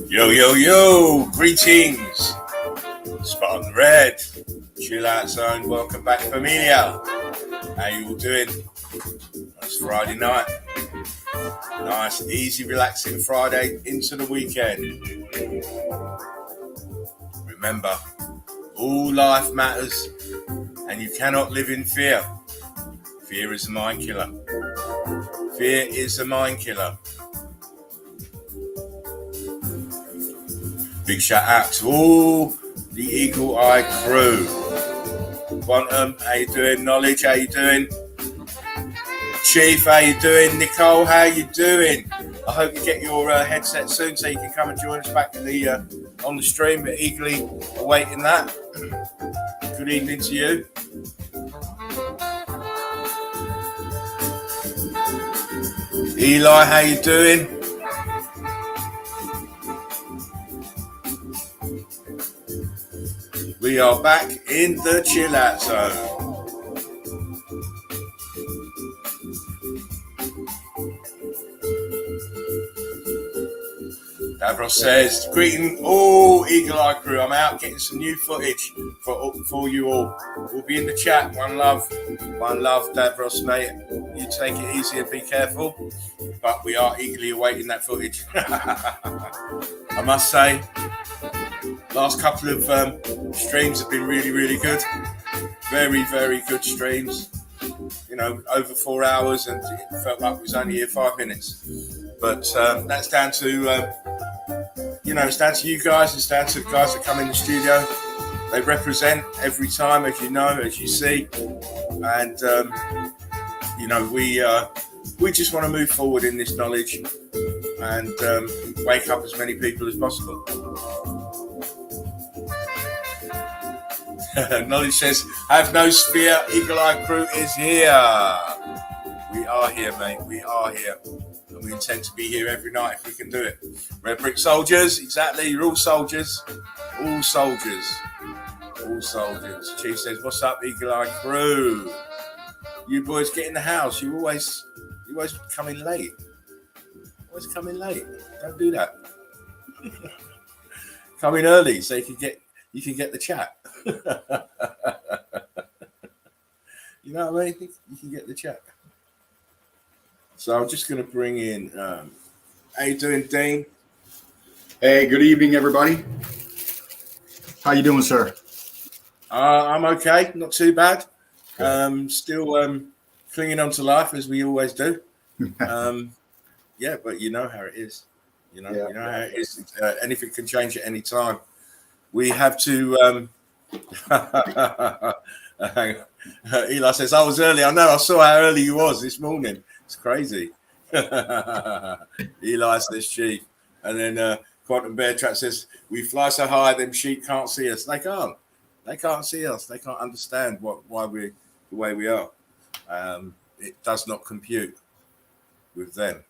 Yo, yo, yo, greetings, Spartan Red, Chill Out Zone, welcome back, familia. How you all doing? It's Friday night, nice, easy, relaxing Friday into the weekend. Remember, all life matters and you cannot live in fear. Fear is a mind killer. Fear is a mind killer. Big shout out to all the Eagle Eye crew. Quantum, how you doing? Knowledge, how you doing? Chief, how you doing? Nicole, how you doing? I hope you get your headset soon so you can come and join us back in the on the stream. But eagerly awaiting that. Good evening to you. Eli, how you doing? We are back in the chill out zone. Davros says, greeting all Eagle Eye crew. I'm out getting some new footage for you all. We'll be in the chat. One love, Davros, mate. You take it easy and be careful. But we are eagerly awaiting that footage. I must say, last couple of streams have been really, really good. Very, very good streams. You know, over 4 hours, and it felt like it was only here 5 minutes. But that's down to, it's down to you guys. It's down to the guys that come in the studio. They represent every time, as you know, as you see. And, we just want to move forward in this knowledge and wake up as many people as possible. Knowledge says, have no fear, Eagle Eye crew is here. We are here, mate. We are here. And we intend to be here every night if we can do it. Red Brick Soldiers, exactly. You're all soldiers. All soldiers. All soldiers. Chief says, what's up, Eagle Eye crew? You boys get in the house. You always come in late. Always come in late. Don't do that. Come in early so you can get the chat. You know what I mean? You can get the chat. So I'm just going to bring in. How you doing, Dean? Hey, good evening, everybody. How you doing, sir? I'm okay. Not too bad. Still clinging on to life as we always do. Yeah, but you know how it is. You know how it is. Anything can change at any time. We have to. Eli says, I was early. I know. I saw how early you was this morning. It's crazy. Eli says, Chief. And then Quantum Bear Trap says, we fly so high, them sheep can't see us. They can't. They can't see us. They can't understand why we're the way we are. It does not compute with them.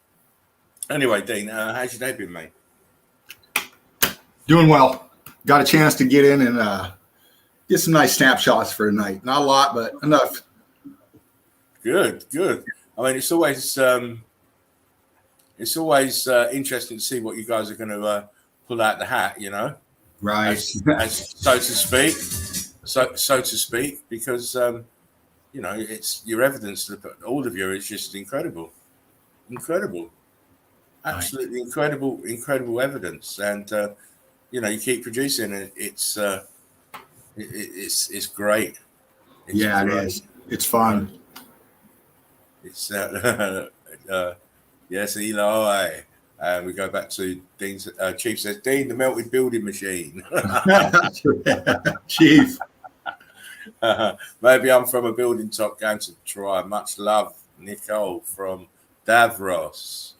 Anyway, Dean, how's your day been, mate? Doing well. Got a chance to get in and get some nice snapshots for tonight. Not a lot, but enough. Good. I mean, it's always interesting to see what you guys are going to pull out the hat, you know, Right. as so to speak, so to speak, because you know, it's your evidence that all of you is just incredible, absolutely incredible evidence, and you know, you keep producing it. It's great. It's great. It is. It's fun. It's yes, Eli. We go back to Dean's. Chief says, Dean, the melted building machine. Chief. Maybe I'm from a building top going to try. Much love, Nicole from Davros.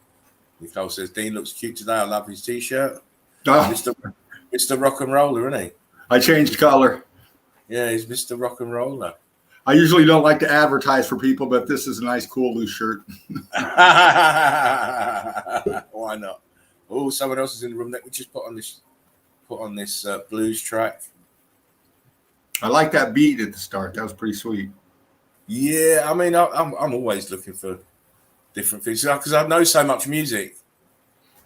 Nicole says, Dean looks cute today. I love his t-shirt. Oh. Mr. Rock and Roller, isn't he? I changed color. Yeah, he's Mr. Rock and Roller. I usually don't like to advertise for people, but this is a nice, cool, loose shirt. Why not? Oh, someone else is in the room. Let me just put on this blues track. I like that beat at the start. That was pretty sweet. Yeah, I mean, I'm always looking for different things because I know so much music.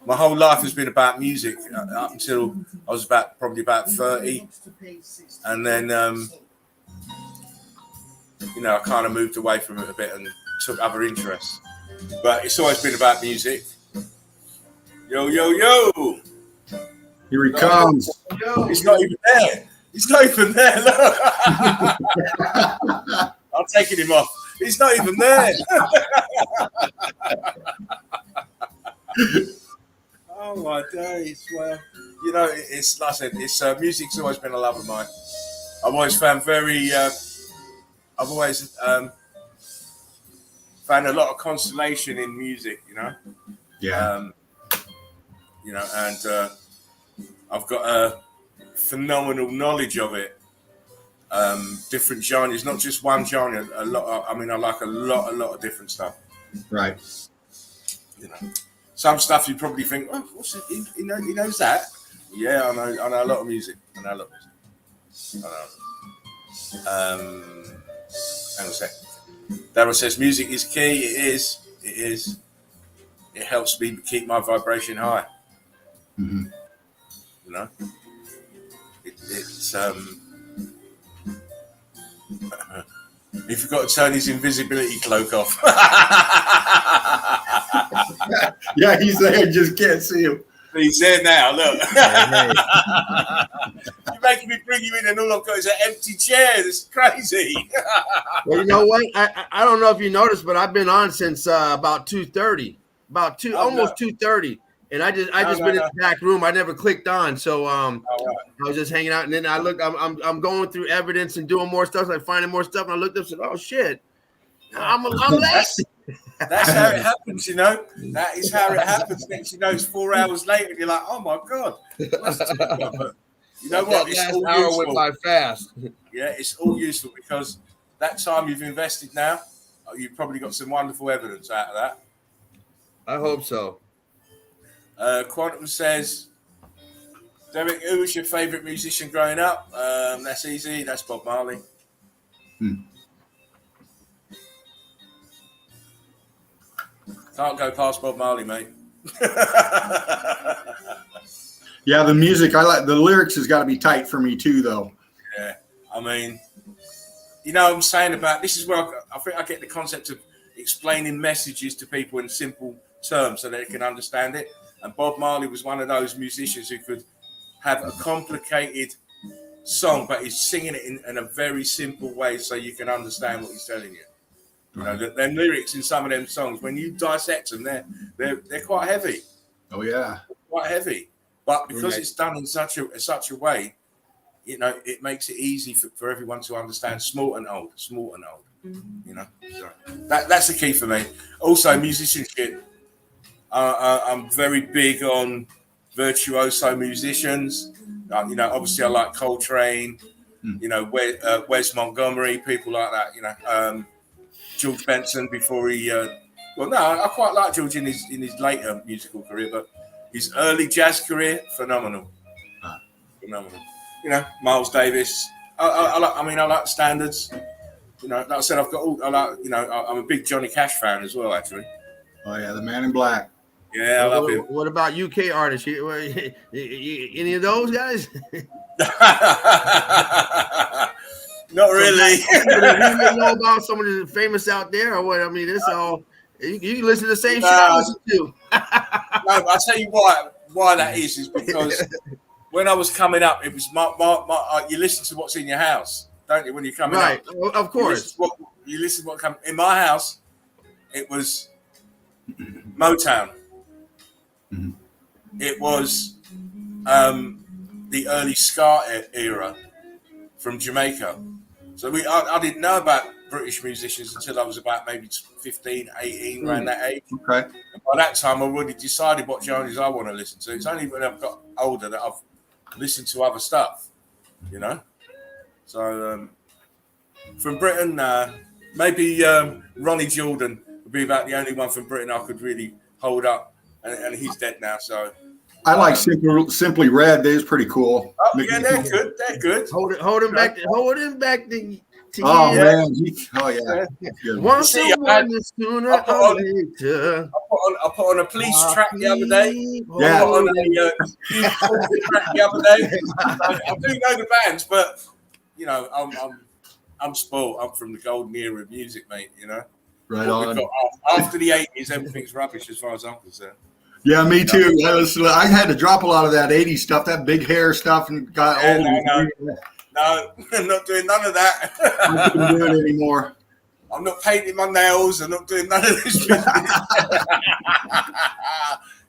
My whole life has been about music up until I was probably about 30, and then you know, I kind of moved away from it a bit and took other interests. But it's always been about music. Yo, yo, yo! Here he comes. Yo. He's not even there. He's not even there. Look. I'm taking him off. He's not even there. Oh my days! Well, you know, it's like I said, it's music's always been a love of mine. I've always found I've always found a lot of consolation in music, you know. Yeah. You know, and I've got a phenomenal knowledge of it. Different genres, not just one genre. I like a lot of different stuff. Right. You know, some stuff you probably think, oh, what's it? He knows that. Yeah, I know a lot of music. I know a lot of music. Hang on a sec. Darryl says music is key. It is. It helps me keep my vibration high. Mm-hmm. You know, it's he forgot to turn his invisibility cloak off. Yeah, he's there. Just can't see him. He's there now. Look, you're making me bring you in, and all I've got is an empty chair. This is crazy. Well, you know what? I don't know if you noticed, but I've been on since about 2:30, almost 2:30, and I just been in the back room. I never clicked on, so I was just hanging out, and then I look. I'm going through evidence and doing more stuff, like finding more stuff, and I looked up and said, "Oh shit, I'm late." That's how it happens, you know. That is how it happens. Next, you know, it's 4 hours later, and you're like, "Oh my god!" But you know what? It's all hour useful. went by fast. Yeah, it's all useful because that time you've invested now, you've probably got some wonderful evidence out of that. I hope so. Quantum says, Derek, who was your favourite musician growing up? That's easy. That's Bob Marley. Can't go past Bob Marley, mate. Yeah, the music, I like the lyrics has got to be tight for me too, though. Yeah, I mean, you know what I'm saying about this is where I think I get the concept of explaining messages to people in simple terms so they can understand it. And Bob Marley was one of those musicians who could have a complicated song, but he's singing it in a very simple way so you can understand what he's telling you. You know, them lyrics in some of them songs, when you dissect them, they're quite heavy. Oh yeah, quite heavy. But because it's done in such a way, you know, it makes it easy for everyone to understand. Small and old. You know, so that's the key for me. Also, musicianship. I'm very big on virtuoso musicians. You know, obviously I like Coltrane. You know, Wes Montgomery, people like that. You know, George Benson before he. Well, no, I quite like George in his later musical career, but his early jazz career, phenomenal. Phenomenal. You know, Miles Davis. I like standards. You know, like I said, I'm a big Johnny Cash fan as well, actually. Oh yeah, the Man in Black. Yeah, I love him. What about UK artists? Any of those guys? Not really. You know about somebody famous out there, or what? I mean, it's all you listen to the same shit I listen to. No, I'll tell you why that is because when I was coming up, it was my you listen to what's in your house, don't you? When you're coming right, up, of course. You listen to what come in my house. It was Motown. Mm-hmm. It was the early ska era from Jamaica. So I didn't know about British musicians until I was about maybe 15, 18, around that age. Okay. And by that time, I already decided what genres I want to listen to. It's only when I've got older that I've listened to other stuff, you know. So from Britain, maybe Ronnie Jordan would be about the only one from Britain I could really hold up, and he's dead now. So I like Simply Red. They're pretty cool. Oh yeah, they're good. They're good. Hold him back. Hold him back. Oh man. Oh yeah. Once See, someone is sooner or later. I put on a police track the other day. Yeah. I put on a track the other day. I do know the bands, but you know, I'm spoiled. I'm from the golden era of music, mate. You know. Right on. After the 80s, everything's rubbish as far as I'm concerned. Yeah, me too. I had to drop a lot of that 80s stuff, that big hair stuff, and got old. No, I'm not doing none of that. I couldn't do it anymore. I'm not painting my nails. I'm not doing none of this.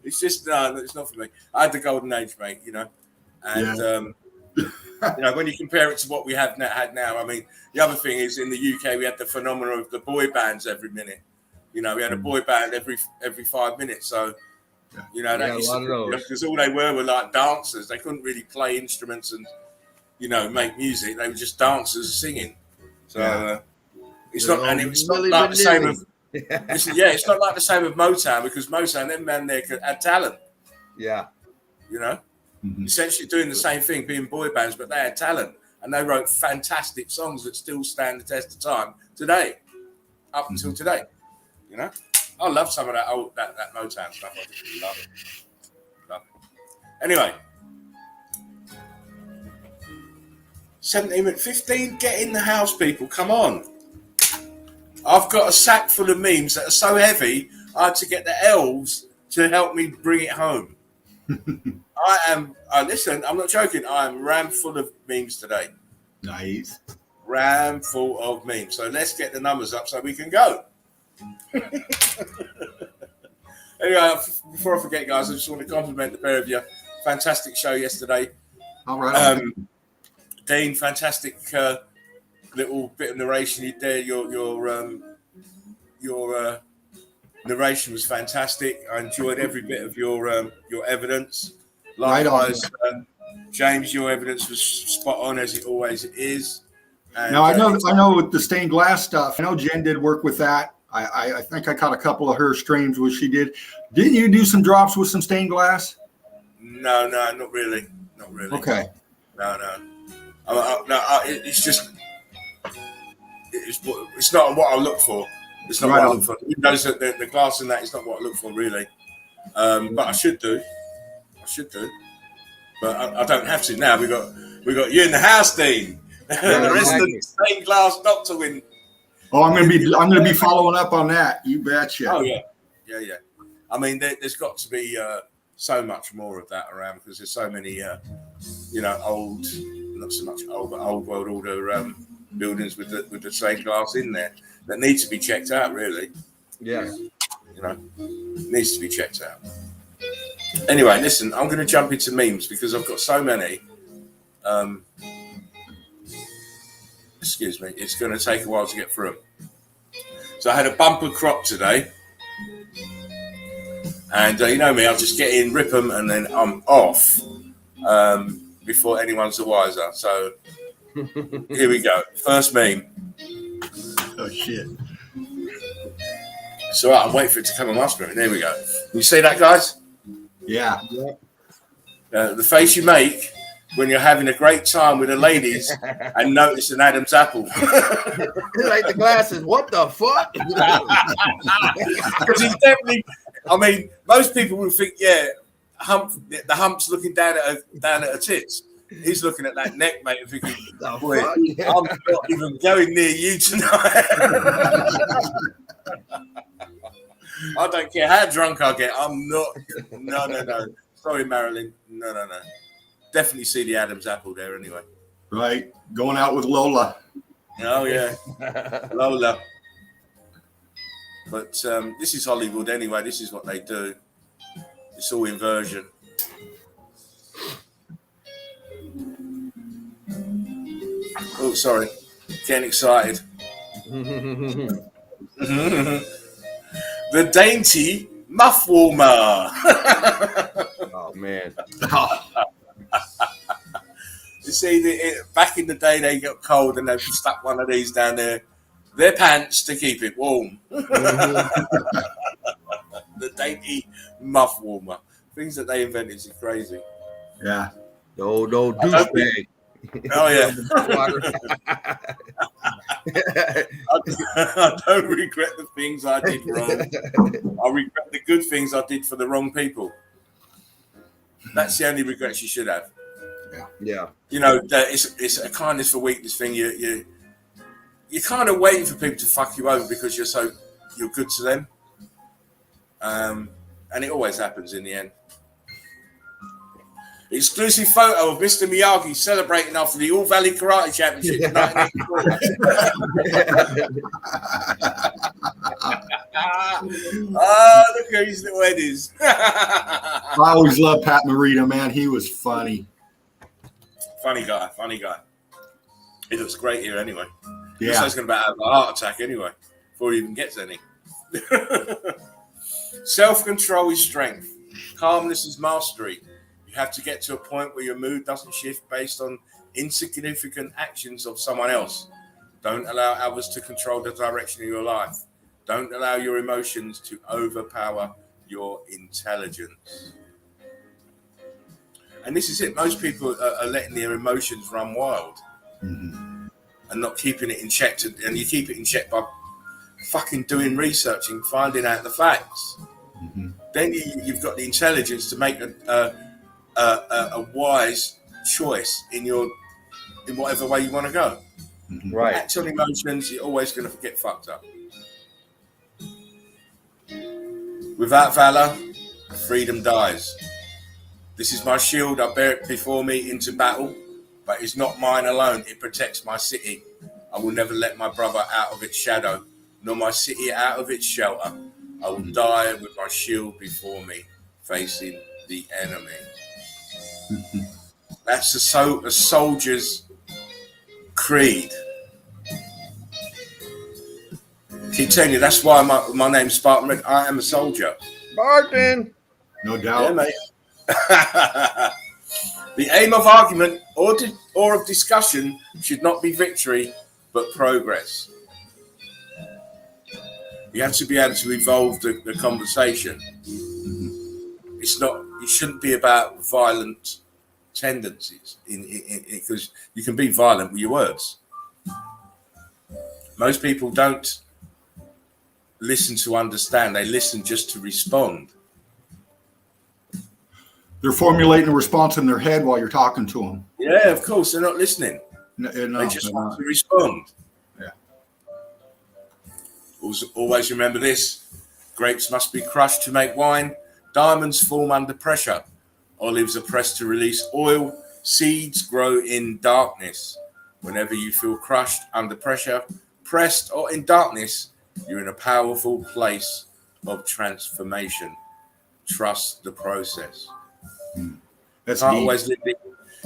It's just it's not for me. I had the golden age, mate. You know, and you know, when you compare it to what we had now, I mean, the other thing is in the UK we had the phenomenon of the boy bands every minute. You know, we had a boy band every 5 minutes. So, you know, that used to, because all they were like dancers. They couldn't really play instruments and, you know, make music. They were just dancers singing. So it's not, and it's not like the same of. It's not like the same with Motown because Motown, them men there had talent. Yeah, you know, essentially doing the same thing, being boy bands, but they had talent and they wrote fantastic songs that still stand the test of time today, up until today. You know, I love some of that old that Motown stuff. I just really love it. Anyway, 17 minutes, 15. Get in the house, people. Come on. I've got a sack full of memes that are so heavy, I had to get the elves to help me bring it home. Listen, I'm not joking. I am ram full of memes today. Nice. Ram full of memes. So let's get the numbers up so we can go. Anyway, before I forget, guys, I just want to compliment the pair of you. Fantastic show yesterday. All right. Dean, fantastic little bit of narration you did. Your narration was fantastic. I enjoyed every bit of your evidence. Likewise, James, your evidence was spot on as it always is. And, now I know with the stained glass stuff. I know Jen did work with that. I think I caught a couple of her streams where she did. Didn't you do some drops with some stained glass? No, not really. Not really. Okay. No. It's just it's not what I look for. It's not what I look for. Windows, the glass in that is not what I look for really. But I should do. But I don't have to now. We got you in the house, Dean. The resident stained glass doctor win. Oh, I'm gonna be following up on that. You betcha. Oh yeah. I mean, there's got to be so much more of that around because there's so many, old, not so much old, but old world order buildings with the stained glass in there that need to be checked out. Really. Yeah. Needs to be checked out. Anyway, listen, I'm going to jump into memes because I've got so many. Excuse me, it's going to take a while to get through them. So I had a bumper crop today. And you know me, I'll just get in, rip them, and then I'm off before anyone's the wiser. So here we go. First meme. Oh shit! So I'm waiting for it to come on my screen. There we go. You see that, guys? Yeah. The face you make when you're having a great time with the ladies and notice an Adam's apple. Like the glasses. What the fuck? Because he's definitely. I mean, most people would think, yeah, the hump's looking down at her tits. He's looking at that neck, mate, and thinking, boy, I'm not even going near you tonight. I don't care how drunk I get. I'm not. No. Sorry, Marilyn. No. Definitely see the Adam's apple there anyway. Right. Going out with Lola. Oh, yeah. Lola. But this is Hollywood anyway. This is what they do. It's all inversion. Oh, sorry. Getting excited. The dainty muff warmer. Oh, man. You see, back in the day, they got cold and they stuck one of these down their pants to keep it warm. The dainty muff warmer. Things that they invented is crazy. Yeah. No douchebag. Oh, yeah. I don't regret the things I did wrong. I regret the good things I did for the wrong people. That's the only regrets you should have. Yeah. You know, it's a kindness for weakness thing. You're kind of waiting for people to fuck you over because you're good to them. And it always happens in the end. Exclusive photo of Mr. Miyagi celebrating after the All Valley Karate Championship in 1984. Look at his little eddies. I always loved Pat Morita, man. He was funny. Funny guy. He looks great here anyway. Yeah. He's going to have a heart attack anyway before he even gets any. Self-control is strength. Calmness is mastery. You have to get to a point where your mood doesn't shift based on insignificant actions of someone else. Don't allow others to control the direction of your life. Don't allow your emotions to overpower your intelligence. And this is it. Most people are letting their emotions run wild and not keeping it in check. And you keep it in check by fucking doing research and finding out the facts. Then you've got the intelligence to make a wise choice in whatever way you want to go. Right. Act on emotions, you're always going to get fucked up. Without valor, freedom dies. This is my shield, I bear it before me into battle, but it's not mine alone, it protects my city. I will never let my brother out of its shadow, nor my city out of its shelter. I will die with my shield before me, facing the enemy. That's a soldier's creed. Keep telling you, that's why my name's Spartan Red. I am a soldier. Spartan. No doubt. Yeah, mate. The aim of argument or of discussion should not be victory, but progress. You have to be able to evolve the conversation. It shouldn't be about violent tendencies because you can be violent with your words. Most people don't listen to understand. They listen just to respond. They're formulating a response in their head while you're talking to them. Yeah, of course. They're not listening. No, they just want to respond. Yeah. Always remember this. Grapes must be crushed to make wine. Diamonds form under pressure. Olives are pressed to release oil. Seeds grow in darkness. Whenever you feel crushed under pressure, pressed, or in darkness, you're in a powerful place of transformation. Trust the process. That's you can't deep. always live the,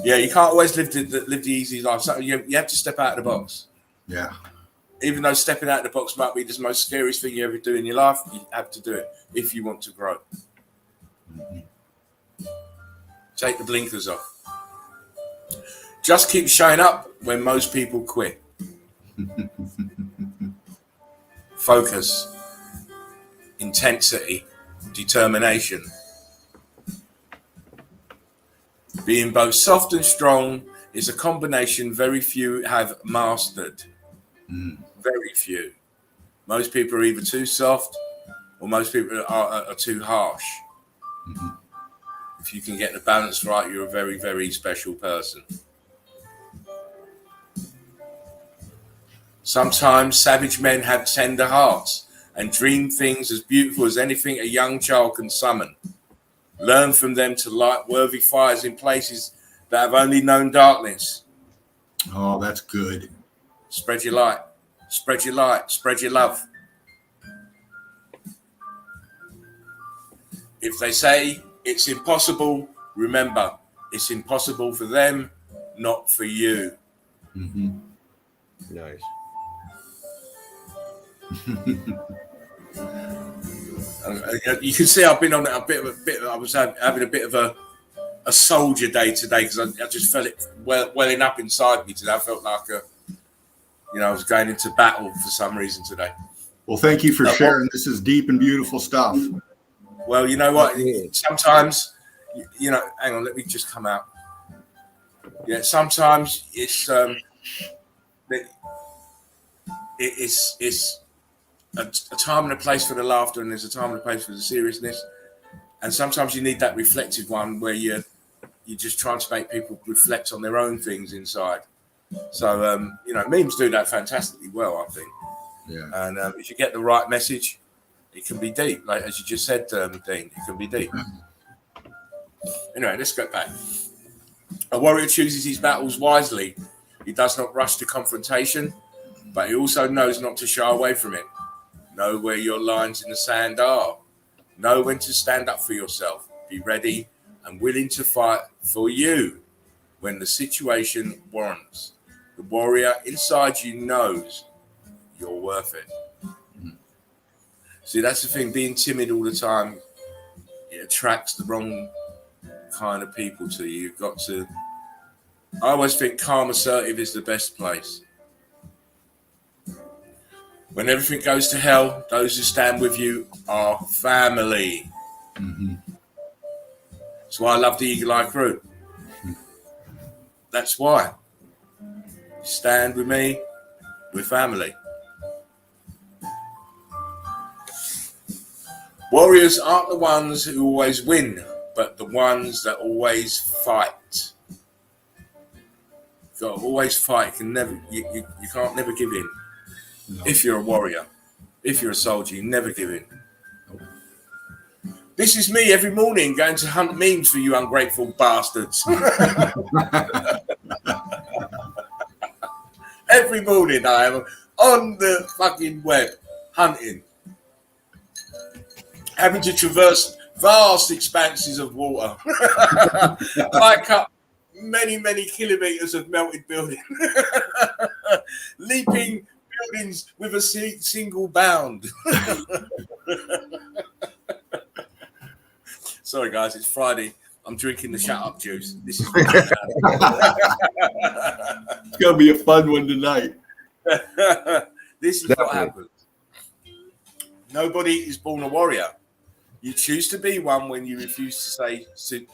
you can't always live the easy life. So you have to step out of the box. Yeah. Even though stepping out of the box might be the most scariest thing you ever do in your life, you have to do it if you want to grow. Take the blinkers off. Just keep showing up when most people quit. Focus, intensity, determination. Being both soft and strong is a combination very few have mastered. Very few. Most people are either too soft or most people are too harsh. If you can get the balance right, you're a very, very special person. Sometimes savage men have tender hearts and dream things as beautiful as anything a young child can summon. Learn from them to light worthy fires in places that have only known darkness. Oh, that's good. Spread your light. Spread your light. Spread your love. If they say it's impossible, remember, it's impossible for them, not for you. Nice. You can see I've been on a bit. I was having a bit of a soldier day today because I just felt it welling up inside me today. I felt like I was going into battle for some reason today. Well, thank you for sharing. This is deep and beautiful stuff. Well, you know what? Sometimes, hang on, let me just come out. Yeah, sometimes it's a time and a place for the laughter, and there's a time and a place for the seriousness. And sometimes you need that reflective one where you just try to make people reflect on their own things inside. So, memes do that fantastically well, I think. Yeah. And if you get the right message, it can be deep. Like, as you just said, Dean, it can be deep. Anyway, let's go back. A warrior chooses his battles wisely. He does not rush to confrontation, but he also knows not to shy away from it. Know where your lines in the sand are. Know when to stand up for yourself. Be ready and willing to fight for you when the situation warrants. The warrior inside you knows you're worth it. See, that's the thing. Being timid all the time, it attracts the wrong kind of people to you. You've got to... I always think calm, assertive is the best place. When everything goes to hell, those who stand with you are family. That's why I love the Eagle Eye crew. That's why. Stand with me, we're family. Warriors aren't the ones who always win, but the ones that always fight. You've got to always fight. You can't never give in. No. If you're a warrior, if you're a soldier, you never give in. This is me every morning going to hunt memes for you ungrateful bastards. Every morning I am on the fucking web hunting. Having to traverse vast expanses of water. I cut many, many kilometers of melted building. Leaping buildings with a single bound. Sorry, guys, it's Friday. I'm drinking the shut up juice. This is it's gonna be a fun one tonight. This is what happens. Nobody is born a warrior. You choose to be one when you refuse to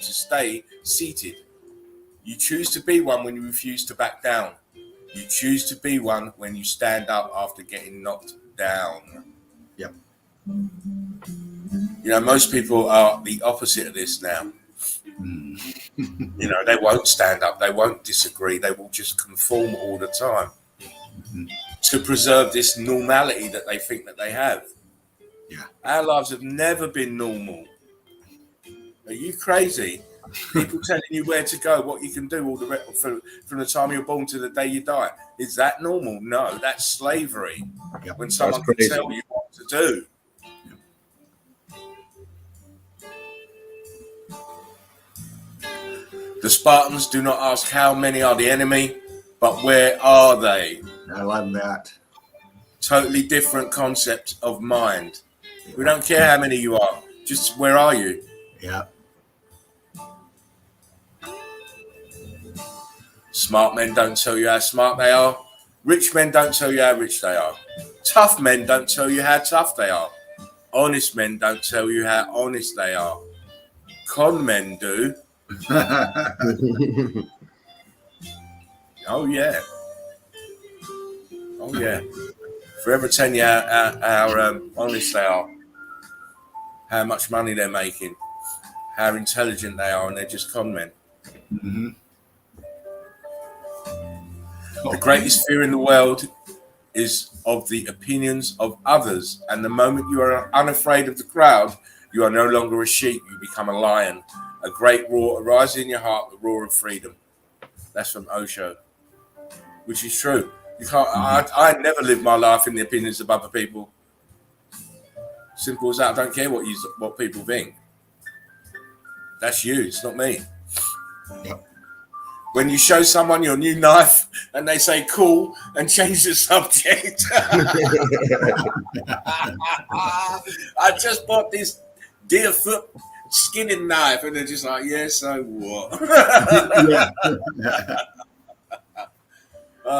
stay seated. You choose to be one when you refuse to back down. You choose to be one when you stand up after getting knocked down. Yep. Most people are the opposite of this now. They won't stand up. They won't disagree. They will just conform all the time to preserve this normality that they think that they have. Yeah. Our lives have never been normal. Are you crazy? People telling you where to go, what you can do, all the rest from the time you're born to the day you die. Is that normal? No, that's slavery. Yep. When someone can tell you what to do. The Spartans do not ask how many are the enemy, but where are they? I love that. Totally different concept of mind. We don't care how many you are, just where are you? Yeah. Smart men don't tell you how smart they are. Rich men don't tell you how rich they are. Tough men don't tell you how tough they are. Honest men don't tell you how honest they are. Con men do. Oh, yeah. Oh, yeah. Forever telling you how honest they are, how much money they're making, how intelligent they are, and they're just con men. Mm-hmm. The greatest fear in the world is of the opinions of others, and the moment you are unafraid of the crowd, you are no longer a sheep, you become a lion. A great roar arises in your heart, the roar of freedom. That's from Osho, which is true. You can't. I never live my life in the opinions of other people. Simple as that. I don't care what people think. That's you. It's not me. Yep. When you show someone your new knife and they say cool and change the subject. I just bought this deerfoot skinning knife, and they're just like, yeah, so what? Yeah.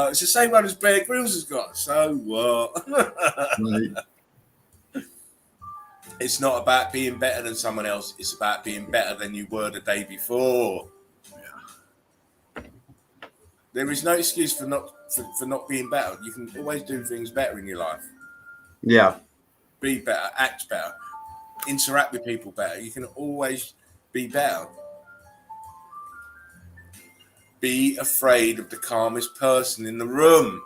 It's the same one as Bear Grylls has got. So what? Right. It's not about being better than someone else. It's about being better than you were the day before. Yeah. There is no excuse for not being better. You can always do things better in your life. Yeah. Be better, act better, interact with people better. You can always be better. Be afraid of the calmest person in the room.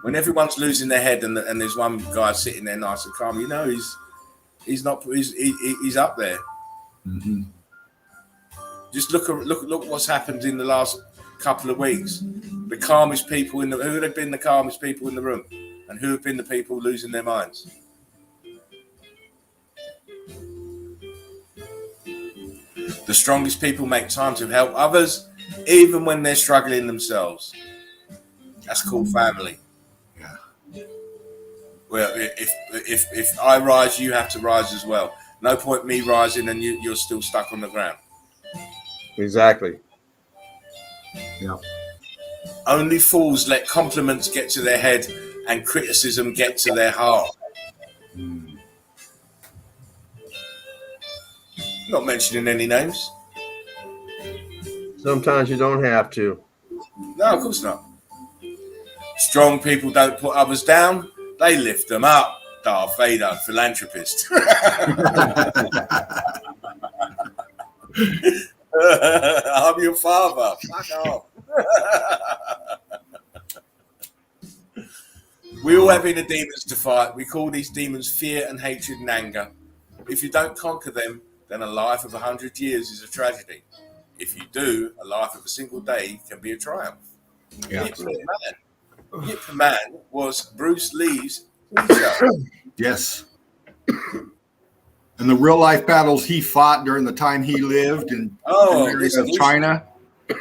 When everyone's losing their head and there's one guy sitting there nice and calm, you know he's up there. Mm-hmm. Just look what's happened in the last couple of weeks. The calmest people who have been the calmest people in the room, and who have been the people losing their minds. The strongest people make time to help others, even when they're struggling themselves. That's called family. Yeah. Well, if I rise, you have to rise as well. No point me rising and you're still stuck on the ground. Exactly. Yeah. Only fools let compliments get to their head and criticism get to their heart. Mm. Not mentioning any names. Sometimes you don't have to. No, of course not. Strong people don't put others down, they lift them up. Darth Vader, philanthropist. I'm your father. Fuck off. We all have inner demons to fight. We call these demons fear and hatred and anger. If you don't conquer them, then a life of 100 years is a tragedy. If you do, a life of a single day can be a triumph. Yeah. Yip the Man was Bruce Lee's teacher. Yes. And the real life battles he fought during the time he lived in China.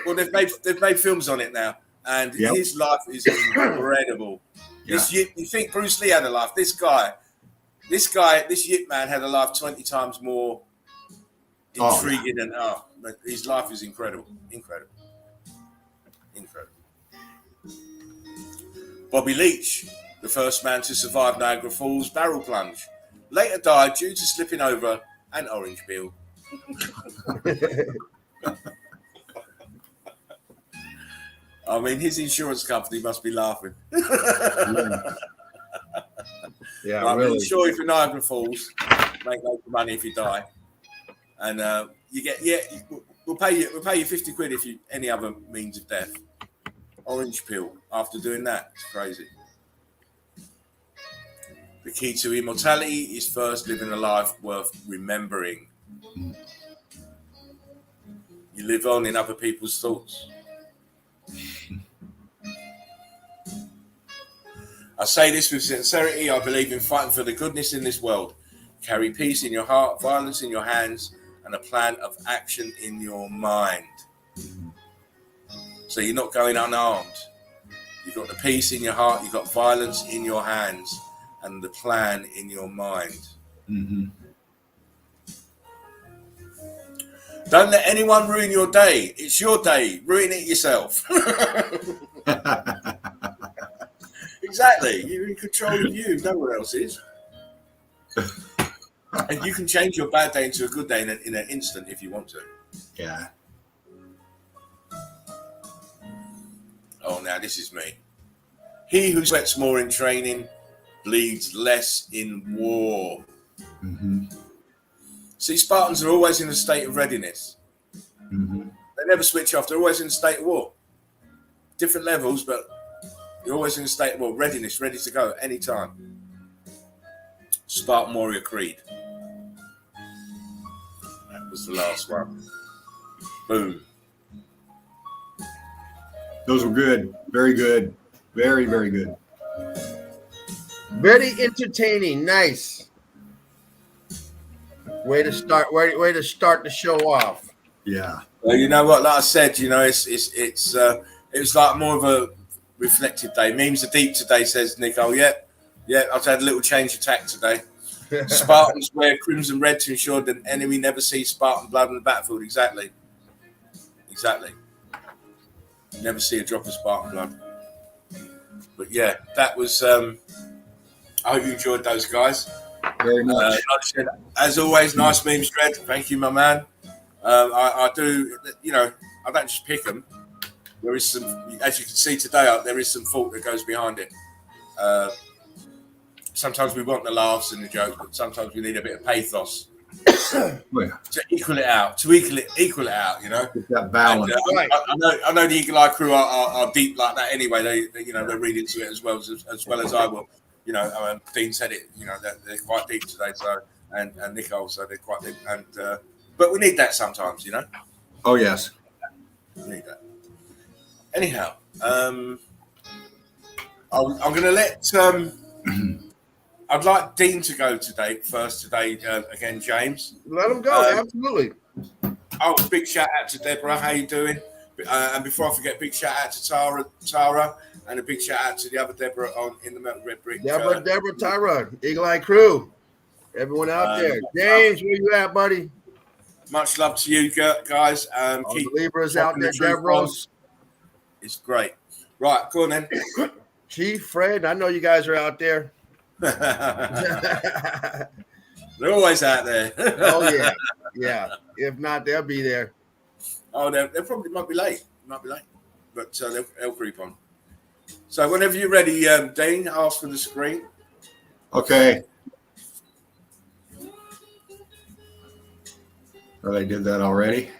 Well, they've made films on it now, and his life is incredible. Yeah. You think Bruce Lee had a life? This Yip Man had a life 20 times more intriguing than but his life is incredible. Bobby Leach, the first man to survive Niagara Falls barrel plunge, later died due to slipping over an orange peel. I mean, his insurance company must be laughing. Yeah, I'm really. sure if you're Niagara Falls, make loads of money if you die, and you get we'll pay you 50 quid if you any other means of death. Orange peel after doing that, it's crazy. The key to immortality is first living a life worth remembering. You live on in other people's thoughts. I say this with sincerity. I believe in fighting for the goodness in this world. Carry peace in your heart, violence in your hands, and a plan of action in your mind. So you're not going unarmed. You've got the peace in your heart, you've got violence in your hands, and the plan in your mind. Mm-hmm. Don't let anyone ruin your day. It's your day. Ruin it yourself. Exactly. You're in control of you. No one else is. And you can change your bad day into a good day in an instant if you want to. Yeah. Oh, now this is me. He who sweats more in training bleeds less in war. Mm-hmm. See, Spartans are always in a state of readiness. Mm-hmm. They never switch off. They're always in a state of war. Different levels, but you're always in a state of war. Readiness, ready to go at any time. Spartan Warrior Creed. That was the last one. Boom. Those were good. Very good. Very, very good. Very entertaining. Nice. Way to start. Way to start the show off. Yeah. Well, you know what? Like I said, you know, it was like more of a reflective day. Memes are deep today, says Nick. Oh, yeah. I've had a little change of tack today. Spartans wear crimson red to ensure the enemy never sees Spartan blood on the battlefield. Exactly. Never see a drop of Spartan blood. But yeah, that was. I hope you enjoyed those, guys. Very much. Like I said, as always, nice memes, Dred. Thank you, my man. I do, you know, I don't just pick them. There is some, as you can see today, there is some thought that goes behind it. Sometimes we want the laughs and the jokes, but sometimes we need a bit of pathos to equal it out. Equal it out. You know, Get that balance. Right. I know the Eagle Eye crew are deep like that anyway. They you know, they read into it as well as I will. You know, Dean said it. You know, they're quite deep today. So and Nicole, so they're quite deep. And but we need that sometimes. You know. Oh yes. We need that. Anyhow, I'm going to let. I'd like Dean to go today again, James. Let them go. Absolutely. Oh, big shout out to Deborah. How you doing? And before I forget, big shout out to Tara, and a big shout out to the other Deborah in the Metal Red Brick. Deborah, Tyra, Eagle Eye crew, everyone out there. James, where you at, buddy? Much love to you guys. Keep the Libras out there, Deborah's. It's great. Right, go on then. Chief, Fred, I know you guys are out there. They're always out there. Oh yeah. If not, they'll be there. Oh, they probably might be late. But they'll creep on. So whenever you're ready, Dean, ask for the screen. Okay. Oh, they did that already.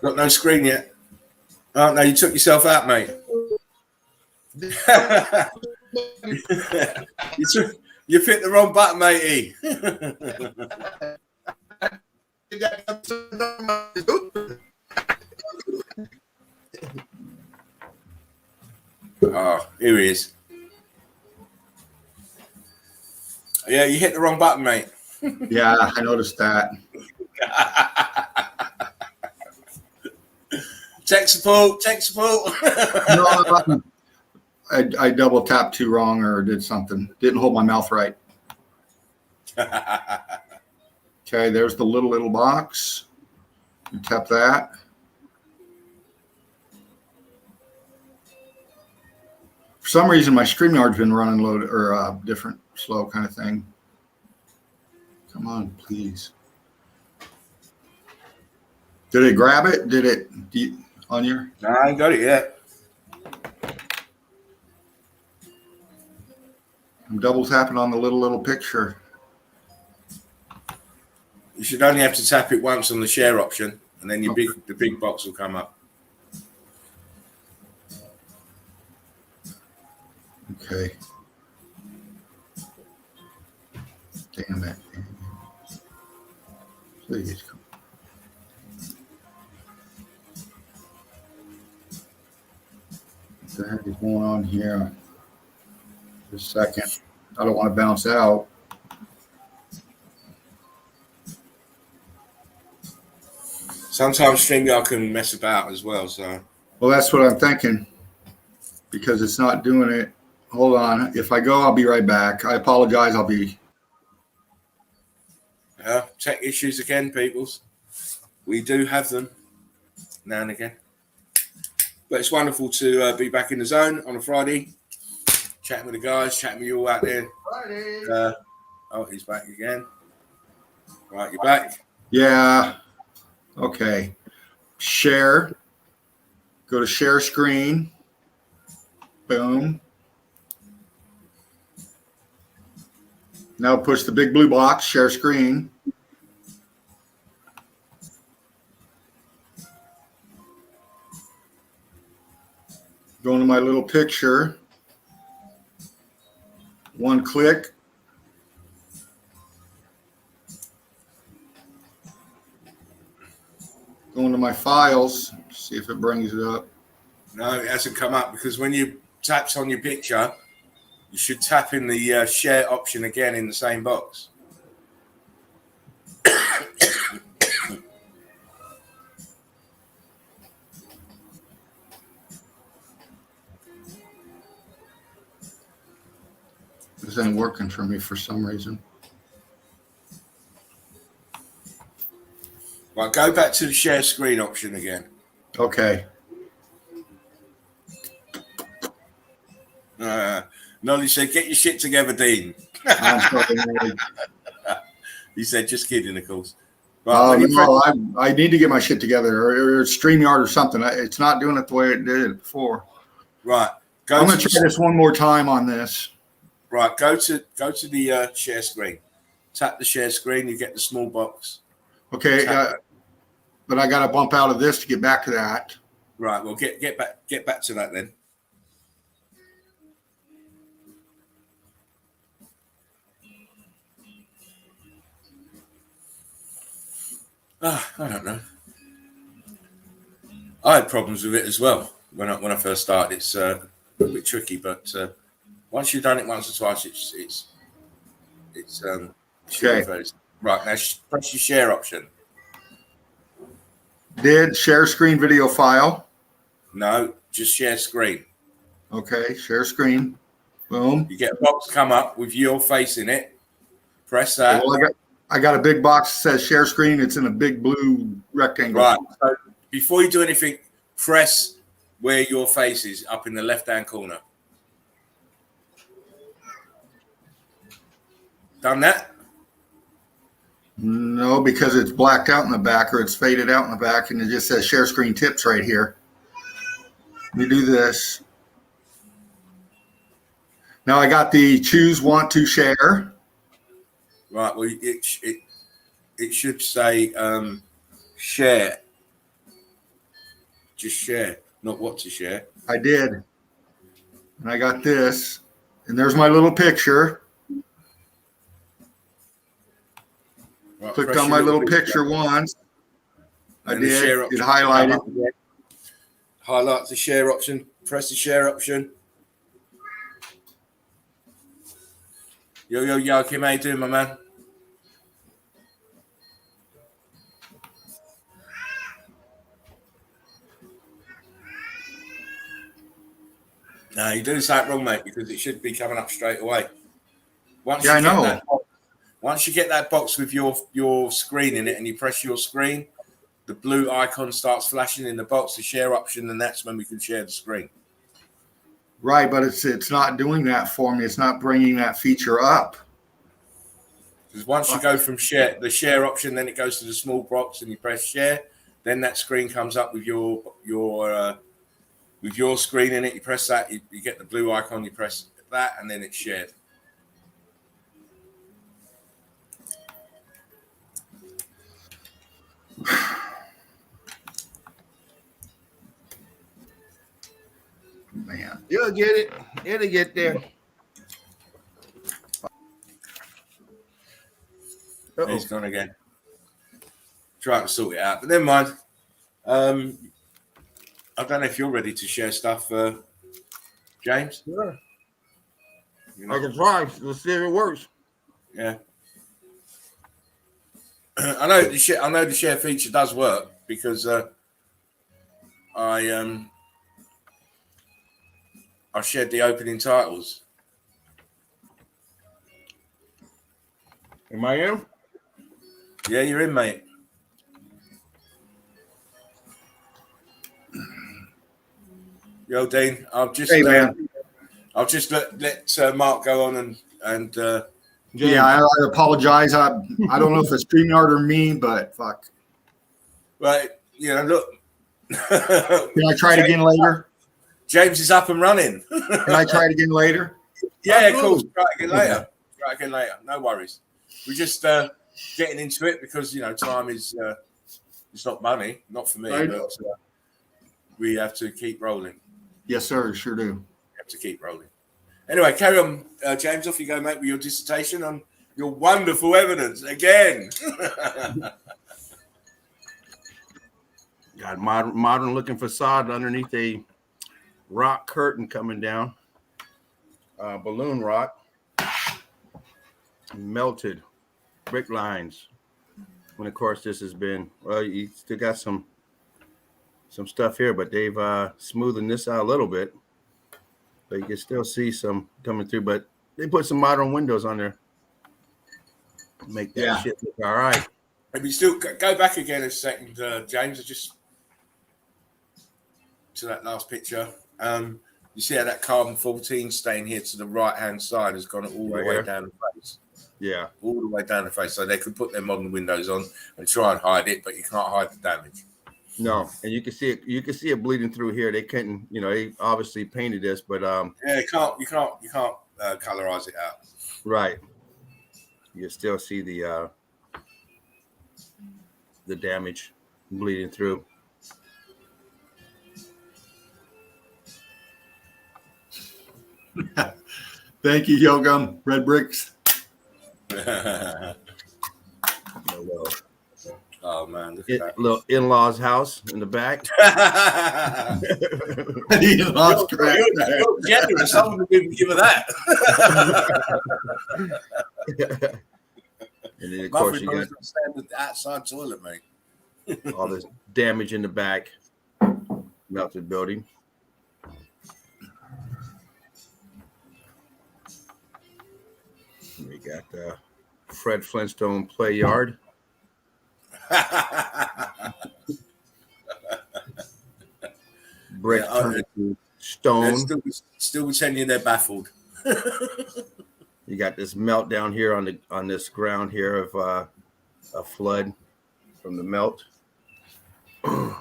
Got no screen yet. Oh no, you took yourself out, mate. You hit the wrong button, matey. Oh, here he is. Yeah, you hit the wrong button, mate. Yeah, I noticed that. Tech support. No, I double tapped too wrong or did something. Didn't hold my mouth right. Okay, there's the little box. You tap that. For some reason, my StreamYard's been running low or different, slow kind of thing. Come on, please. Did it grab it? Did it on your? No, I ain't got it yet. I'm double tapping on the little picture. You should only have to tap it once on the share option, and then the big box will come up. Okay. Damn it. Please come. What the heck is going on here? Just a second. I don't want to bounce out. Sometimes StreamYard can mess about as well. So. Well, that's what I'm thinking because it's not doing it Hold on. If I go, I'll be right back. I apologize. I'll be. Tech issues again, peoples. We do have them now and again. But it's wonderful to be back in the zone on a Friday, chatting with the guys, chatting with you all out there. Oh, he's back again. Right, you're back. Yeah. Okay. Share. Go to share screen. Boom. Now push the big blue box, share screen. Go into my little picture. One click. Go into my files, see if it brings it up. No, it hasn't come up because when you taps on your picture, you should tap in the share option again in the same box. This ain't working for me for some reason. Right, go back to the share screen option again. Okay. Nolly said, get your shit together, Dean. I'm sorry, Nolly. He said, just kidding, of course. Right, no, I need to get my shit together, or StreamYard or something. It's not doing it the way it did it before. Right. I'm going to try this one more time on this. Right, go to the share screen. Tap the share screen, you get the small box. Okay, but I got to bump out of this to get back to that. Right, well, get back to that then. I don't know. I had problems with it as well when I first started. It's a bit tricky, but once you've done it once or twice, it's okay. Right, now press your share option. Did share screen video file? No, just share screen. Okay, share screen. Boom. You get a box come up with your face in it. Press that. Well, I got a big box that says share screen. It's in a big blue rectangle. Right. So before you do anything, press where your face is up in the left-hand corner. Done that? No, because it's blacked out in the back, or it's faded out in the back, and it just says share screen tips right here. Let me do this. Now I got the choose want to share. Right. Well, it should say share. Just share, not what to share. I did. And I got this. And there's my little picture. Right, clicked on my little picture once. I did. It highlighted. Highlight the share option. Press the share option. Yo, Kim, how you doing, my man? No, you're doing something wrong, mate, because it should be coming up straight away. Once you get that box with your screen in it and you press your screen, the blue icon starts flashing in the box, the share option, and that's when we can share the screen. Right, but it's not doing that for me. It's not bringing that feature up. Because once you go from the share option, then it goes to the small box and you press share, then that screen comes up with your screen in it. You press that, you get the blue icon, you press that, and then it's shared. Man, you'll get it. It'll get there. He's gone again. Trying to sort it out, but never mind. I don't know if you're ready to share stuff, James. Sure. I can try. Let's see if it works. Yeah. I know the share feature does work because I shared the opening titles. Am I in? Yeah, you're in, mate. Yo, Dean, I'll just let Mark go on and yeah, I apologize. I don't know if it's StreamYard or me, but fuck. right, look. Can I try it again later? James is up and running. Can I try it again later? Yeah, of course. Try it again later. Try it again later. No worries. We're just getting into it because time is it's not money, not for me, but we have to keep rolling. Yes, sir. Sure do. We have to keep rolling. Anyway, carry on, James. Off you go, mate, with your dissertation on your wonderful evidence again. Got modern looking facade underneath a rock curtain coming down. Balloon rock. Melted brick lines. And of course, this has been, well, you still got some stuff here, but they've smoothened this out a little bit. But you can still see some coming through, but they put some modern windows on there. Make that shit look all right. Maybe still go back again a second, James, just to that last picture. You see how that carbon 14 stain here to the right-hand side has gone all the way down the face. Yeah. All the way down the face. So they could put their modern windows on and try and hide it, but you can't hide the damage. No, and you can see it. You can see it bleeding through here. They couldn't, they obviously painted this, but yeah, you can't colorize it out. Right. You still see the damage bleeding through. Thank you, Yogum. Red bricks. Oh man, look at that little in-laws house in the back. The in-laws crack. You're generous. Someone would even give her that. And then of course you got the outside toilet, mate. all this damage in the back, melted building. We got the Fred Flintstone play yard. Brick turned to stone. Still pretending they're baffled. You got this meltdown here on this ground here of a flood from the melt. And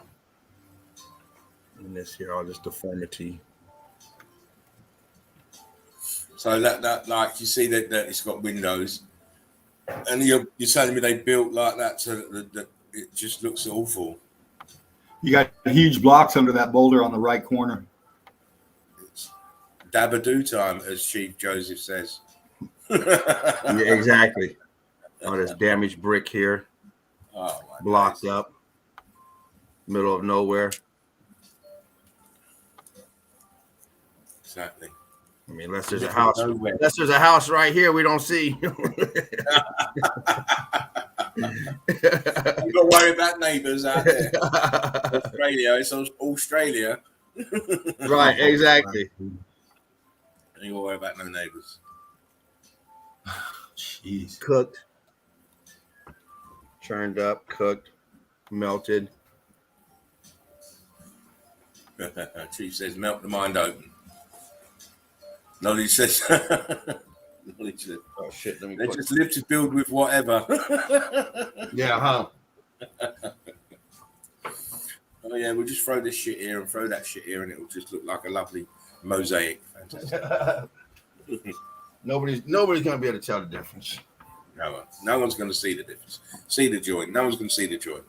this here, all this deformity. So that like you see that it's got windows, and you're telling me they built like that so that it just looks awful. You got huge blocks under that boulder on the right corner. It's dabadoo time, as Chief Joseph says. Yeah, exactly. All this damaged brick here, blocked up, middle of nowhere. Exactly. I mean, unless there's a house. Unless there's a house right here, we don't see. You don't worry about neighbours out there. Australia, it's Australia. Right, exactly. You don't worry about no neighbours. Jeez. Cooked, churned up, cooked, melted. Chief says, melt the mind open. Knowledge says, Oh shit! They just live to build with whatever. Yeah, huh? Oh yeah, we'll just throw this shit here and throw that shit here, and it will just look like a lovely mosaic. Fantastic. Nobody's gonna be able to tell the difference. No one's going to see the difference. See the joint. No one's going to see the joint.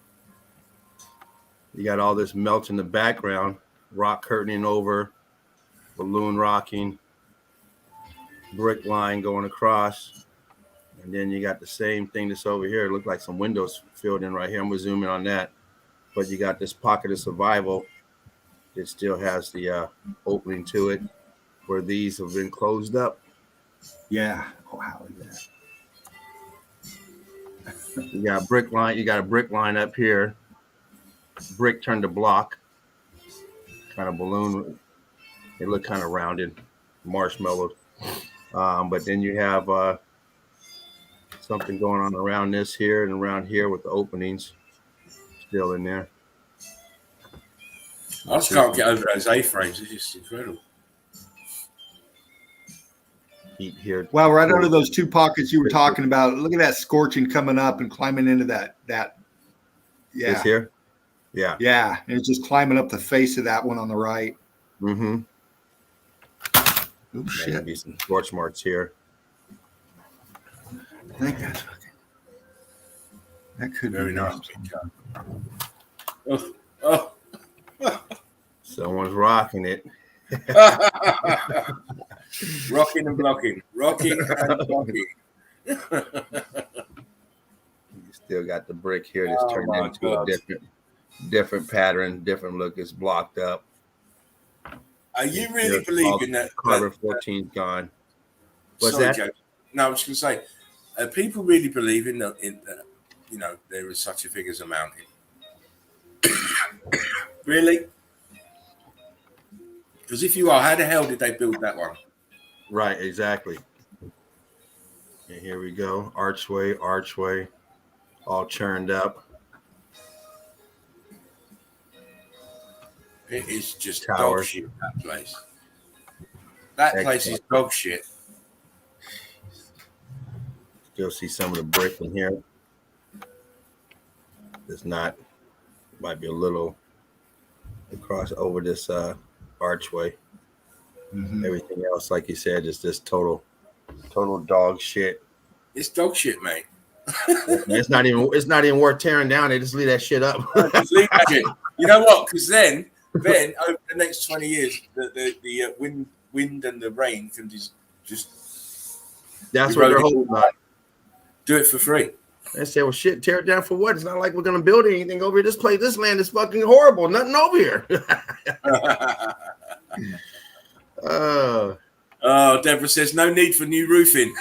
You got all this melt in the background, rock curtaining over, balloon rocking, brick line going across, and then you got the same thing that's over here. It looked like some windows filled in right here. I'm gonna zoom in on that, but you got this pocket of survival. It still has the opening to it, where these have been closed up. Yeah. Oh, how is that? You got a brick line. You got a brick line up here. Brick turned to block. Kind of balloon They look kind of rounded, marshmallows. But then you have something going on around this here and around here with the openings still in there. I just can't get over those A-frames. It's just incredible. Heat here. Well, right under those two pockets you were talking about, look at that scorching coming up and climbing into that. Yeah. This here? Yeah. Yeah. And it's just climbing up the face of that one on the right. Mm-hmm. Oh, shit. Maybe some scorch marks here. I think that's fucking. That could Very be nice. Oh. Someone's rocking it. Rocking and blocking. Rocking and blocking. You still got the brick here that's turned into a different pattern, different look. It's blocked up. Are you really believing that carbon 14's gone? What's sorry, that? Joe. No, I was going to say, are people really believing that there is such a thing as a mountain? Really? Because if you are, how the hell did they build that one? Right, exactly. And here we go. Archway, all churned up. It is just Towers. dog shit, that place. That place is dog shit. Still see some of the brick in here. It's not, might be a little across over this archway. Mm-hmm. Everything else, like you said, is just total dog shit. It's dog shit, mate. It's not even worth tearing down. They just leave that shit up. Just leave that shit. You know what? Because then over the next 20 years, the wind and the rain can just that's what they're hoping on. Do it for free. They say, well, shit, tear it down for what? It's not like we're going to build anything over here. This place, this land is fucking horrible. Nothing over here. Deborah says, no need for new roofing.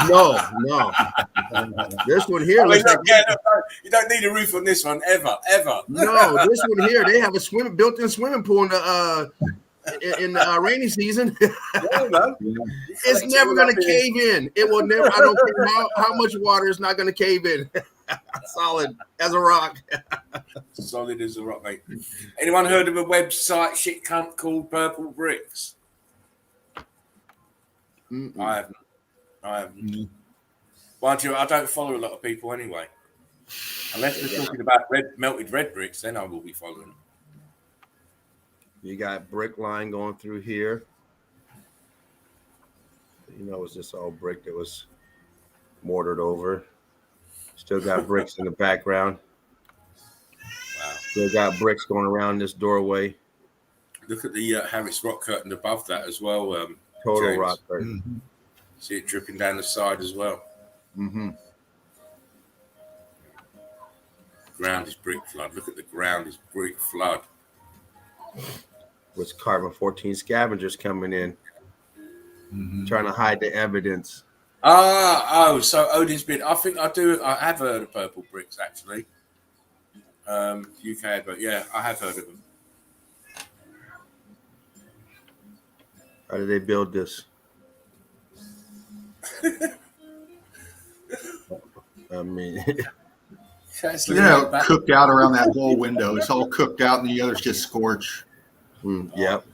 No. This one here. You don't need a roof on this one, ever. No, this one here, they have a built-in swimming pool in the rainy season. It's never going to cave in. It will never. I don't care how much water is not going to cave in. Solid as a rock. Solid as a rock, mate. Anyone heard of a website shit cunt called Purple Bricks? Mm-mm. I haven't. Mind you, I don't follow a lot of people anyway. Unless they're talking about melted red bricks, then I will be following them. You got brick line going through here. You know, it's just all brick that was mortared over. Still got bricks in the background. Wow. Still got bricks going around this doorway. Look at the Harris rock curtain above that as well. Total James. rock curtain. Mm-hmm. See it dripping down the side as well. Mm-hmm. Ground is brick flood. Look at the ground is brick flood. With carbon 14 scavengers coming in, trying to hide the evidence. So Odin's been. I think I have heard of Purple Bricks actually. UK, but yeah, I have heard of them. How did they build this? I mean, Cooked out around that whole window. It's all cooked out, and the others just scorch. Yep.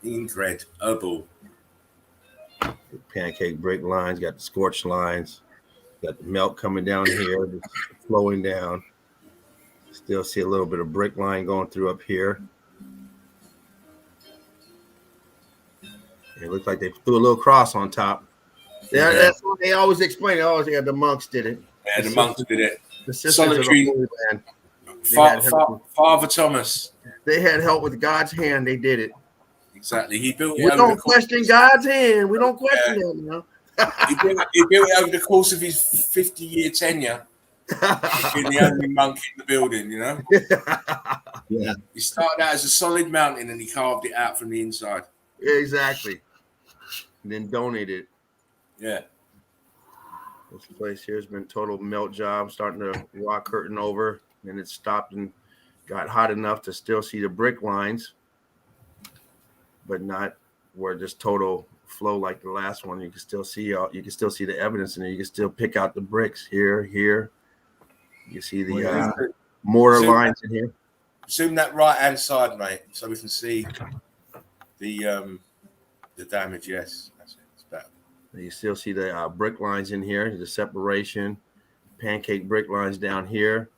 Incredible. Pancake brick lines, got the scorched lines, got the melt coming down here, flowing down. Still see a little bit of brick line going through up here. It looks like they threw a little cross on top. Yeah, that's what they always explain. The monks did it. Yeah, the monks did it. The solitary land. Father Thomas. They had help with God's hand. They did it. Exactly. He built it. We don't question God's hand. We don't question it. You know? He built it over the course of his 50-year tenure. Being the only monk in the building, you know. Yeah. He started out as a solid mountain, and he carved it out from the inside. Exactly. And then donated. Yeah. This place here has been total melt job, starting to rock curtain over, and it stopped and got hot enough to still see the brick lines, but not where this total flow like the last one. You can still see the evidence in there. You can still pick out the bricks here. You see the mortar lines in here. Zoom that right hand side, mate, so we can see the damage. Yes, that's it. It's better. You still see the brick lines in here, the separation, pancake brick lines down here.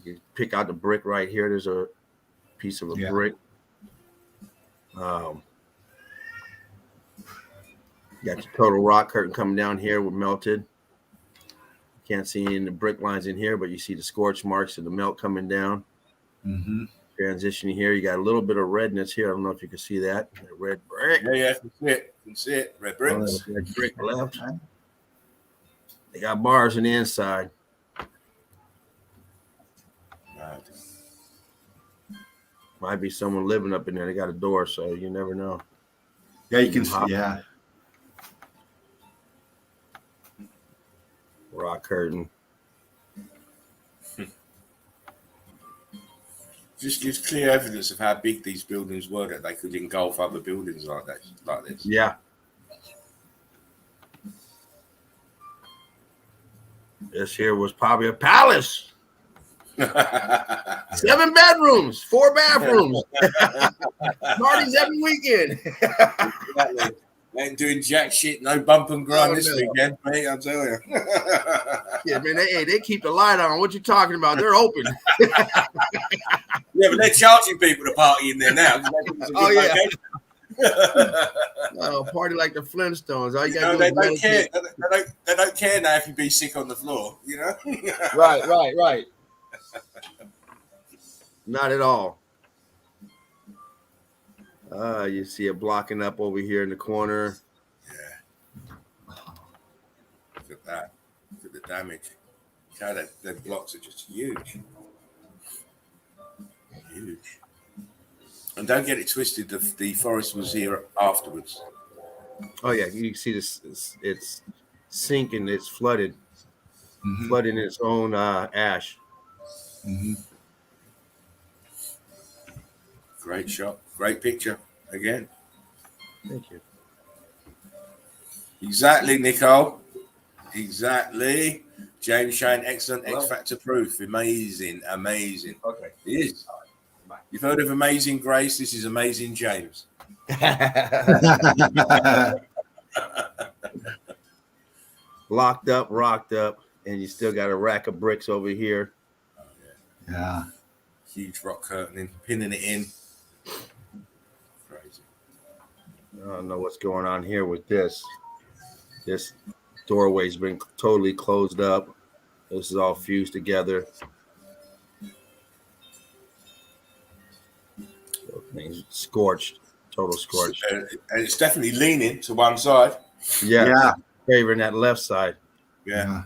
You pick out the brick right here. There's a piece of a brick. Got your total rock curtain coming down here with melted. Can't see any of the brick lines in here, but you see the scorch marks of the melt coming down. Mm-hmm. Transitioning here, you got a little bit of redness here. I don't know if you can see that. The red brick. Yeah, can see it. Red bricks. Red brick left. They got bars on the inside. Right. Might be someone living up in there. They got a door, so you never know. Yeah, you can see. Yeah. Rock curtain. Just gives clear evidence of how big these buildings were, that they could engulf other buildings like this. Yeah. This here was probably a palace. 7 bedrooms, 4 bathrooms. Parties every weekend. Exactly. They ain't doing jack shit, no bump and grind this weekend, mate, I'll tell you. Yeah, man, they keep the light on. What you talking about? They're open. Yeah, but they're charging people to party in there now. Oh, yeah. Party like the Flintstones. All you gotta do they is don't care. meditate. They don't care now if you be sick on the floor, you know? Right. Not at all. You see it blocking up over here in the corner. Yeah. Look at that. Look at the damage. How the blocks are just huge. Huge. And don't get it twisted, the forest was here afterwards. Oh, yeah. You can see this. It's sinking. It's flooded. Mm-hmm. Flooding its own ash. Mm-hmm. Great shot. Great picture. Again. Thank you. Exactly, Nicole. Exactly. James Shane, excellent. X Factor proof. Amazing. Okay. It is. You've heard of Amazing Grace? This is Amazing James. Locked up, rocked up, and you still got a rack of bricks over here. Oh, Yeah. Huge rock curtain, pinning it in. Crazy. I don't know what's going on here with this. This doorway's been totally closed up. This is all fused together. Things scorched, total scorched. And it's definitely leaning to one side. Yeah. Favoring that left side. Yeah.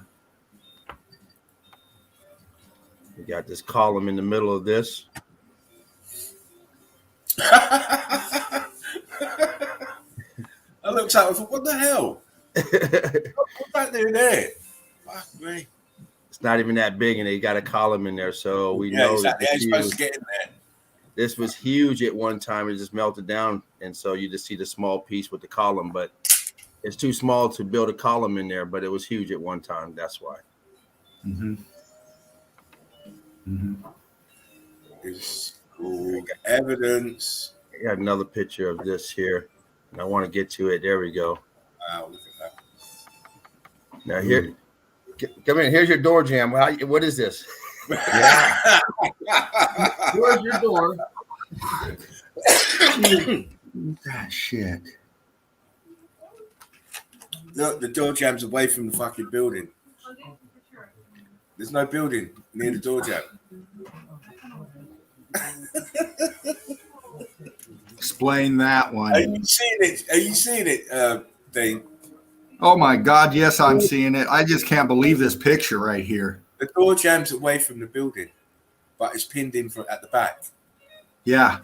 We got this column in the middle of this. I looked at it and thought, what the hell? What's that doing there? Fuck me. It's not even that big, and they got a column in there, so we know exactly. that It's supposed to get in there. this was huge at one time. It just melted down, and so you just see the small piece with the column, but it's too small to build a column in there, but it was huge at one time. That's why. Mm-hmm. Mm-hmm. It's called evidence. I got another picture of this here, and I want to get to it. There we go. Wow, look at that. Now here, come in. Here's your door jam. What is this? Yeah. Where's your door? Shit. Look, the door jam's away from the fucking building. There's no building near the door jam. Explain that one. Are you seeing it, Dean? Oh my God, yes, I'm seeing it. I just can't believe this picture right here. The door jam's away from the building, but it's pinned in at the back. Yeah.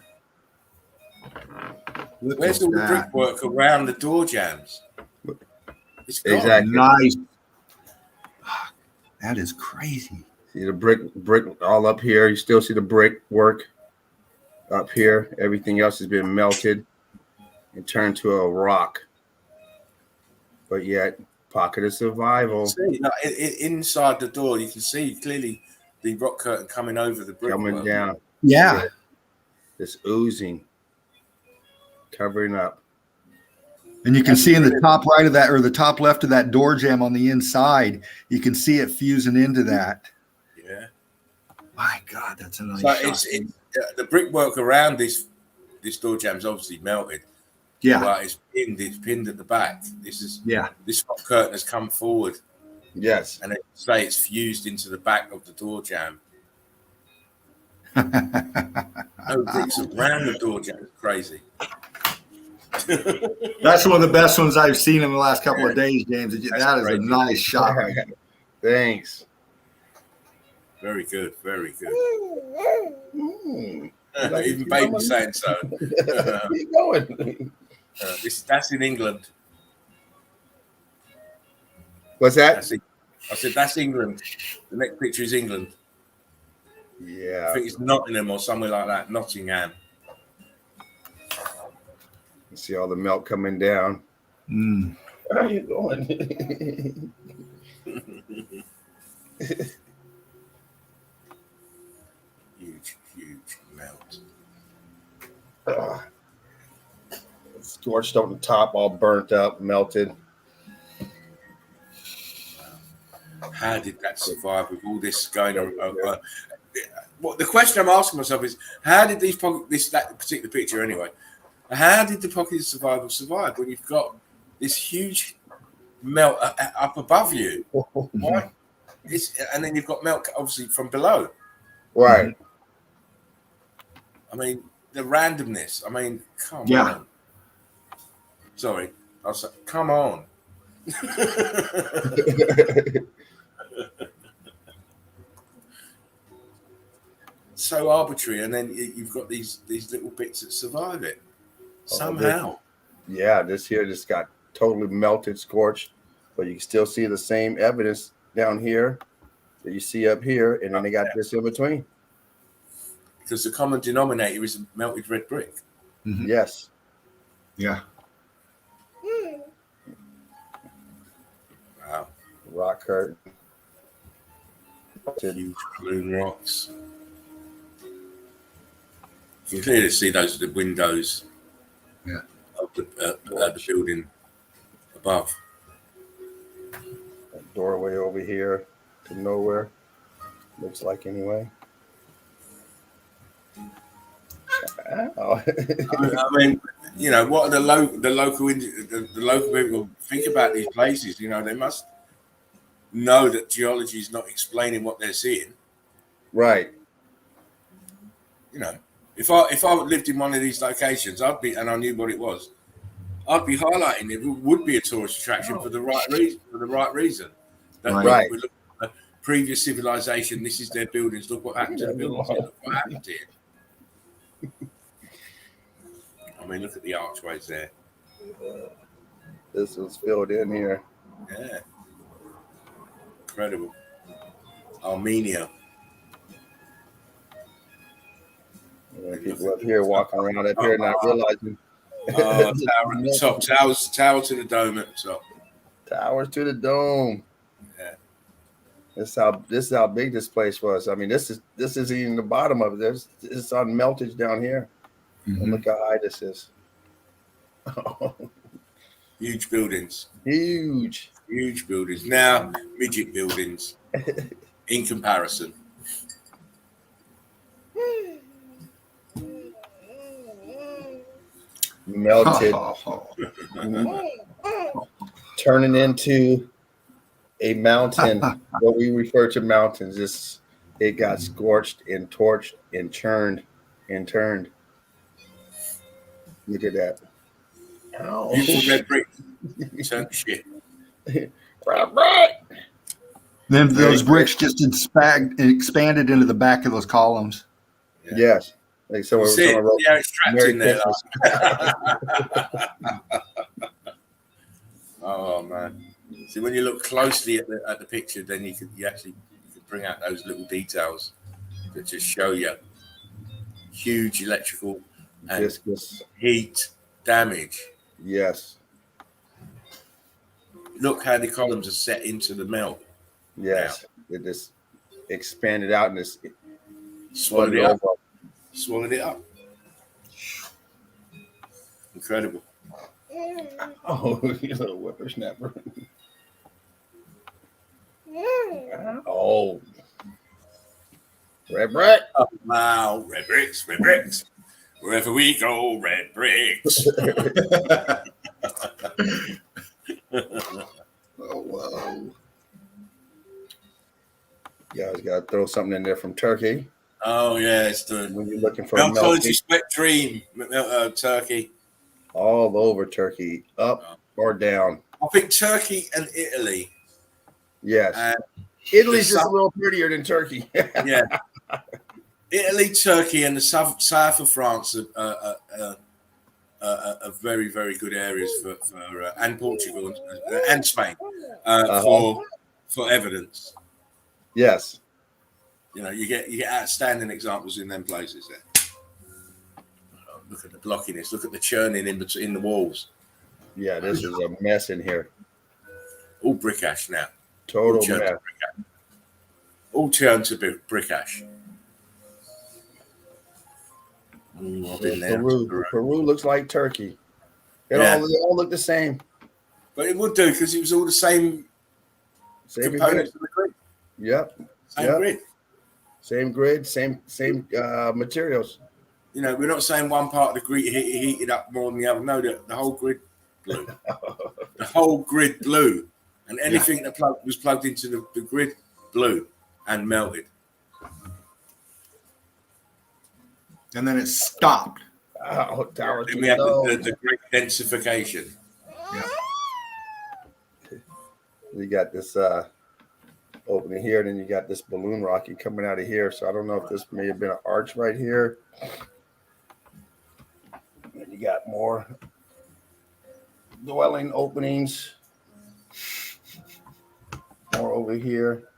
Look Where's at all the that. brickwork around the door jams? It's gone. Exactly. Nice. That is crazy. See the brick all up here. You still see the brick work up here. Everything else has been melted and turned to a rock. But yet, pocket of survival. See, no, inside the door, you can see clearly the rock curtain coming over the brick. Coming down. Yeah. It's oozing, covering up. And you can see in the top right of that, or the top left of that door jamb on the inside, you can see it fusing into that. Yeah. My God, that's a nice So shot. it's the brickwork around this door jamb's obviously melted. Yeah. But it's pinned at the back. This rock curtain has come forward. Yes. And it's fused into the back of the door jamb. No bricks around the door jamb. It's crazy. That's one of the best ones I've seen in the last couple of days, James. That is great. a nice shot. Thanks. Very good. Very good. Mm. Even baby saying so. Keep going. That's in England. What's that? I said that's England. The next picture is England. Yeah. I think it's Nottingham or somewhere like that. Nottingham. You see all the melt coming down. Mm. Where are you going? Huge melt. Scorched on the top, all burnt up, melted. How did that survive with all this going on? What the question I'm asking myself is, how did that particular picture anyway? How did the pocket of survival survive when you've got this huge melt up above you? Why? And then you've got melt obviously from below. Right. I mean, the randomness. I mean, come on. Sorry. I was like, come on. So arbitrary, and then you've got these little bits that survive it somehow. This here just got totally melted, scorched, but you can still see the same evidence down here that you see up here, and then they got this in between. Because the common denominator is melted red brick. Mm-hmm. Yes. Yeah. Wow. Rock curtain. Huge balloon rocks. You can clearly see those are the windows of the building above. A doorway over here to nowhere. Looks like anyway. Ow. I mean, you know, what are the local people think about these places? You know, they must know that geology is not explaining what they're seeing. Right. You know, if I lived in one of these locations, and I knew what it was, I'd be highlighting it would be a tourist attraction for the right reason. Right. We look at the previous civilization. This is their buildings. Look what happened to the buildings. Look what happened here. I mean, look at the archways there. This was filled in here. Yeah. Incredible. Armenia. People up here walking around up here not realizing. Tower at the top. Tower to the dome at the top. Towers to the dome. Yeah. This is how big this place was. I mean, this is even the bottom of it. It's on meltage down here. Mm-hmm. And look how high this is. Huge buildings. Huge buildings. Now midget buildings in comparison. Melted. Turning into a mountain. What we refer to mountains. It got scorched and torched and churned and turned. Look at that. Ow. Beautiful red brick. Turned to shit. Right. Then those bricks just expanded into the back of those columns. Yeah. Yes. Like someone wrote, yeah, it's trapped Merry in there. Christmas. Oh man! See, when you look closely at the picture, then you can bring out those little details that just show you huge electrical and Viscous. heat damage. Yes. Look how the columns are set into the melt. Yes. It just expanded out and it's Swallowed it up. Swallowed it up. Incredible. Oh, you little whippersnapper. Oh. Red brick. Oh, wow. Red bricks, red bricks. Wherever we go, red bricks. Oh, wow. You guys got to throw something in there from Turkey. Oh, yeah, it's doing. When you're looking for MELTOLOGY Sweat Dream, Turkey. All over Turkey, up or down. I think Turkey and Italy. Yes. Italy's just a little prettier than Turkey. Yeah. Italy, Turkey, and the south of France are very, very good areas for and Portugal and Spain for evidence. Yes. You know, you get outstanding examples in them places there. Oh, look at the blockiness. Look at the churning in between the walls. Yeah, this is a mess in here. All brick ash now. Total mess. All turned to brick ash. I've been there. Peru looks like Turkey. They all look the same. But it would do because it was all the same components of the grid. Yep. Same grid. Same grid, same materials. You know, we're not saying one part of the grid heated up more than the other. No, the whole grid blew. The whole grid blew. And anything that was plugged into the grid blew and melted. And then it stopped. Oh, tower. Then we have the grid densification. Yeah. You got this opening here, and then you got this balloon rocket coming out of here. So I don't know if this may have been an arch right here. And you got more dwelling openings. More over here.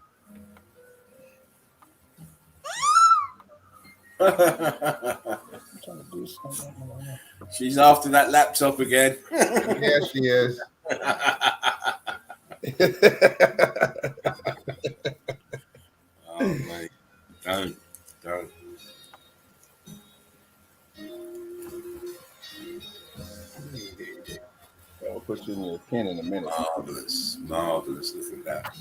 She's after that laptop again. Yeah, she is. Oh, mate. Don't. I'll put you in your pen in a minute. Marvelous. Look at that.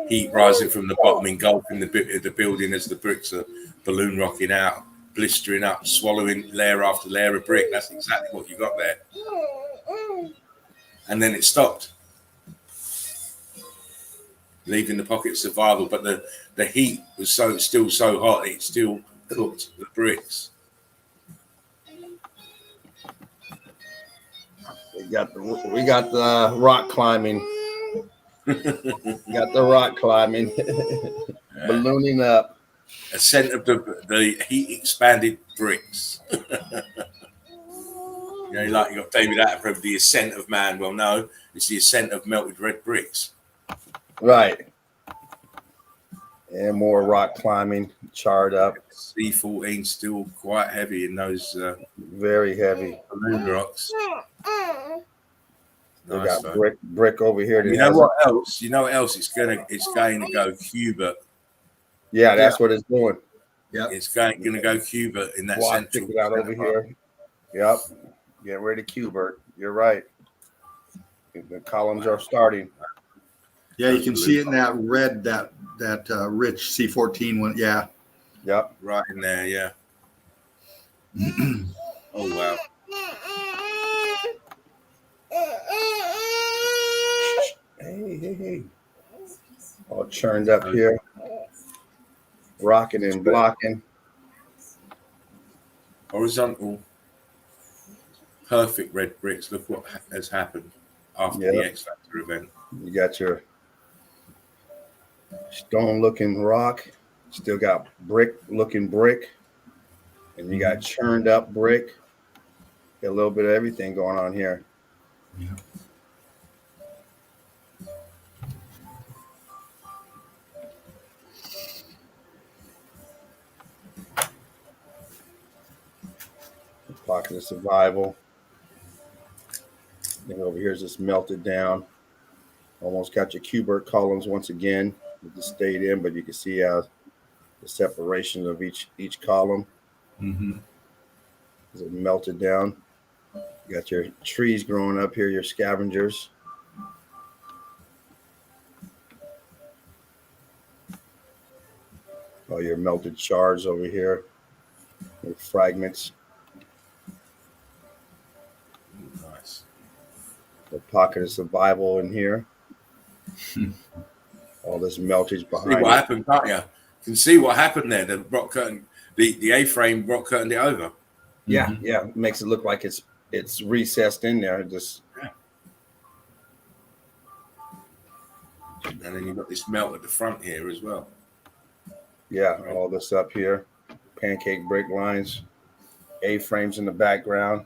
Heat rising from the bottom, engulfing the building as the bricks are balloon rocking out, blistering up, swallowing layer after layer of brick. That's exactly what you got there. And then it stopped, leaving the pocket of survival. But the heat was still so hot, it still cooked the bricks. We got the rock climbing. Got the rock climbing, ballooning up. Ascent of the heat expanded bricks. You know, like you got David Attenborough, the ascent of man. Well, no, it's the ascent of melted red bricks. Right. And more rock climbing, charred up. C14 still quite heavy in those. Very heavy. Balloon rocks. We got brick over here. You know what else? It's going to go Cuba. Yeah, that's what it's doing. Yeah, it's going to go Cuba in that central. Pick it out over here. Yep. Get ready, Cubert. You're right. The columns are starting. Yeah, you can see it in that red, that rich C14 one. Yeah. Yep. Right in there. Yeah. Oh wow. Hey. All churned up here. Rocking and blocking. Horizontal. Perfect red bricks. Look what has happened after the X Factor event. You got your stone looking rock. Still got brick looking brick. And you got churned up brick. Got a little bit of everything going on here. Yeah. Pocket of survival. Then over here is just melted down. Almost got your Kubert columns once again. It just stayed in, but you can see how the separation of each column is it melted down. You got your trees growing up here, your scavengers. All your melted shards over here, your fragments. Nice. The pocket of survival in here. All this meltage behind. See what happened, can't you? You can see what happened there. The rock curtain, the A-frame rock curtained it over. Yeah, yeah. It makes it look like it's recessed in there. Just and then you've got this melt at the front here as well. Yeah, all this up here. Pancake brick lines, A-frames in the background.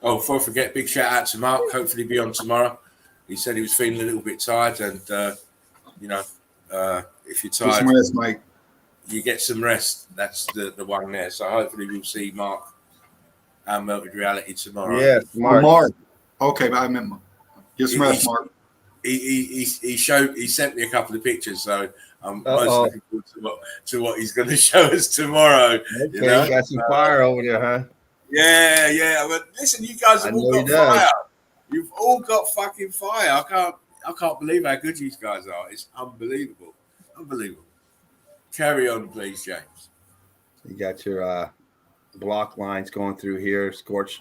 Oh, before I forget, big shout out to Mark. Hopefully be on tomorrow. He said he was feeling a little bit tired, and if you're tired, some rest, Mike. You get some rest. That's the one there. So hopefully we'll see Mark and Melted Reality tomorrow. Yeah, Mark. Okay, but I meant get some rest, Mark. He sent me a couple of pictures, so I'm most looking forward to what he's going to show us tomorrow. Okay, you got some fire over there, huh? Yeah. But listen, you guys have all got fire. You've all got fucking fire. I can't believe how good you guys are. It's unbelievable. Carry on, please, James. You got your block lines going through here, scorch,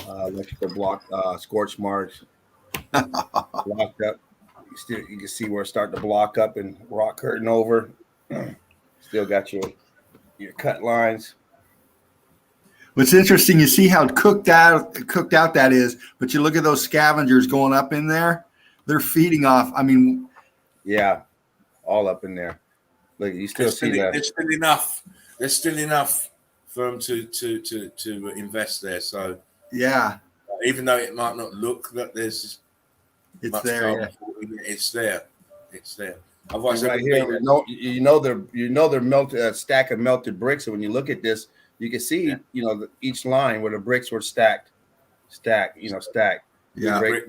electrical block, scorch marks, blocked up. You can see where it's starting to block up and rock curtain over. Still got your cut lines. What's interesting, you see how cooked out that is, but you look at those scavengers going up in there, they're feeding off. I mean, yeah, all up in there. Look, you still see that. There's still enough for them to invest there. So yeah, even though it might not look that there's it's there. Yeah. It's there. Otherwise, right here, they're melted stack of melted bricks. And when you look at this, you can see, each line where the bricks were stacked. Yeah.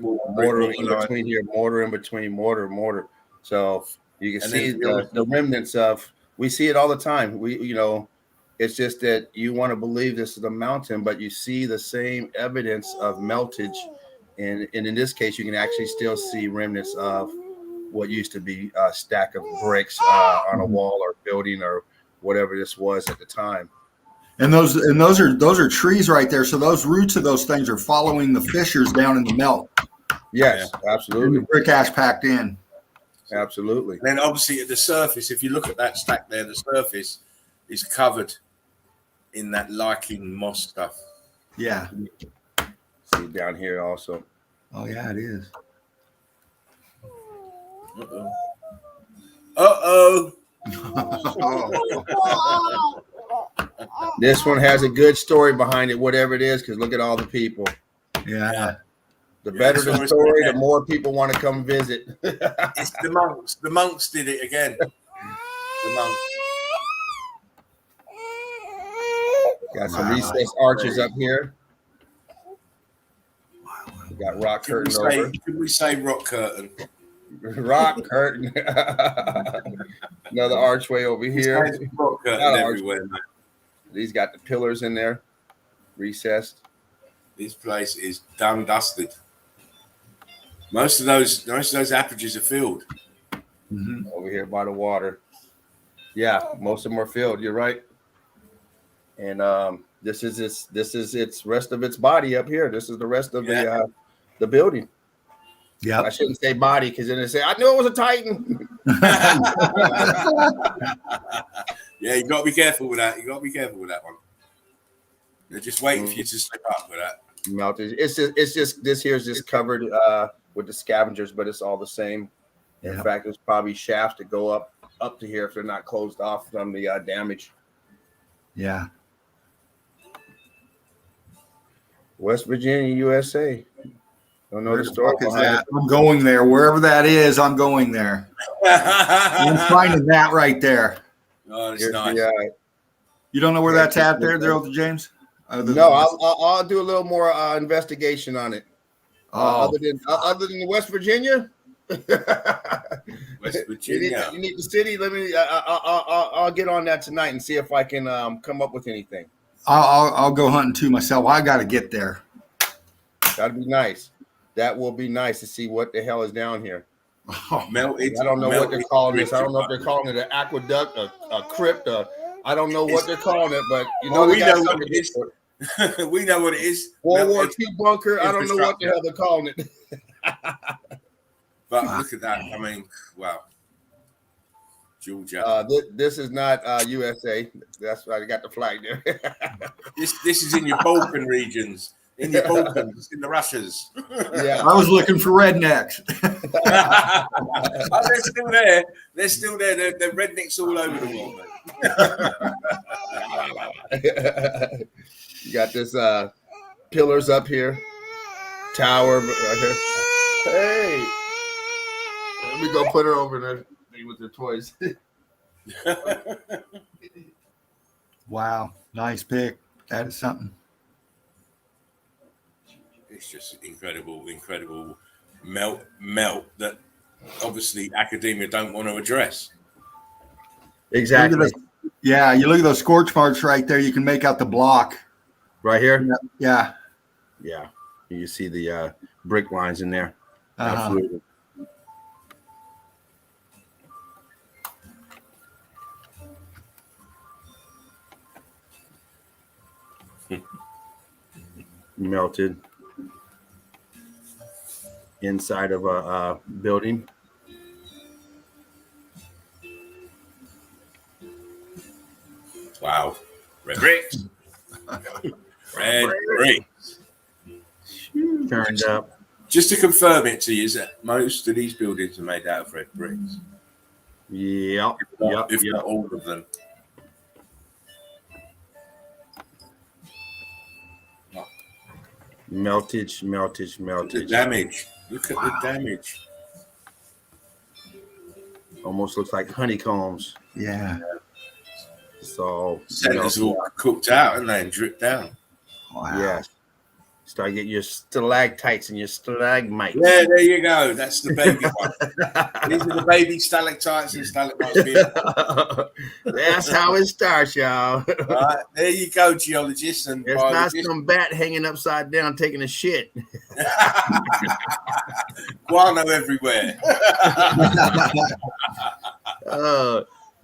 Mortar in between here, mortar in between, mortar. So you can see the remnants of. We see it all the time. It's just that you want to believe this is a mountain, but you see the same evidence of meltage, and in this case, you can actually still see remnants of what used to be a stack of bricks on a wall or building or whatever this was at the time. And those are trees right there. So those roots of those things are following the fissures down in the melt. Yes, absolutely. And the brick ash packed in. Absolutely. And then obviously at the surface, if you look at that stack there, the surface is covered in that lichen moss stuff. Yeah. See down here also. Oh yeah, it is. Uh-oh. This one has a good story behind it, whatever it is, because look at all the people. Yeah. The better the story, the more people want to come visit. It's the monks. The monks did it again. The monks. Got some recessed arches up here. We got rock curtain over. Can we say rock curtain? Rock curtain. Another archway over here. Rock curtain everywhere, man. These got the pillars in there, recessed. This place is done dusted. Most of those apertures are filled. Mm-hmm. Over here by the water. Yeah, most of them are filled. You're right. And this is its rest of its body up here. This is the rest of the building. Yeah, I shouldn't say body because then they say I knew it was a Titan. Yeah, you got to be careful with that. You got to be careful with that one. They're just waiting for you to slip up with that. Melted. It's just this here is just covered with the scavengers, but it's all the same. Yeah. In fact, there's probably shafts that go up to here if they're not closed off from the damage. Yeah. West Virginia, USA. Don't know Where the the story fuck is behind that? I'm going there. Wherever that is, I'm going there. I'm finding that right there. Oh, it's Here's nice. the, You don't know where that's at there, James? no, I'll do a little more investigation on it. Oh, Other than West Virginia. West Virginia. You need the city. Let me. I'll get on that tonight and see if I can come up with anything. I'll go hunting too myself. I got to get there. That'd be nice. That will be nice to see what the hell is down here. Oh, Melted. I don't know what they're calling this. I don't know if melted they're calling it an aqueduct, a crypt. I don't know what they're calling it, but you know, Well, they we got know what something it is. for it. We know what it is. World War Melted II bunker. I don't know what the hell they're calling it. But look at that. I mean, wow. Georgia. This is not USA. That's why I got the flag there. This is in your Balkan regions. In your Balkans, in the Russias. Yeah. I was looking for rednecks. Oh, they're still there. They're still there. They're rednecks all over the world, mate. You got this pillars up here, tower right here. Hey, let me go put her over there with the toys. Wow, nice pick. That is something. It's just incredible melt that obviously academia don't want to address. Exactly. Yeah, you look at those scorch marks right there. You can make out the block Right here. Yeah. Yeah. You see the brick lines in there. Absolutely. Melted inside of a building. Wow. Red bricks. Red bricks. Turned up. Just to confirm it to you, is that most of these buildings are made out of red bricks. Yep. If not all of them. Meltage. The damage. Look at the damage. Almost looks like honeycombs. Yeah. So Centers all cooked out and then dripped down. Wow. Yes. Start getting your stalactites and your stalagmites. Yeah, there you go. That's the baby one. These are the baby stalactites and stalagmites. That's how it starts, y'all. Right, there you go, geologists and There's not some bat hanging upside down taking a shit. Guano everywhere.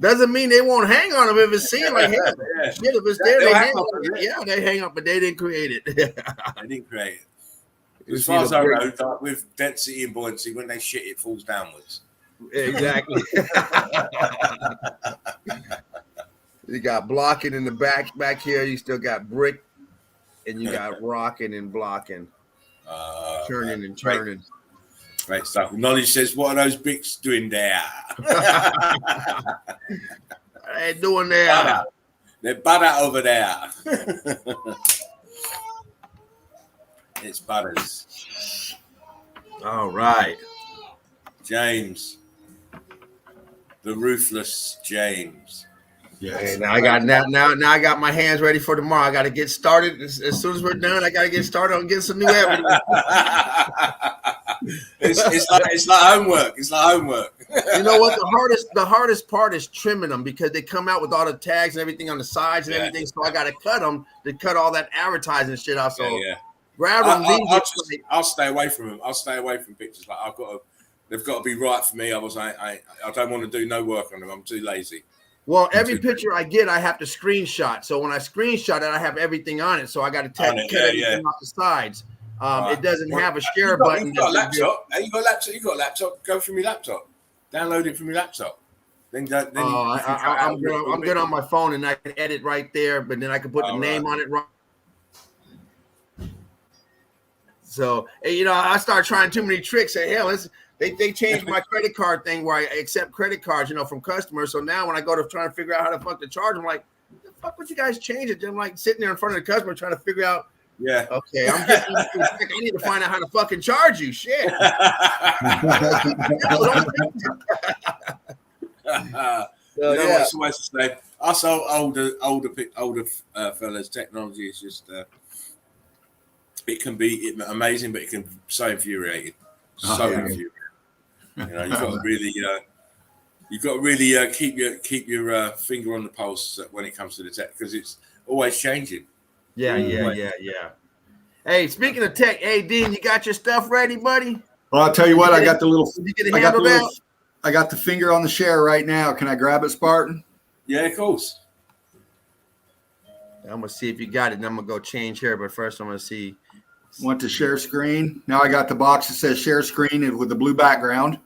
Doesn't mean they won't hang on them if it's seen like hell. Yeah. Shit, if it's there, they hang on it. Yeah, they hang up, but they didn't create it. They didn't create it. As far as I know, like with density and buoyancy, when they shit, it falls downwards. Exactly. You got blocking in the back here. You still got brick, and you got rocking and blocking, turning and turning. Great stuff. Knowledge says, "What are those bricks doing there?" They're doing there. They're butter over there. It's butters. All right, James, the ruthless James. Yes. Now I got my hands ready for tomorrow. I got to get started as soon as we're done. I got to get started on getting some new evidence. It's like homework. It's like homework. You know what? The hardest part is trimming them because they come out with all the tags and everything on the sides and everything. So I got to cut them to cut all that advertising shit out. So grab them. I'll stay away from them. I'll stay away from pictures. Like they've got to be right for me. I don't want to do no work on them. I'm too lazy. Well, every picture I get, I have to screenshot. So when I screenshot it, I have everything on it. So I got to cut everything off the sides. It doesn't have a share button. You've got a laptop. Hey, you got a laptop. You got a laptop. Go from your laptop. Download it from your laptop. I'm good on my phone, and I can edit right there. But then I can put the name on it. Right. So I start trying too many tricks. Say, hell, they changed my credit card thing where I accept credit cards, from customers. So now when I go to try to figure out how the fuck to charge, I'm like, the fuck would you guys change it? I'm like sitting there in front of the customer trying to figure out Yeah. Okay, I'm getting. I need to find out how to fucking charge you. Shit. No, don't think that. You know what it's always the same. Us older fellas, technology is just it can be amazing, but it can be so infuriating. Infuriating. You know, you've got to really keep your finger on the pulse when it comes to the tech, because it's always changing. Yeah. Hey, speaking of tech, hey Dean, you got your stuff ready, buddy? Well, I'll tell you what, I got the little. I got the finger on the share right now. Can I grab it, Spartan? Yeah, of course. I'm gonna see if you got it, and I'm gonna go change here. But first, I'm gonna see. Want to share screen? Now I got the box that says share screen with the blue background.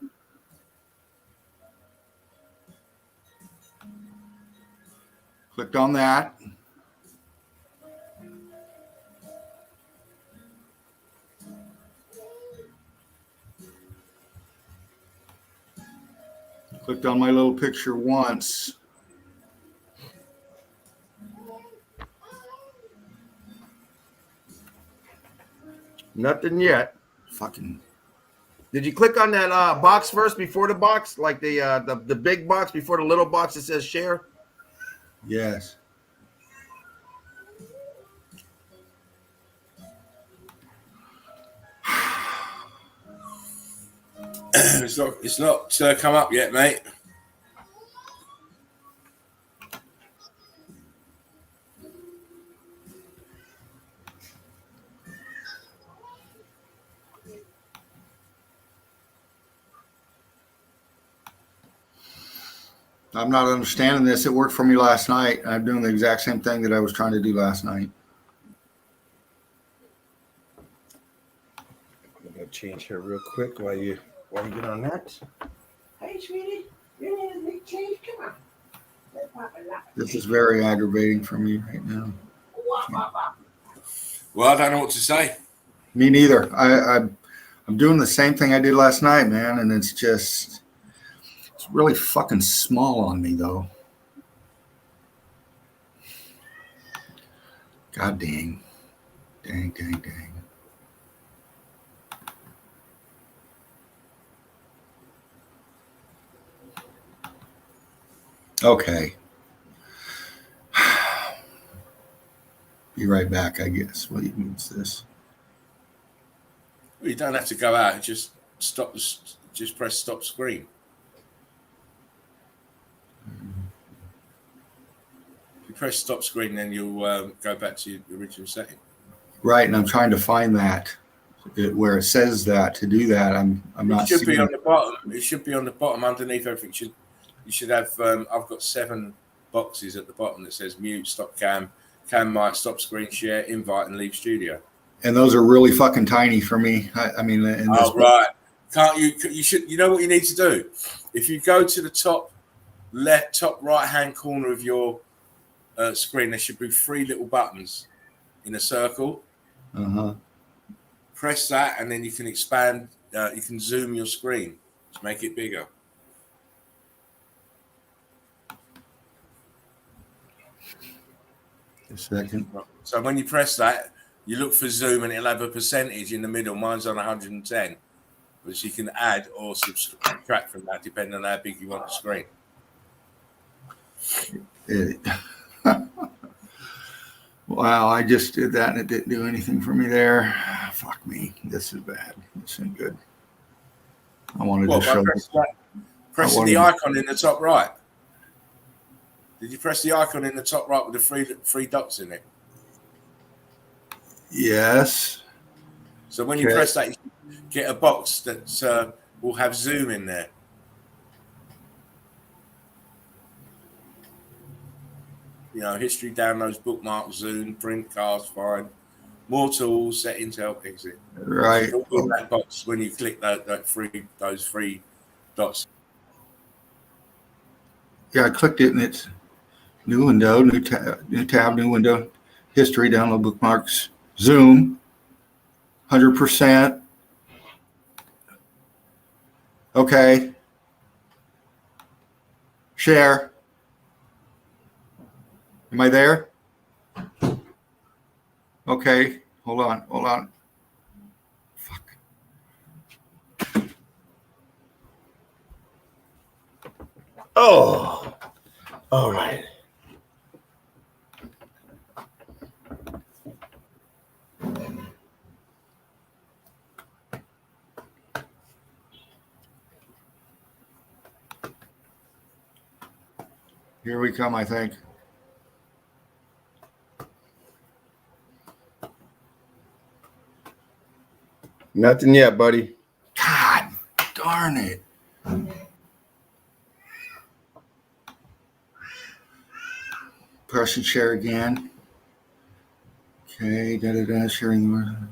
Clicked on that. Clicked on my little picture once. Nothing yet. Fucking. Did you click on that box first before the box, like the big box before the little box that says share? Yes. It's not come up yet, mate. I'm not understanding this. It worked for me last night. I'm doing the exact same thing that I was trying to do last night. I'm gonna change here real quick while you get on that. Hey, sweetie, you need a big change. Come on. This is very aggravating for me right now. Well, I don't know what to say. Me neither. I'm doing the same thing I did last night, man, and it's really fucking small on me, though. God dang. Dang. Okay. Be right back, I guess. What means this? Well, you don't have to go out. Just press stop screen. If you press stop screen, then you'll go back to your original setting. Right, and I'm trying to find that where it says that. To do that, I'm not. It should be on the bottom. It should be on the bottom underneath everything. You should have. I've got 7 boxes at the bottom that says mute, stop cam mic, stop screen share, invite, and leave studio. And those are really fucking tiny for me. I mean, right. Can't you? You should. You know what you need to do? If you go to the top right hand corner of your screen, there should be 3 little buttons in a circle. Press that, and then you can expand. You can zoom your screen to make it bigger. A second. So when you press that, you look for zoom, and it'll have a percentage in the middle. Mine's on 110, which you can add or subtract from that, depending on how big you want the screen. Wow, I just did that and it didn't do anything for me there. Fuck me. This is bad. This isn't good. I wanted to show pressing the icon in the top right. Did you press the icon in the top right with the three dots in it? Yes. So when you press that, you get a box that will have zoom in there. You know, history, downloads, bookmarks, zoom, print, cast, find, more tools, settings, help, exit. Right. So in that box when you click those three dots. Yeah, I clicked it and it's new window, new tab, new window, history, download bookmarks, zoom, 100%. Okay. Share. Am I there? Okay. Hold on. Fuck. Oh, all right. Here we come, I think. Nothing yet, buddy. God darn it. Press and share again. Okay, sharing.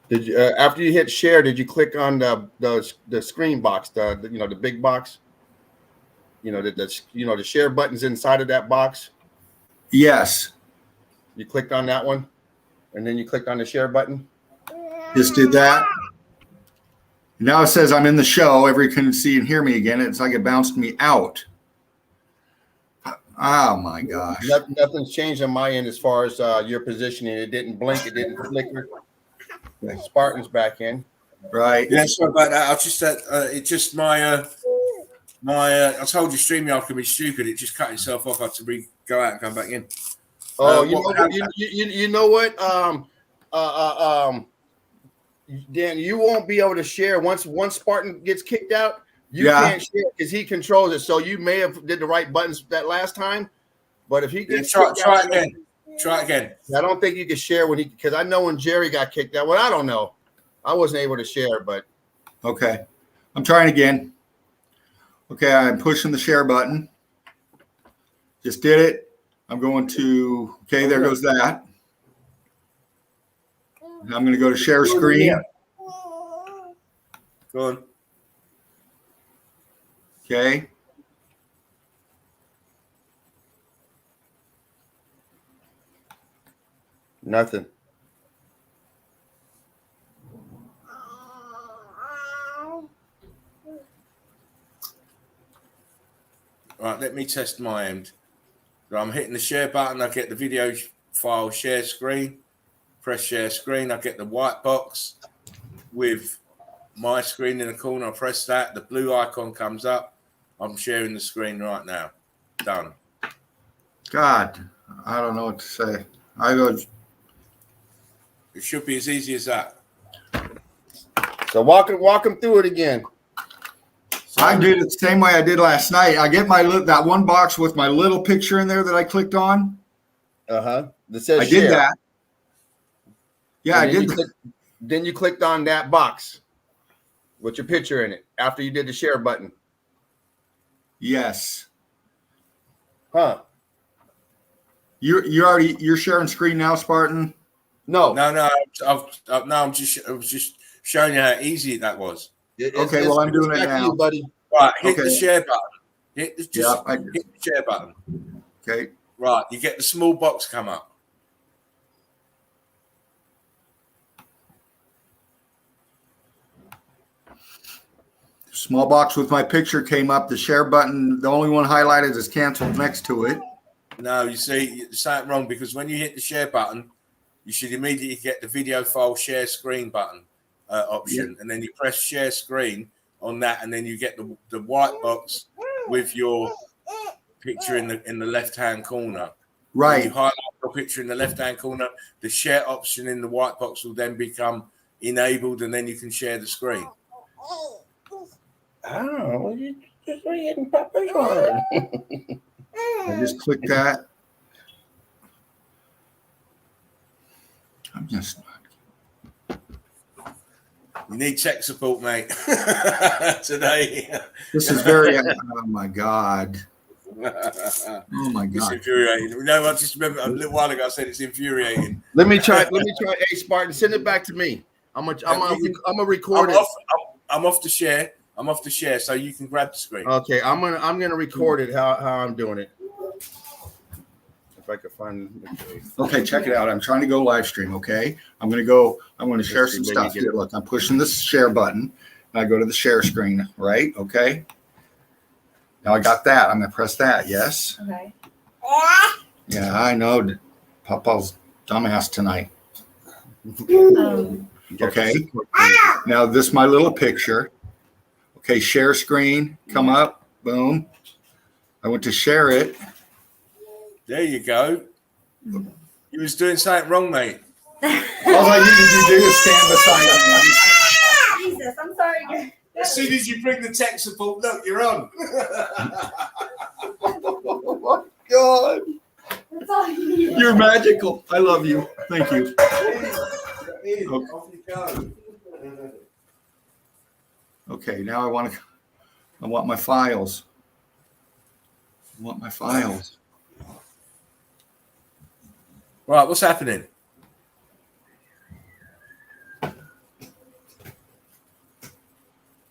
Did you after you hit share? Did you click on the screen box, the big box? The share buttons inside of that box. Yes. You clicked on that one, and then you clicked on the share button. Just did that. Now it says I'm in the show. Everyone can see and hear me again. It's like it bounced me out. Oh my gosh. Nothing's changed on my end as far as your positioning. It didn't blink. It didn't flicker. Spartan's back in. Right. Yeah, sorry about that. I just it's just my I told you StreamYard can be stupid. It just cut itself off. I had to go out and come back in. Oh, you know what? Dan, you won't be able to share once Spartan gets kicked out. You can't share because he controls it. So you may have did the right buttons that last time, but if he gets try it again. I don't think you can share because I know when Jerry got kicked out. Well, I don't know. I wasn't able to share, but okay. I'm trying again. Okay, I'm pushing the share button. Just did it. I'm going to there goes that. Now I'm going to go to share screen. Go on. Okay. nothing. Right, let me test my end. So I'm hitting the share button. I get the video file share screen. Press share screen. I get the white box with my screen in the corner. I press that. The blue icon comes up. I'm sharing the screen right now. Done. God, I don't know what to say. It should be as easy as that. So walk him through it again. I did it the same way I did last night. I get that one box with my little picture in there that I clicked on. That says I share. did that. Yeah, I did. Then you clicked on that box with your picture in it after you did the share button. Yes. Huh? You're sharing screen now, Spartan? No. I'm just showing you how easy that was. Okay, well I'm doing it now, buddy. Right, hit the share button. Hit the share button. Okay. Right, you get the small box come up. Small box with my picture came up. The share button, the only one highlighted is canceled next to it. No, you see, it's something wrong because when you hit the share button, you should immediately get the video file share screen button option, and then you press share screen on that, and then you get the white box with your picture in the left hand corner. Right. When you highlight your picture in the left hand corner, the share option in the white box will then become enabled, and then you can share the screen. Oh, you just getting Papa's hard. I just clicked that. I'm just. You need tech support, mate. Today. This is very. Oh my God. Oh my God. It's infuriating. No, I just remember a little while ago I said it's infuriating. Let me try. Hey, Spartan, send it back to me. I'm gonna record it. I'm off to share. I'm off to share, so you can grab the screen. Okay, I'm gonna record it how I'm doing it. If I could find. Okay, check it out. I'm trying to go live stream. Okay, I'm going to share some stuff here. Look, I'm pushing the share button, and I go to the share screen. Right. Okay. Now I got that. I'm going to press that. Yes. Okay. Yeah, I know. Papa's dumbass tonight. Okay. Now this is my little picture. Okay, share screen, come up, boom. I went to share it. There you go. You was doing something wrong, mate. All I needed to do is stand beside me. Jesus, I'm sorry. As soon as you bring the tech support, look, you're on. Oh my God. That's all you need. You're magical. I love you. Thank you. Okay. Off you go. Okay, now I want my files. I want my files. Right, what's happening? Can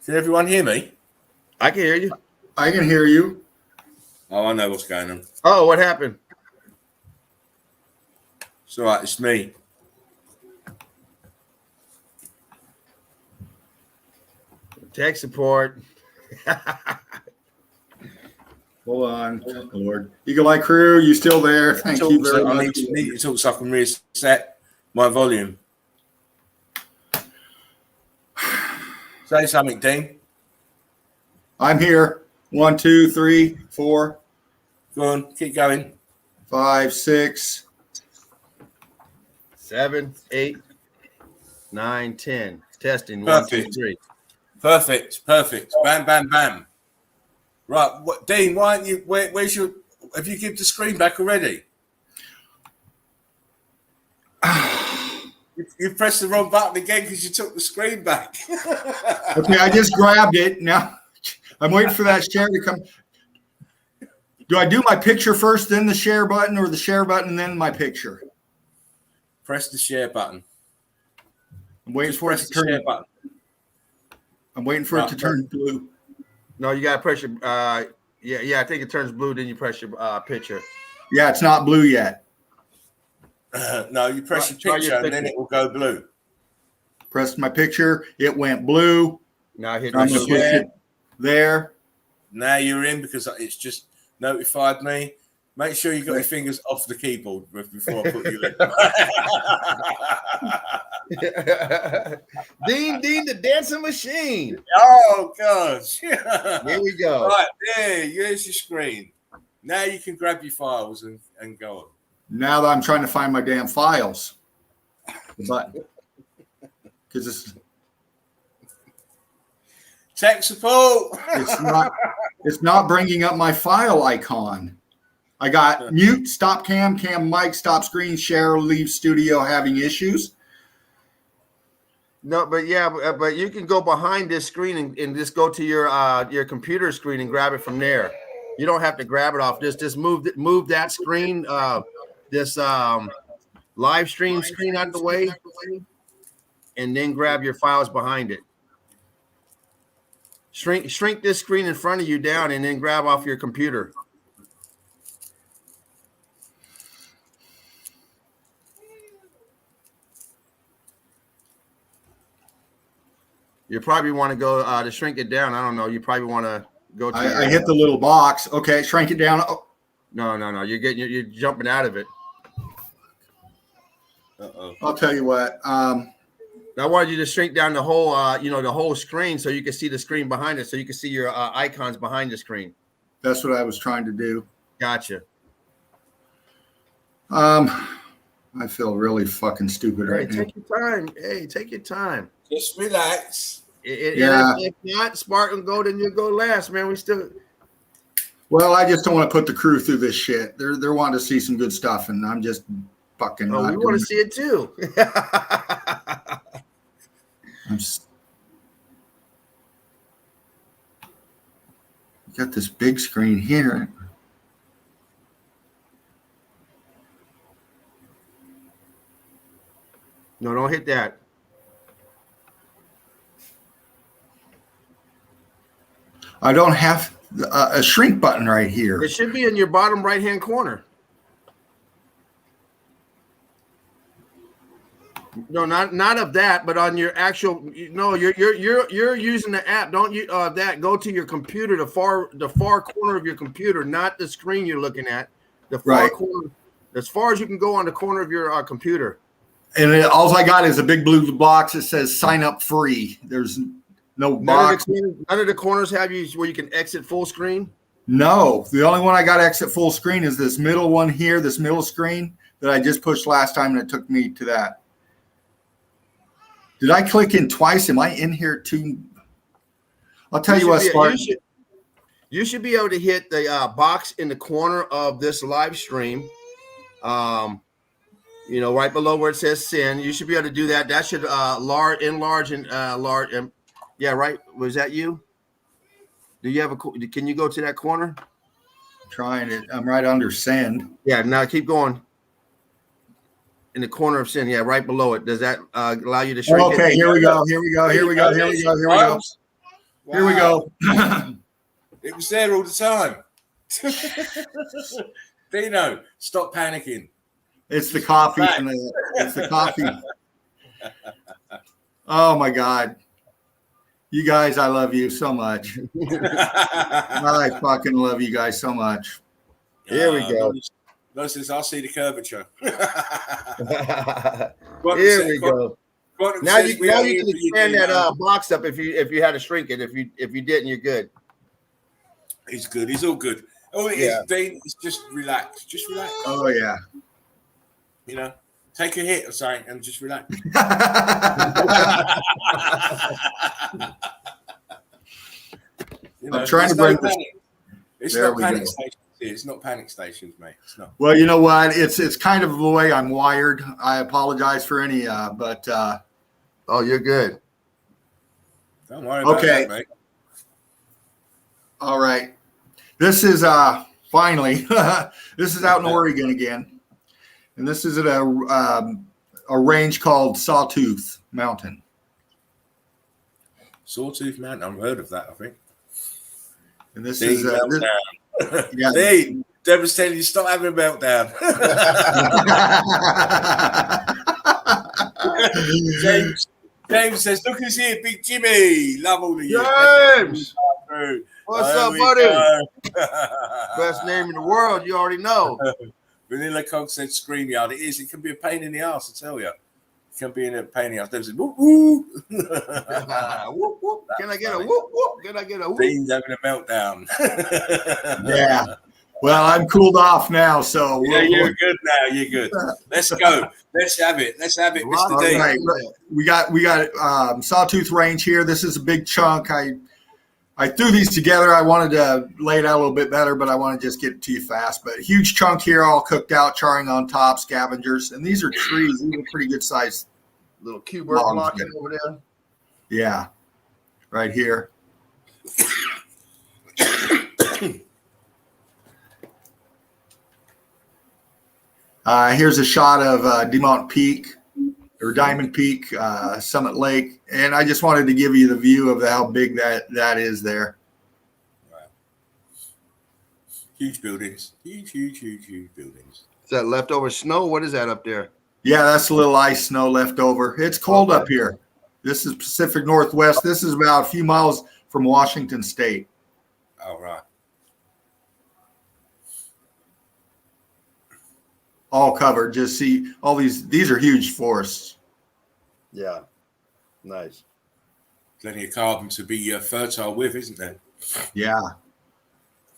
everyone hear me? I can hear you. I can hear you. Oh, I know what's going on. Oh, what happened? It's all right, it's me. Tech support. Hold on, Lord. Eagle Eye Crew, you still there? Thank you very much. I need to talk so I can reset my volume. Say something, Dean. I'm here. 1, 2, 3, 4, Go on, keep going. 5, 6. 7, 8, 9, 10. Testing. Perfect. 1, 2, 3. Perfect. Bam, bam, bam. Right, Dean, why aren't you? Where's your? Have you given the screen back already? You pressed the wrong button again because you took the screen back. Okay, I just grabbed it. Now I'm waiting for that share to come. Do I do my picture first, then the share button, or the share button, then my picture? Press the share button. I'm waiting for it to turn. Button. I'm waiting for it to turn blue. No, you gotta press your yeah, I think it turns blue, then you press your picture. Yeah, it's not blue yet. No, you press your picture and then it will go blue. Pressed my picture, it went blue. Now hit I'm gonna push it there. Now you're in because it's just notified me. Make sure you got your fingers off the keyboard before I put you in. Dean, the dancing machine. Oh gosh. Here we go. Right there, here's your screen. Now you can grab your files and go on. Now that I'm trying to find my damn files, the button, because Tech support. it's not bringing up my file icon. I got mute, stop cam, mic, stop screen, share, leave studio, having issues. No, but you can go behind this screen and just go to your computer screen and grab it from there. You don't have to grab it off. Just move that screen, this live stream screen out of the way, and then grab your files behind it. Shrink this screen in front of you down, and then grab off your computer. You probably want to go to shrink it down. I don't know. You probably want to go to. I hit the little box. Okay, shrink it down. Oh. No. You're jumping out of it. I'll tell you what. I wanted you to shrink down the whole, the whole screen, so you can see the screen behind it, so you can see your icons behind the screen. That's what I was trying to do. Gotcha. I feel really fucking stupid right now. Take your time. Hey, take your time. Just relax. If not, Spartan go, then you go last, man. We still. Well, I just don't want to put the crew through this shit. They're wanting to see some good stuff, and I'm just fucking. Oh, we want to see it too. Got this big screen here. No, don't hit that. I don't have a shrink button right here. It should be in your bottom right-hand corner. No, not of that, but on your actual. No, you're using the app. Don't you that? Go to your computer, the far corner of your computer, not the screen you're looking at. The far corner, as far as you can go on the corner of your computer. And all I got is a big blue box that says sign up free. There's no box. None of the corners have you where you can exit full screen? No, the only one I got exit full screen is this middle one here, this middle screen that I just pushed last time, and it took me to that. Did I click in twice? Am I in here too? I'll tell you what, Spartan. You should be able to hit the box in the corner of this live stream. You know, right below where it says send. You should be able to do that. That should enlarge and large. Yeah, right. Was that you? Do you have a? Can you go to that corner? I'm trying it. I'm right under send. Yeah. Now keep going. In the corner of send. Yeah, right below it. Does that allow you to shrink it? Okay. Here we go. Here we go. Here we go. Here we go. Here we go. Wow. Here we go. It was there all the time. Dino, stop panicking. It's the coffee. It's the coffee. Oh my God. You guys, I love you so much. I fucking love you guys so much. Here we go. Notice I'll see the curvature. Here we go. Now you can expand that box up if you had to shrink it. If you didn't, you're good. He's good. He's all good. Oh, it is, Dean. It's just relax. Just relax. Oh yeah. You know, take a hit or something and just relax. You know, I'm trying to bring this. It's not panic stations. It's not panic stations, mate. It's not. Well, you know what? It's kind of the way I'm wired. I apologize for any, but oh, you're good. Don't worry about that, mate. All right. This is finally. This is out in Oregon again, and this is at a range called Sawtooth Mountain. Sawtooth Mountain. I've heard of that. I think. And this is yeah. Hey, Deborah's telling you stop having a meltdown. James says, "Look who's here, Big Jimmy. Love all of you." James, what's up, buddy? Best name in the world. You already know. Vanilla Cog said, "ScreamYard." It is. It can be a pain in the ass. I tell you. It can be a pain in the ass. Deborah said, "Whoop whoop." Whoop whoop. Can I get a whoop whoop? Can I get a whoop? Dean's having a meltdown. Yeah. Well, I'm cooled off now, so yeah, you're good now. You're good. Let's go. Let's have it. Let's have it, Mr. Dean. Right. We got Sawtooth Range here. This is a big chunk. I threw these together. I wanted to lay it out a little bit better, but I want to just get it to you fast. But huge chunk here, all cooked out, charring on top, scavengers, and these are trees. These are pretty good size little cube block over there. Yeah, right here. Here's a shot of Demont Peak or Diamond Peak, Summit Lake, and I just wanted to give you the view of how big that is there. Wow. Huge buildings, huge buildings. Is that leftover snow? What is that up there? Yeah, that's a little ice snow left over. It's cold up here. This is Pacific Northwest. This is about a few miles from Washington State. All right. All covered. Just see all these are huge forests. Yeah. Nice. Plenty of carbon to be fertile with, isn't there? Yeah.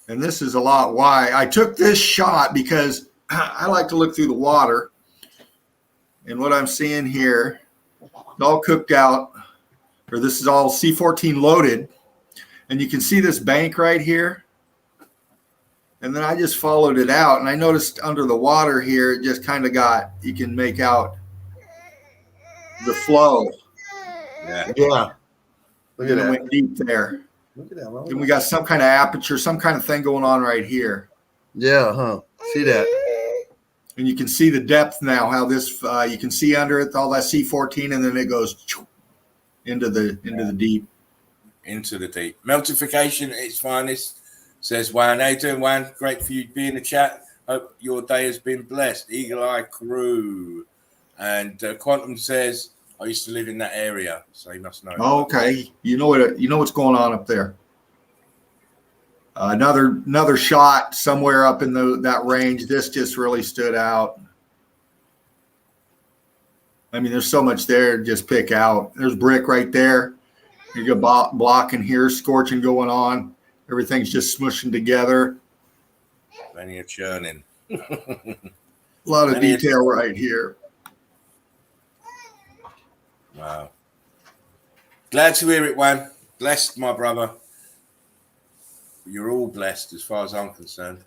And this is a lot why I took this shot, because I like to look through the water. And what I'm seeing here, it's all cooked out, or this is all C14 loaded. And you can see this bank right here. And then I just followed it out, and I noticed under the water here, it just kind of you can make out the flow. Yeah. Yeah. Look at that. It went deep there. Look at that. Then we got some kind of aperture, some kind of thing going on right here. Yeah, huh? See that? And you can see the depth now, how this, you can see under it, all that C14, and then it goes into the deep. Into the deep. Meltification at its finest. Says, Wayne, how you doing, Wayne? Great for you to be in the chat. Hope your day has been blessed. Eagle Eye Crew. And Quantum says, I used to live in that area, so you must know. Oh, okay. You know what's going on up there. Another shot somewhere up in that range. This just really stood out. I mean, there's so much there to just pick out. There's brick right there. You got block in here, scorching going on. Everything's just smushing together. Plenty of churning. A lot of detail right here. Wow. Glad to hear it, Juan. Blessed, my brother. You're all blessed as far as I'm concerned.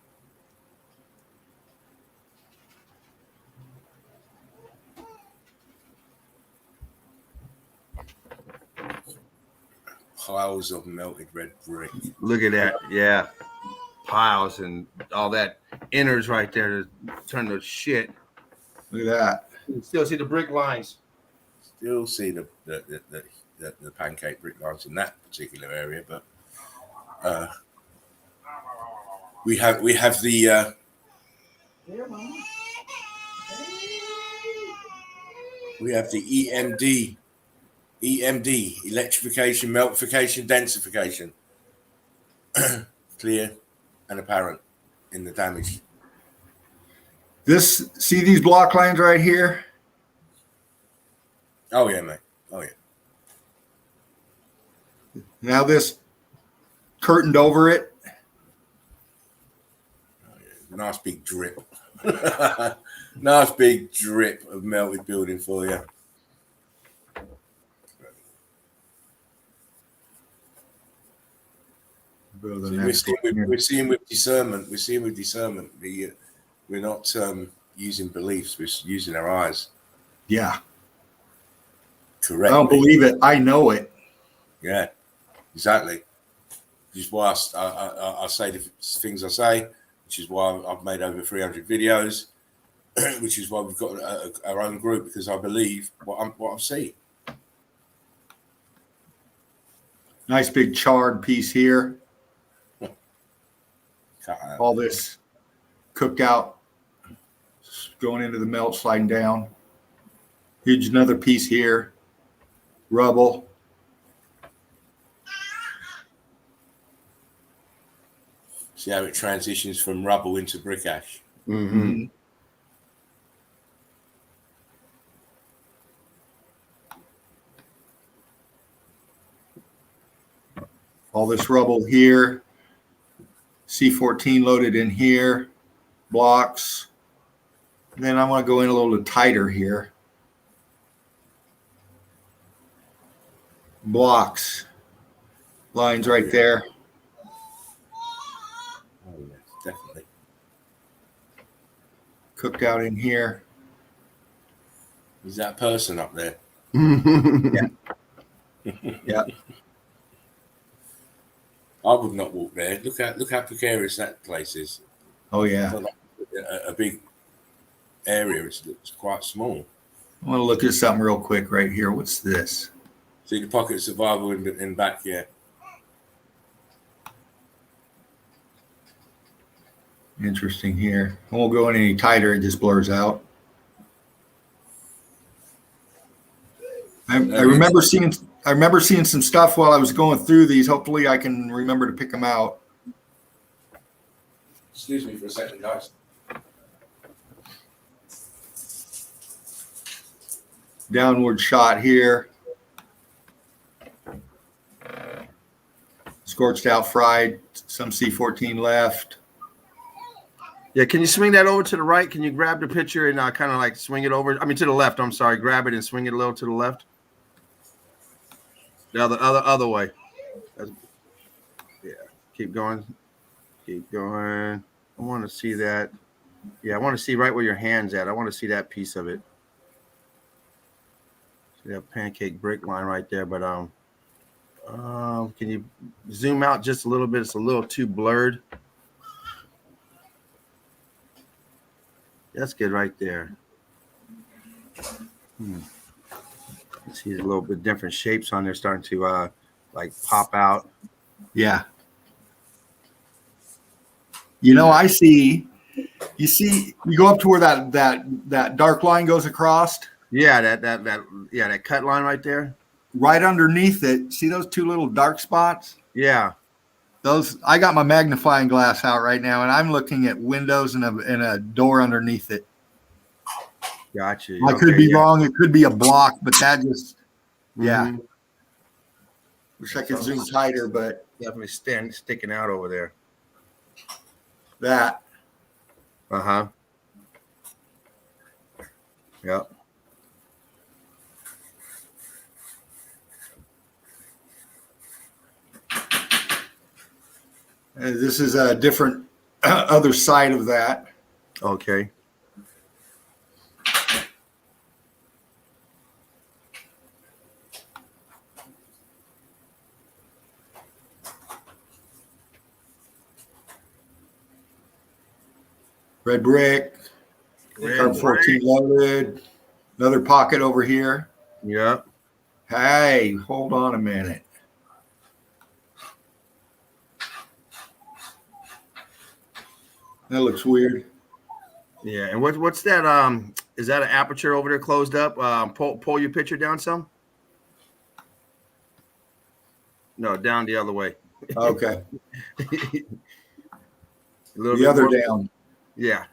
Piles of melted red brick. Look at that. Yeah. Piles and all that innards right there to turn to shit. Look at that. You can still see the brick lines. Still see the pancake brick lines in that particular area, but we have the EMD, electrification, meltification, densification, clear and apparent in the damage. See these block lines right here? Oh yeah, mate. Oh yeah. Now this curtained over it. Oh, yeah. Nice big drip. Nice big drip of melted building for you. We're seeing with discernment. We're seeing with discernment. We're not using beliefs. We're using our eyes. Yeah. Correct. I don't believe it. I know it. Yeah, exactly. Which is why I say the things I say, which is why I've made over 300 videos, which is why we've got our own group, because I believe what I'm seeing. Nice big charred piece here. All this cooked out, going into the melt, sliding down. Huge another piece here. Rubble. See how it transitions from rubble into brick ash. Mm-hmm. All this rubble here. C14 loaded in here. Blocks. And then I want to go in a little tighter here. Blocks. Lines right there. Oh, yes, definitely. Cooked out in here. Is that person up there? Yeah. Yeah. I would not walk there. Look how precarious that place is. Oh yeah. It's not like a big area. It's quite small. I want to look at something real quick right here. What's this? See the pocket of survival in back, yeah. Interesting here. I won't go in any tighter. It just blurs out. I remember seeing some stuff while I was going through these. Hopefully I can remember to pick them out. Excuse me for a second, guys. Downward shot here. Scorched out, fried. Some C14 left. Yeah, can you swing that over to the right? Can you grab the picture and kind of like swing it over? I mean, to the left. I'm sorry. Grab it and swing it a little to the left. The other way. Yeah, keep going. Keep going. I want to see that. Yeah, I want to see right where your hand's at. I want to see that piece of it. See that pancake brick line right there. But can you zoom out just a little bit? It's a little too blurred. That's good right there. See a little bit different shapes on there starting to like pop out. Yeah. You know, I see. You go up to where that dark line goes across. Yeah, that cut line right there. Right underneath it, see those two little dark spots? Yeah. Those, I got my magnifying glass out right now, and I'm looking at windows and a door underneath it. Gotcha. I could be wrong. It could be a block, but that just, yeah. Wish I could zoom tighter, but definitely sticking out over there. That. Yep. This is a different other side of that. Okay. Red brick. Card 14 loaded. Another pocket over here. Yep. Hey, hold on a minute. That looks weird. Yeah, and what's that? Is that an aperture over there closed up? Pull your picture down some. No, down the other way. Okay. The other more down. Yeah.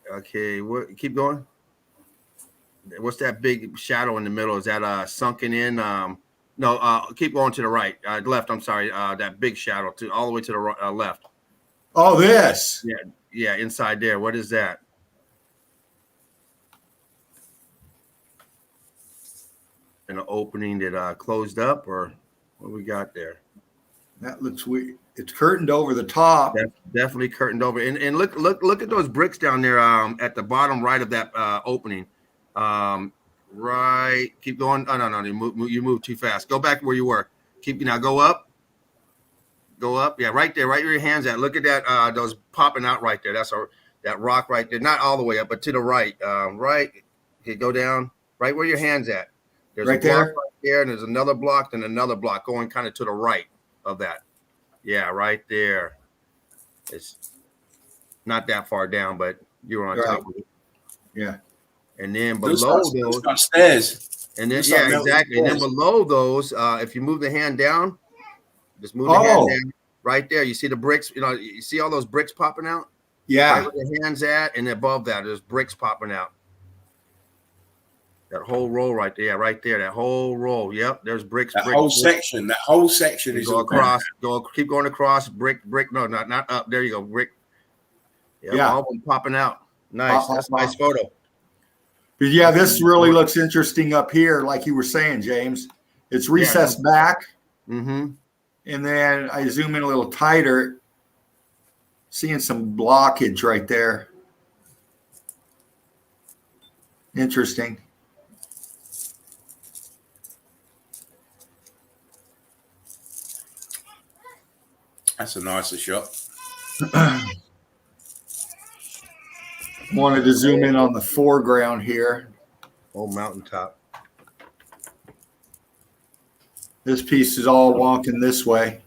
Okay. What? Keep going. What's that big shadow in the middle? Is that sunken in? No. Keep going to the right. Left. I'm sorry. That big shadow all the way to the left. Oh, this. Yeah. Inside there. What is that? An opening that closed up, or what we got there? That looks weird. It's curtained over the top. Definitely curtained over. And look at those bricks down there at the bottom right of that opening. Right. Keep going. Oh, no. You move too fast. Go back where you were. Go up. Go up. Yeah, right there. Right where your hands at. Look at that. Those popping out right there. That's that rock right there. Not all the way up, but to the right. Right. Okay, go down. Right where your hands at. There's right a block there. Right there, and there's another block, and another block going kind of to the right of that. Yeah, right there. It's not that far down, but you're on top of it. Yeah. And then below those stairs. And then exactly. And then below those, if you move the hand down, just move the hand down right there. You see the bricks, you see all those bricks popping out? Yeah. Right where the hand's at, and above that, there's bricks popping out. That whole row right there, right there. That whole row. Yep, there's bricks. That whole section is go across. Keep going across. Brick. No, not up. There you go. Brick. Yep, yeah. All of them popping out. Nice. That's a nice photo. But yeah, this really looks interesting up here, like you were saying, James. It's recessed back. Mm-hmm. And then I zoom in a little tighter, seeing some blockage right there. Interesting. That's a nicer shot. Wanted to zoom in on the foreground here. Old mountaintop. This piece is all wonking this way.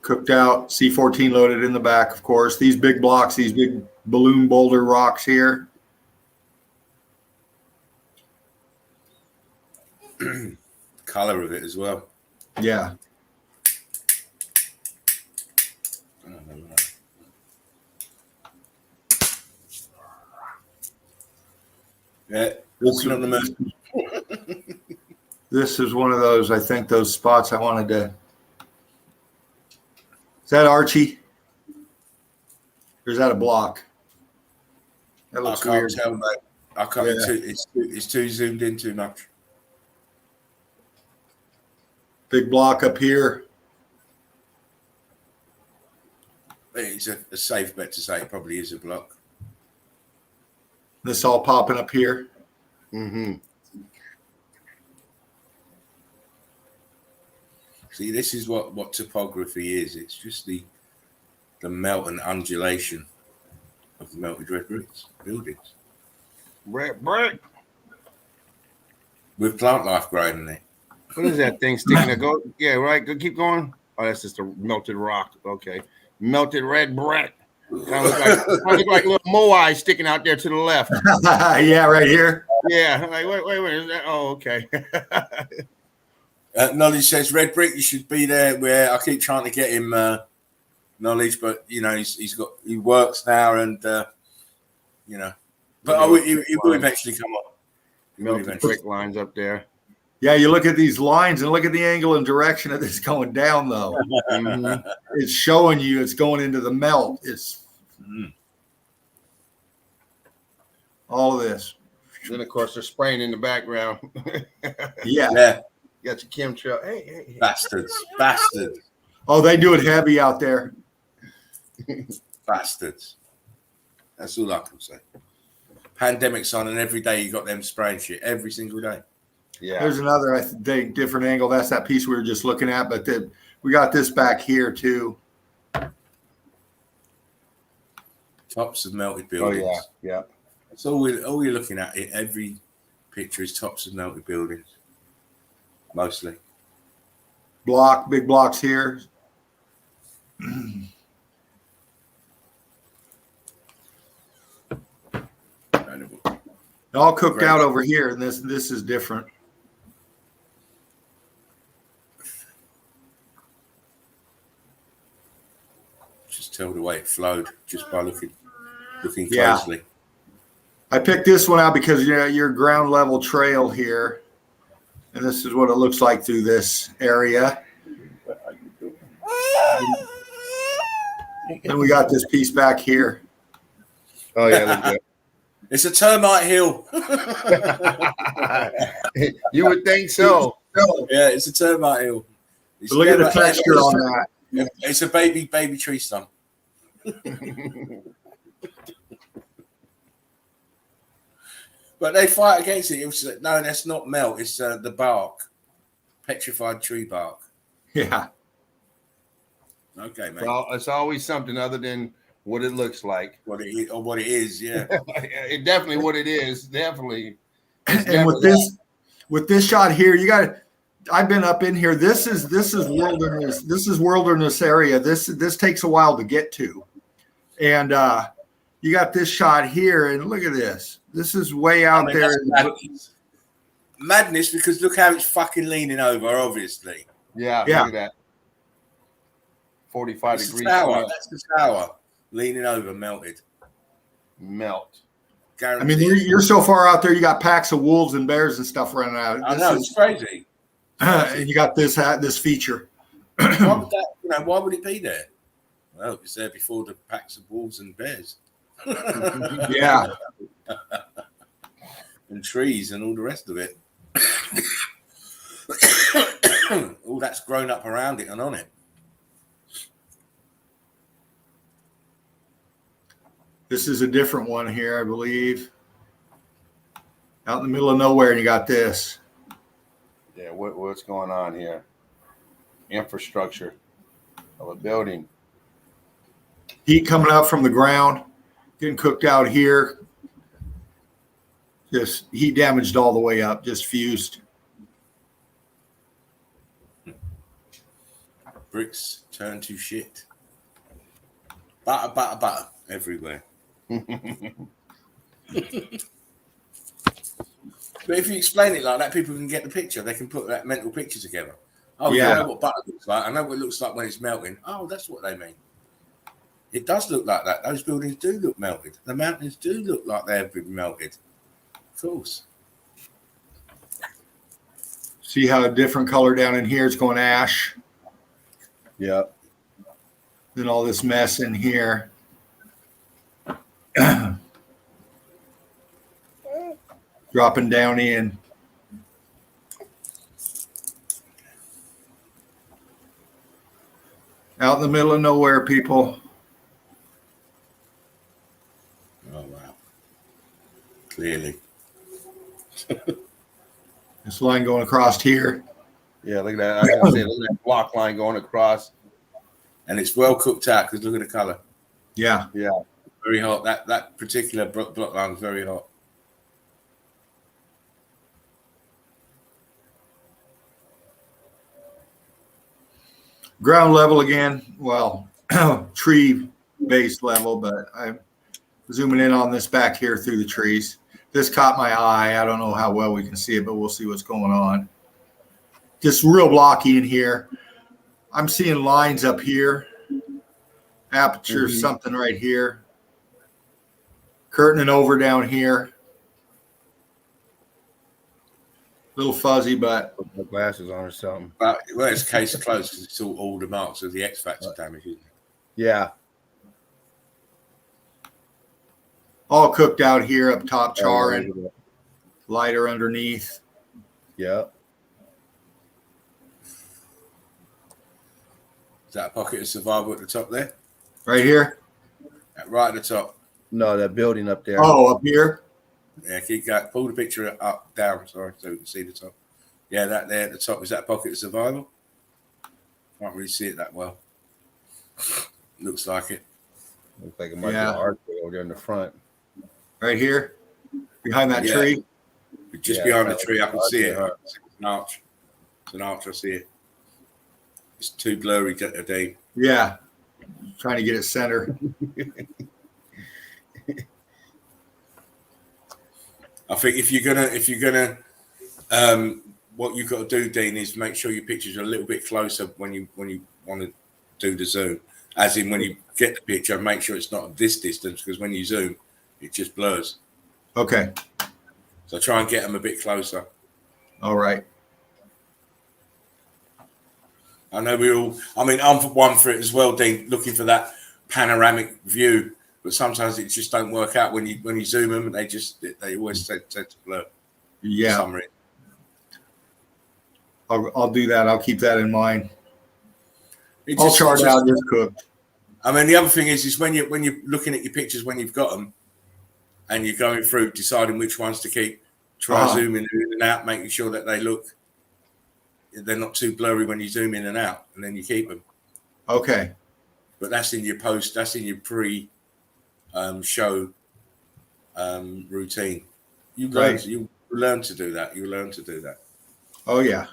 Cooked out, C14 loaded in the back, of course. These big blocks, these big balloon boulder rocks here. Color of it as well. Yeah. Yeah, this is one of those, I think, those spots I wanted to. Is that Archie? Or is that a block? That looks weird. I can't tell, mate. I can't. It's too zoomed in too much. Big block up here. It's a safe bet to say it probably is a block. This all popping up here. Mm-hmm. See, this is what topography is. It's just the melt and undulation of the melted red bricks buildings. Red brick. With plant life growing in it. What is that thing sticking there? Go, yeah, right. Go, keep going. Oh, that's just a melted rock. Okay, melted red brick. Kind of look like little moai sticking out there to the left. Yeah, right here. Yeah, like wait. Is that? Oh, okay. Knowledge says red brick. You should be there. Where I keep trying to get him knowledge, but he works now, and but he will eventually come up. Melted brick lines up there. Yeah, you look at these lines and look at the angle and direction of this going down, though. Mm-hmm. It's showing you it's going into the melt. It's all of this. Then, of course, they're spraying in the background. Yeah. You got your chemtrail. Hey. Bastards. Oh, they do it heavy out there. Bastards. That's all I can say. Pandemic's on, and every day you got them spraying shit every single day. Yeah. There's another, I think, different angle. That's that piece we were just looking at, but we got this back here too. Tops of melted buildings. Oh yeah. That's all you're looking at. Every picture is tops of melted buildings, mostly. Big blocks here. All cooked out over here, and this is different. Just tell the way it flowed just by looking closely. I picked this one out because your ground level trail here, and this is what it looks like through this area. And we got this piece back here. Oh yeah, look good. It's a termite hill. You would think so. Yeah, it's a termite hill. Look at the texture on that. It's a baby tree stump. But they fight against it. It was, no, that's not melt. It's the bark, petrified tree bark. Yeah. Okay, mate. Well, it's always something other than what it looks like. What it is, yeah. It definitely what it is. Definitely. And with this shot here, you got to. I've been up in here. This is wilderness. This is wilderness area. This takes a while to get to, and you got this shot here, and look at this. This is way out there. Madness, because look how it's fucking leaning over. Obviously. Yeah. Look at that. 45 degrees. That's the tower leaning over, melted. Melt. Guaranteed. I mean, you're so far out there. You got packs of wolves and bears and stuff running out. I know, it's crazy. And you got this feature. Why would it be there? Well, it was there before the packs of wolves and bears. Yeah. And trees and all the rest of it. All that's grown up around it and on it. This is a different one here, I believe. Out in the middle of nowhere, and you got this. Yeah, what's going on here? Infrastructure of a building. Heat coming up from the ground, getting cooked out here. Just heat damaged all the way up, just fused. Bricks turn to shit. Butter everywhere. But if you explain it like that, people can get the picture. They can put that mental picture together. Oh, yeah, I know what butter looks like. I know what it looks like when it's melting. Oh, that's what they mean. It does look like that. Those buildings do look melted. The mountains do look like they've been melted. Of course. See how a different color down in here is going ash. Yep. Then all this mess in here. Dropping down in. Out in the middle of nowhere, people. Oh, wow. Clearly. This line going across here. Yeah, look at that. I was gonna say, look at that block line going across. And it's well cooked out because look at the color. Yeah. Yeah. Very hot. That particular block line is very hot. Ground level again. Well, tree base level, but I'm zooming in on this back here through the trees. This caught my eye. I don't know how well we can see it, but we'll see what's going on. Just real blocky in here. I'm seeing lines up here. Aperture something right here. Curtaining over down here. Little fuzzy, but Put my glasses on or something. Well, it's case closed because it's all the marks of the X Factor damage, isn't it? Yeah. all cooked out here up top, charring. Lighter underneath. Yep. Is that a pocket of survival at the top there? Right here? Right at the top. No, that building up there. Oh, up here? Yeah, keep going. Pull the picture up, down, sorry, so we can see the top. Yeah, that there at the top. Is that a pocket of survival? Can't really see it that well. Looks like it. Looks like it might be an archway over there in the front. Right here? Behind that tree? Just behind the tree, I can see it. It's an arch. It's an arch, I see it. It's too blurry, Dave. Yeah. Trying to get it center. I think if you're gonna, what you've got to do, Dean, is make sure your pictures are a little bit closer when you want to do the zoom. As in, when you get the picture, make sure it's not this distance, because when you zoom, it just blurs. Okay. So try and get them a bit closer. All right. I know I'm for one for it as well, Dean, looking for that panoramic view. But sometimes it just don't work out when you zoom them, and they always tend to blur. Yeah. I'll do that. I'll keep that in mind. All charred out, just cooked. I mean, the other thing is when you're looking at your pictures when you've got them, and you're going through deciding which ones to keep, try zooming in and out, making sure that they're not too blurry when you zoom in and out, and then you keep them. Okay. But that's in your post. That's in your pre. Show routine. You learn to do that. You learn to do that. Oh yeah.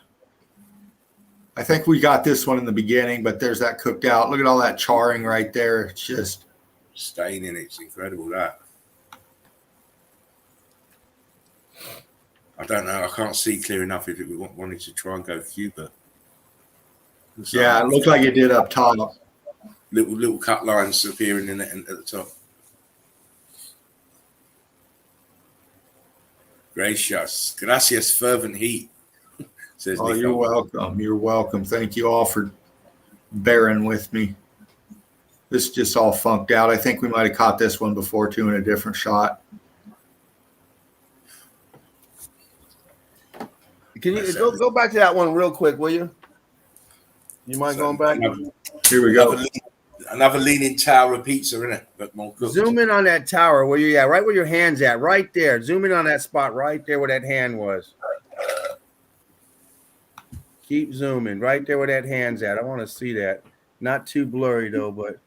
I think we got this one in the beginning, but there's that cooked out. Look at all that charring right there. It's just staining. It's incredible that. I don't know. I can't see clear enough if it wanted to try and go Cuba. Yeah, it looked like it did up top. Little cut lines appearing in it at the top. Gracias, fervent heat. Says oh, you're welcome. You're welcome. Thank you all for bearing with me. This is just all funked out. I think we might have caught this one before too in a different shot. Can you go back to that one real quick, will you? You mind going back? Here we go. Another leaning tower of pizza, isn't it? But more cooked. Zoom in on that tower where you're at, right where your hand's at, right there. Zoom in on that spot right there where that hand was. Keep zooming right there where that hand's at. I want to see that. Not too blurry though, but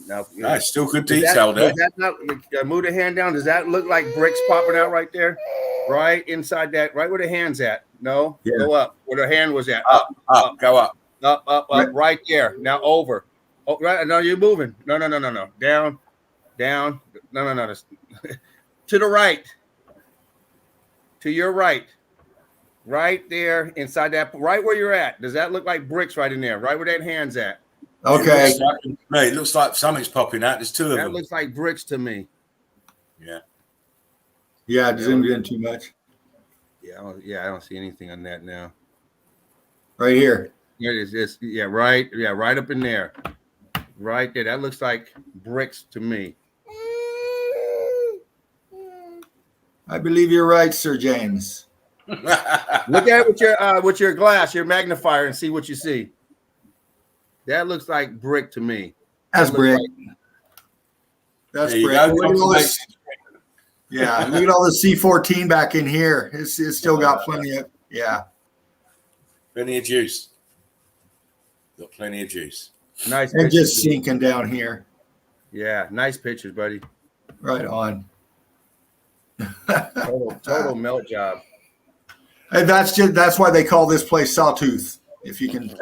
now it's still good detail there. Move the hand down. Does that look like bricks popping out right there? Right inside that, right where the hand's at. No, go up where the hand was at. Up, go up. Up, right there. Now over. Oh, right. No, you're moving. No. Down. No. To the right. To your right. Right there inside that, right where you're at. Does that look like bricks right in there? Right where that hand's at. Okay. It looks like something's popping out. There's two of them. That looks like bricks to me. Yeah. Yeah, I zoomed in too much. Yeah, I don't see anything on that now. Right here. Here it is. Right up in there. Right there. That looks like bricks to me. I believe you're right, Sir James. Look at it with your glass, your magnifier, and see what you see. That looks like brick to me. That's brick. That's brick. Yeah, look at all the C14 back in here. It's still got plenty of plenty of juice. Got plenty of juice. Nice. And just sinking down here. Yeah, nice pictures, buddy. Right on. Total melt job. And that's why they call this place Sawtooth. If you can,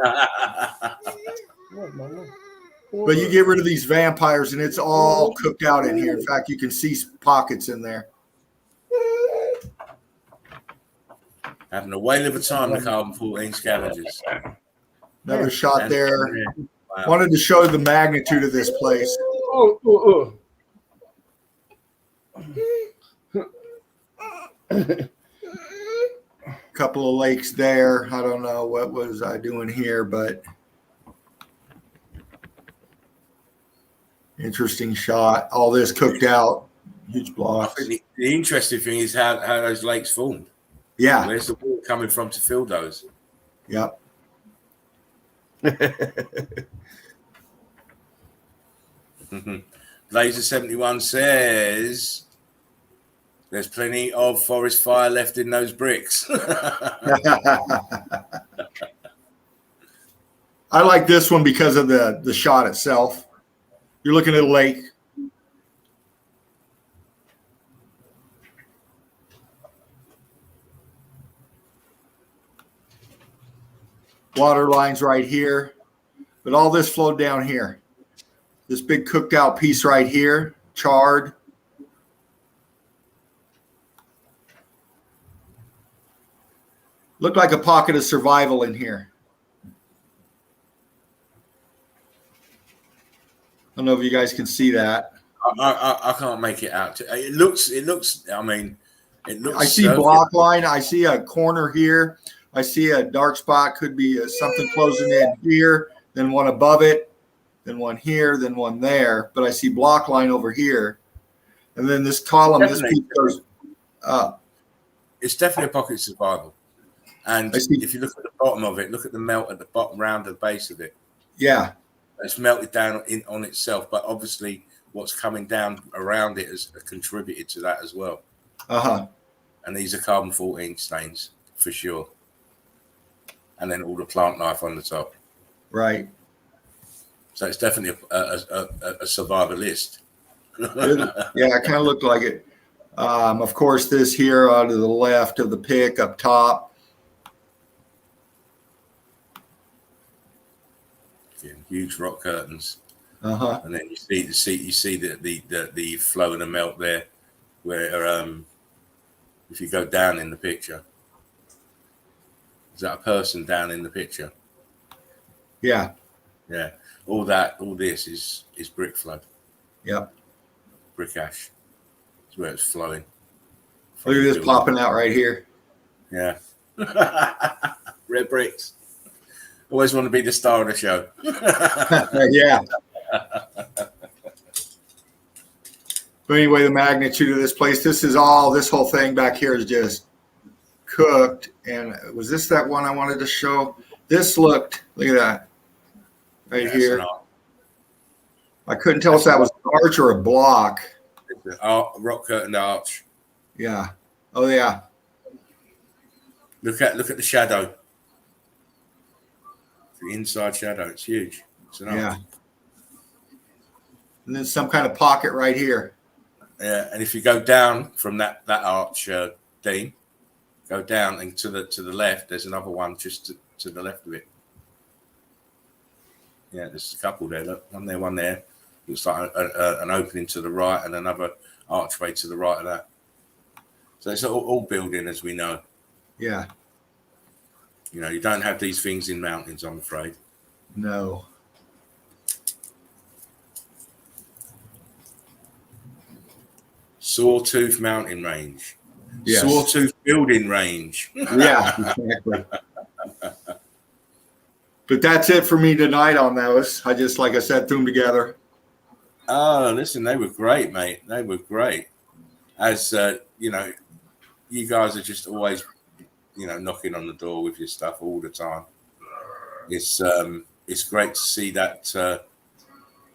but you get rid of these vampires, and it's all cooked out in here. In fact, you can see pockets in there. Having a whale of a time, the carbon 14 scavengers. Another shot there. Wanted to show the magnitude of this place. Couple of lakes there. I don't know what was I doing here, but interesting shot. All this cooked out, huge blocks. The interesting thing is how those lakes formed. Yeah. Where's the water coming from to fill those? Yep. Laser 71 says there's plenty of forest fire left in those bricks. I like this one because of the shot itself. You're looking at a lake. Water lines right here, but all this flowed down here. This big cooked out piece right here, charred. Looked like a pocket of survival in here. I don't know if you guys can see that. I can't make it out. It looks. I mean, it looks. I see block line. I see a corner here. I see a dark spot. Could be something closing in here. Then one above it. Then one here. Then one there. But I see block line over here. And then this column. This piece goes up. It's definitely a pocket of survival. And if you look at the bottom of it, look at the melt at the bottom, round the base of it. Yeah. It's melted down on itself, but obviously what's coming down around it has contributed to that as well. Uh-huh. And these are carbon-14 stains for sure. And then all the plant life on the top. Right. So it's definitely a survivalist. Yeah, it kind of looked like it. Of course, this here to the left of the pick up top. Huge rock curtains. Uh-huh. And then you see the flow and the melt there, where if you go down in the picture, is that a person down in the picture? Yeah. Yeah. All this is brick flow. Yep. Brick ash. That's where it's flowing. Look at this popping out right here. Yeah. Red bricks. Always want to be the star of the show. Yeah. But anyway, the magnitude of this place, this whole thing back here is just cooked. And was this that one I wanted to show? This look at that right here. I couldn't tell if that was an arch or a block. Rock curtain arch. Yeah. Oh, yeah. Look at the shadow. The inside shadow, it's huge. It's an arch. Yeah. And then some kind of pocket right here. Yeah, and if you go down from that arch, Dean, go down and to the left, there's another one just to the left of it. Yeah, there's a couple there. Look, one there. Looks like an opening to the right and another archway to the right of that. So it's all building, as we know. Yeah. You know, you don't have these things in mountains, I'm afraid. No. Sawtooth Mountain Range. Yes. Sawtooth Building Range. Yeah, exactly. But that's it for me tonight on those. I just, like I said, threw them together. Oh, listen, they were great, mate. They were great. As, you know, you guys are just always, you know, knocking on the door with your stuff all the time. It's great to see that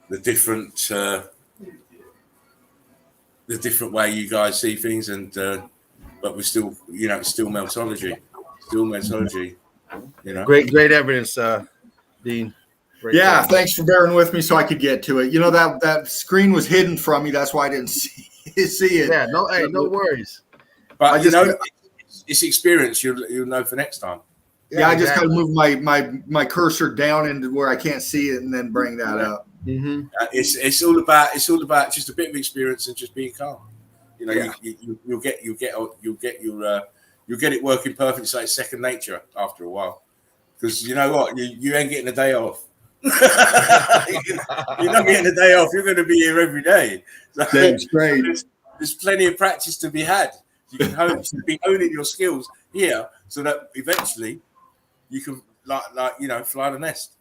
the different way you guys see things, and but we're still, you know, it's still meltology, you know. Great evidence, Dean. Great evidence. Thanks for bearing with me so I could get to it. You know, that screen was hidden from me. That's why I didn't see it. Yeah, no worries. But you know, it's experience. You'll know for next time. Yeah, I just got to move my cursor down into where I can't see it, and then bring that up. Mm-hmm. It's all about just a bit of experience and just being calm. You know, you'll get it working perfectly. So it's second nature after a while, because you know what, you ain't getting a day off. You're not getting a day off. You're going to be here every day. So That's great. there's plenty of practice to be had. You can be honing your skills here, so that eventually you can, fly the nest.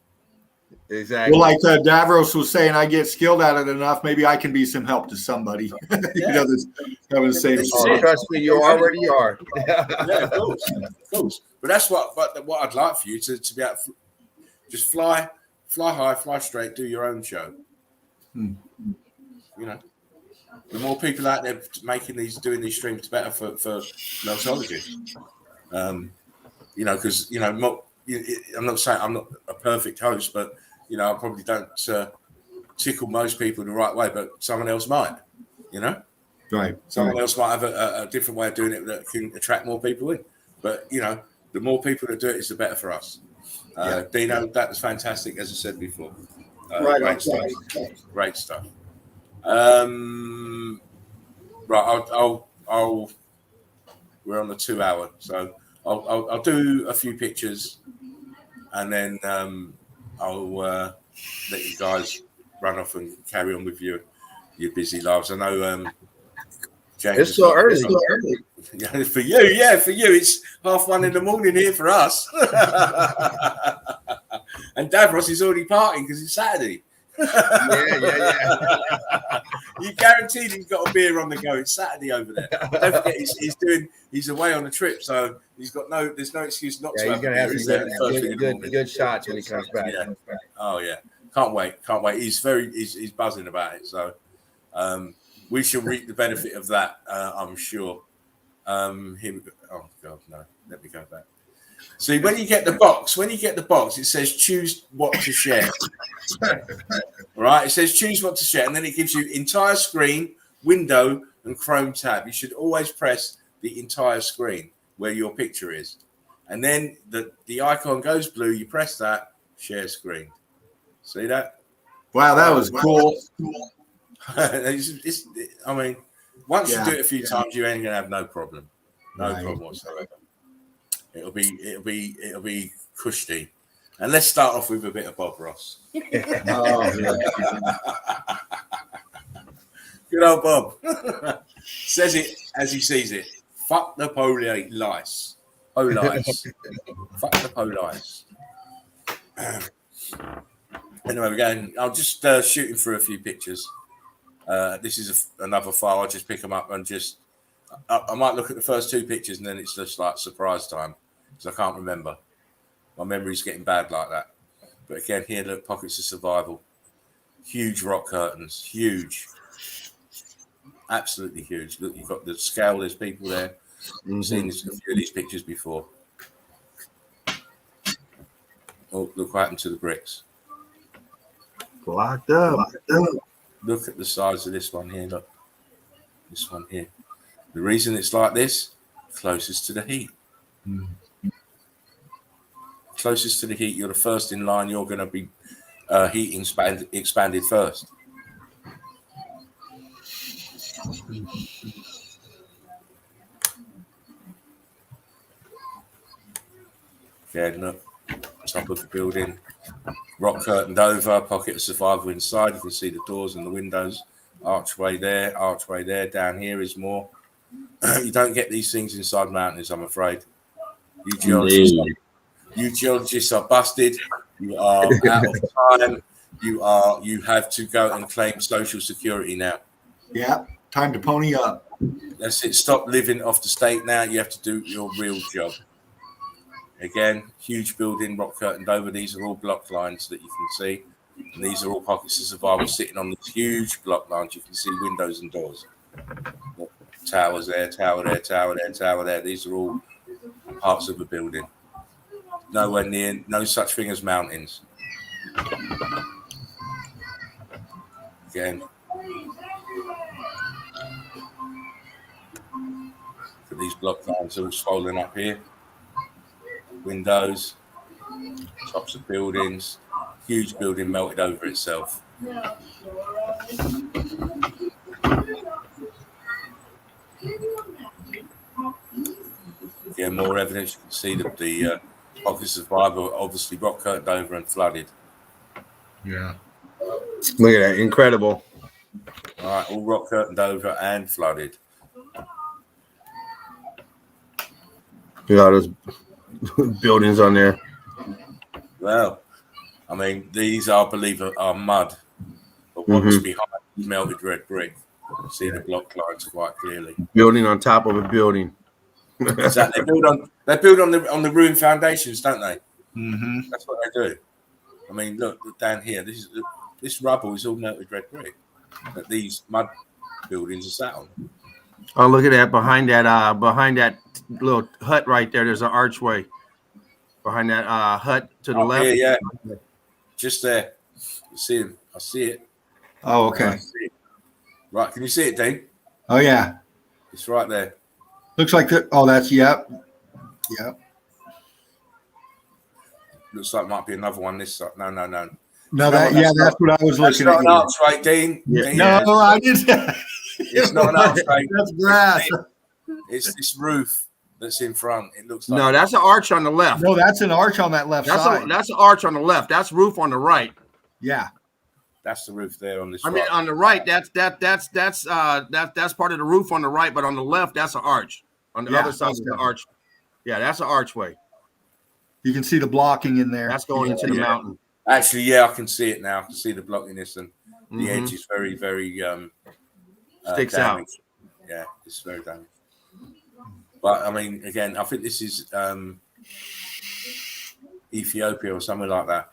Exactly. Well, like Davros was saying, I get skilled at it enough. Maybe I can be some help to somebody. Yeah. Having the same. Trust me, you already are. Yeah, of course. But that's what I'd like for you to be able to just fly high, fly straight, do your own show. You know, the more people out there doing these streams, the better for Meltology. Because I'm not saying I'm not a perfect host, but I probably don't tickle most people the right way, but someone else might. Right. Someone else might have a different way of doing it that can attract more people in. But the more people that do it, is the better for us. Dino, that was fantastic, as I said before. Great stuff. Right, I'll. We're on the 2 hour, so I'll do a few pictures, and then I'll let you guys run off and carry on with your busy lives. I know James. It's so early. Yeah, for you, it's 1:30 in the morning here for us. And Davros is already partying because it's Saturday. Yeah. You guaranteed he's got a beer on the go. It's Saturday over there. Don't forget, he's away on a trip, so there's no excuse not to. He's gonna have some good shots when he comes back. Yeah. Oh yeah, can't wait. He's buzzing about it. So we shall reap the benefit of that. I'm sure. Here we go. Oh God, no. Let me go back. See, when you get the box, it says choose what to share. Right? It says choose what to share, and then it gives you entire screen, window, and Chrome tab. You should always press the entire screen where your picture is. And then the icon goes blue, you press that, share screen. See that? Wow, that was cool. Once you do it a few times, you ain't gonna have no problem. No problem whatsoever. It'll be cushy. And let's start off with a bit of Bob Ross. Good old Bob. Says it as he sees it. Fuck the police. Police. Fuck the police. Anyway, we're going. I'm just shooting through a few pictures. This is another file. I'll just pick them up and just. I might look at the first two pictures and then it's just like surprise time because I can't remember. My memory's getting bad like that. But again, here, look, pockets of survival. Huge rock curtains. Huge. Absolutely huge. Look, you've got the scale. There's people there. I've seen a few of these pictures before. Oh, look what happened to the bricks. Locked up. Look at the size of this one here. Look. This one here. The reason it's like this, closest to the heat. Closest to the heat, you're the first in line. You're going to be heat expanded first. Again, look, top of the building, rock curtained over, pocket of survival inside. You can see the doors and the windows. Archway there. Down here is more. You don't get these things inside mountains, I'm afraid. You geologists are busted. You are out of time. You have to go and claim Social Security now. Yeah, time to pony up. That's it. Stop living off the state now. You have to do your real job. Again, huge building, rock curtained over. These are all block lines that you can see. And these are all pockets of survival sitting on these huge block lines. You can see windows and doors. Look, towers there, tower there. These are all parts of the building. Nowhere near, no such thing as mountains. Again. For these block lines all swollen up here. Windows, tops of buildings, huge building melted over itself. Yeah, more evidence. You can see that the pockets of survival obviously rock curtained over and flooded. Yeah. Look at that. Incredible. All right, all rock curtained over and flooded. Look at all those buildings on there. Well, I mean, these, I believe, are mud. But what's behind is melted red brick. See the block lines quite clearly. Building on top of a building. Exactly. They build on the ruined foundations, don't they? Mm-hmm. That's what they do. I mean, look down here. This rubble is all melted red brick that these mud buildings are sat on. Oh, look at that! Behind that little hut right there, there's an archway. Behind that hut to the left. Yeah, just there. You see him? I see it. Oh, okay. I see it. Right, can you see it, Dean? Oh, yeah. It's right there. Looks like that. Oh, that's yep. Looks like might be another one this side. No. No, that's what I was looking at. That's not an archway, Dean. Yeah. Dean, No, I didn't. It's not an archway. That's grass. It's this roof that's in front. It looks like No, that's an arch on the left. No, that's an arch on that left side. That's an arch on the left. That's roof on the right. Yeah. that's the roof there on this. I mean, on the right, that's part of the roof on the right, but on the left, that's an arch. On the other side is the arch. Yeah, that's an archway. You can see the blocking in there. That's going into the mountain. Actually, yeah, I can see it now. I can see the blockiness and the edge is very, very sticks damaged. out. Yeah, it's very damaged. But I mean, again, I think this is Ethiopia or something like that.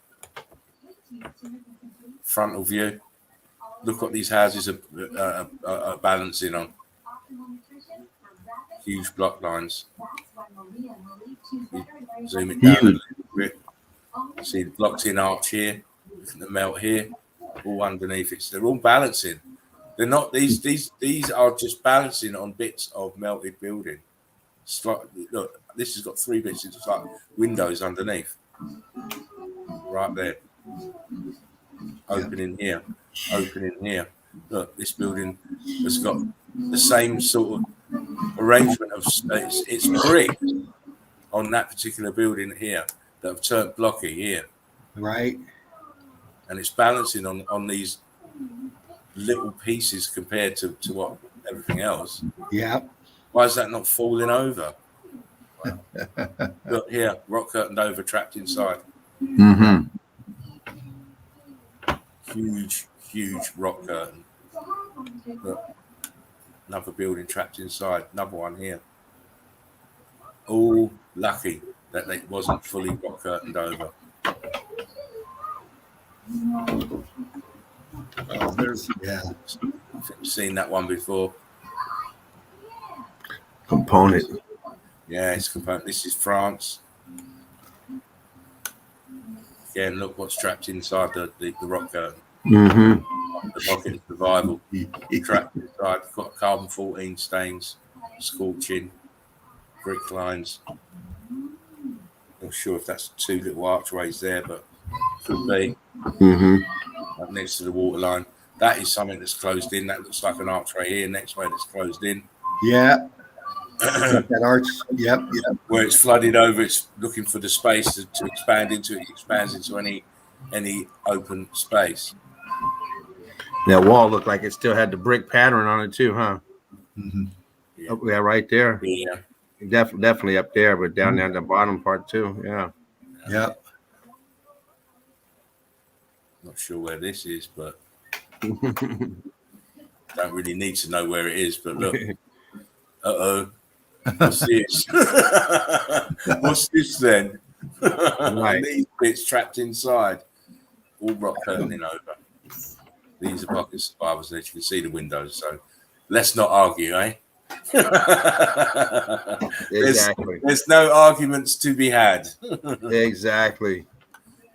Frontal view. Look what these houses are balancing on. Huge block lines. Zoom it down a little bit. See the blocked in arch here, the melt here, all underneath it. So they're all balancing. They're not these are just balancing on bits of melted building. Look, this has got 3 bits. It's like windows underneath. Right there. Opening here. Opening here. Look, this building has got the same sort of arrangement of it's brick on that particular building here that have turned blocky here. Right. And it's balancing on these little pieces compared to what everything else. Yeah. Why is that not falling over? Look here, rock curtained over, trapped inside. Mm-hmm. Huge rock curtain. Look, another building trapped inside. Another one here. All lucky that it wasn't fully rock curtained over. Oh, there's I've seen that one before. Component. Yeah, it's component. This is France. Again, look what's trapped inside the rock curtain. Mm-hmm. The pocket of survival. Trapped inside. Got carbon 14 stains, scorching, brick lines. Not sure if that's 2 little archways there, but could be. Mm-hmm. Up next to the water line. That is something that's closed in. That looks like an archway here. Next way that's closed in. Yeah. That arch. Yep. Where it's flooded over, it's looking for the space to expand into. It expands into any open space. That wall looked like it still had the brick pattern on it too, huh? Mm-hmm. Yeah. Oh, yeah, right there. Yeah. Definitely up there, but down there at the bottom part too. Yeah. Yep. Not sure where this is, but don't really need to know where it is. But look, what's this? What's this then? Right. These bits trapped inside, all rock curtaining over. These are pocket survivors. As you can see the windows, so let's not argue, eh? Exactly. There's no arguments to be had. Exactly.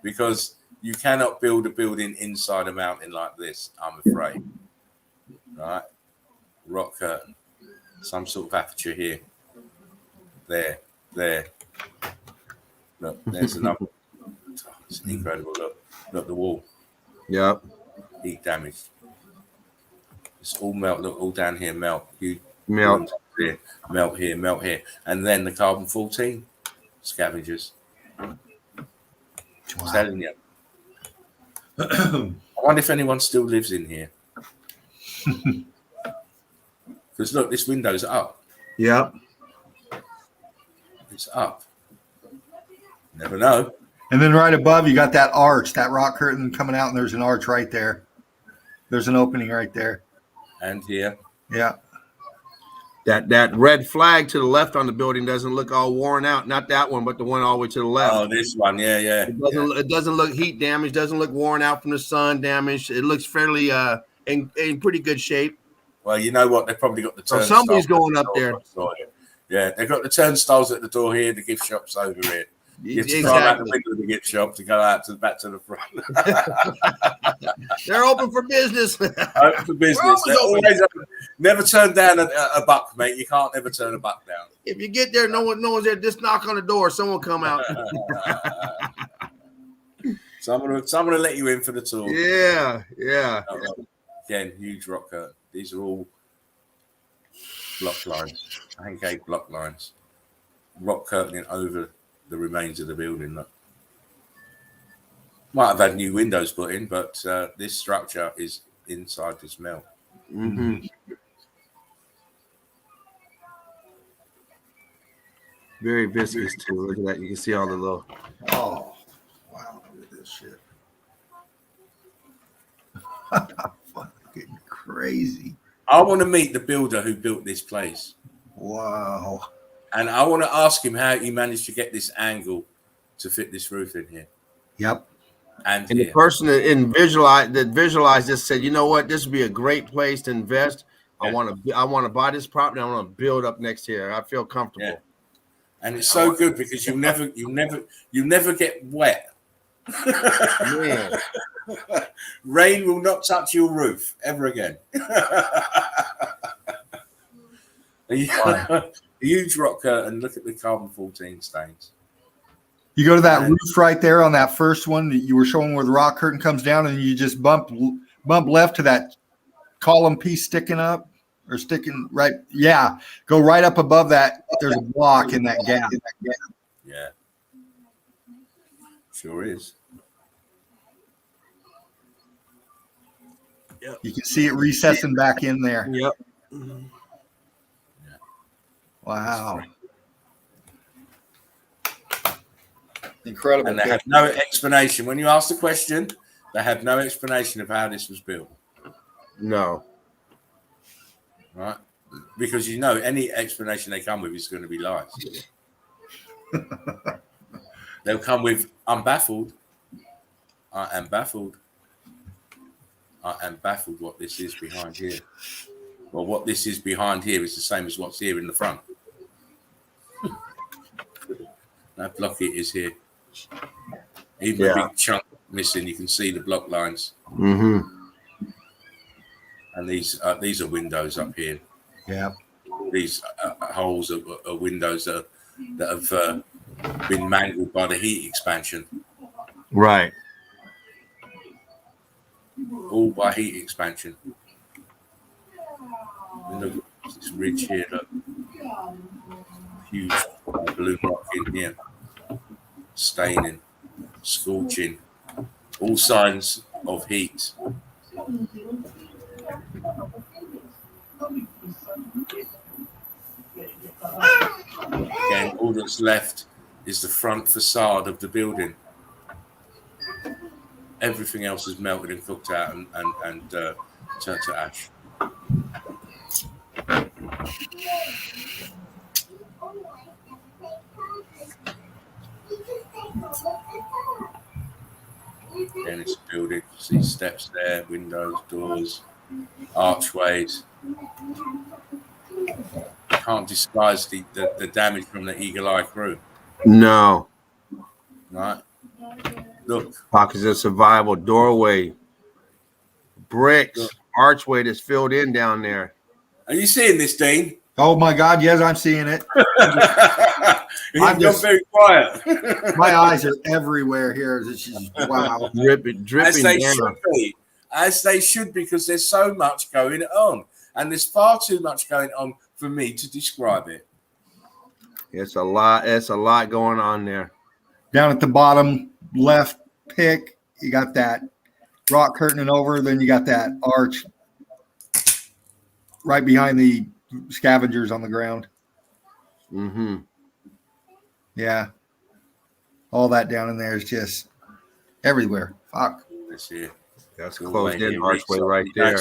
Because you cannot build a building inside a mountain like this, I'm afraid. Right? Rock curtain. Some sort of aperture here. There. Look, there's another. It's incredible. Look, the wall. Yep. Heat damage. It's all melt. Look, all down here melt. You Melt. here, melt here. And then the carbon 14 scavengers. I'm telling you. I wonder if anyone still lives in here. Because look, this window's up. Yep. It's up. Never know. And then right above, you got that arch, that rock curtain coming out, and there's an arch right there. There's an opening right there. And here. Yeah. That red flag to the left on the building doesn't look all worn out. Not that one, but the one all the way to the left. Oh, this one. Yeah. It doesn't look heat damaged. Doesn't look worn out from the sun damaged. It looks fairly in pretty good shape. Well, you know what? They've probably got the turnstiles. Somebody's going up there. Yeah, they've got the turnstiles at the door here. The gift shop's over here. You have to climb out the window of the gift shop to go out back to the front. They're open for business. Open for business. They're always open. Never turn down a buck, mate. You can't ever turn a buck down. If you get there, no one's there. Just knock on the door. Someone come out. Someone will let you in for the tour. Yeah. Again, huge rock curtain. These are all block lines, pancake block lines. Rock curtaining over the remains of the building. Look. Might have had new windows put in, but this structure is inside this melt. Mm-hmm. Very viscous too. Look at that. You can see all the little. Oh, wow. Look at this shit. Fucking crazy. I want to meet the builder who built this place. Wow. And I want to ask him how he managed to get this angle to fit this roof in here. Yep. And the person that visualized this said, you know what, this would be a great place to invest. Yeah. I want to buy this property. I want to build up next year. I feel comfortable. Yeah. And it's so good because you never get wet. Man. Rain will not touch your roof ever again. A huge rock curtain. Look at the carbon 14 stains. You go to that roof right there on that first one that you were showing where the rock curtain comes down, and you just bump left to that column piece sticking up or sticking right. Yeah, go right up above that. There's a block in that gap. Yeah, sure is. Yep. You can see it recessing back in there. Yep. Wow. Incredible. And they have no explanation. When you ask the question, they have no explanation of how this was built. No. Right? Because you know any explanation they come with is going to be lies. They'll come with, I'm baffled. I am baffled. I am baffled what this is behind here. Well, what this is behind here is the same as what's here in the front. That block it is here. Even a big chunk missing, you can see the block lines. Mm-hmm. And these are windows up here. Yeah. These holes are windows that have been mangled by the heat expansion. Right. All by heat expansion. And look at this ridge here, look. Huge blue rock in here. Staining, scorching, all signs of heat. Again, all that's left is the front facade of the building. Everything else is melted and cooked out and turned to ash. Again, it's a building. See steps there, windows, doors, archways. Can't disguise the damage from the Eagle Eye crew. No. Right? Look. Pockets of survival, doorway, bricks, archway that's filled in down there. Are you seeing this, Dean? Oh my God, yes, I'm seeing it. I'm just very quiet. My eyes are everywhere here. This is wow. Dripping As they down. should be. As they should, because there's so much going on. And there's far too much going on for me to describe it. It's a lot. It's a lot going on there. Down at the bottom left pick, you got that rock curtaining over. Then you got that arch right behind the scavengers on the ground. Mm-hmm. Yeah. All that down in there is just everywhere. Fuck. That's here. That's All the closed way in here, archway Reach. right there.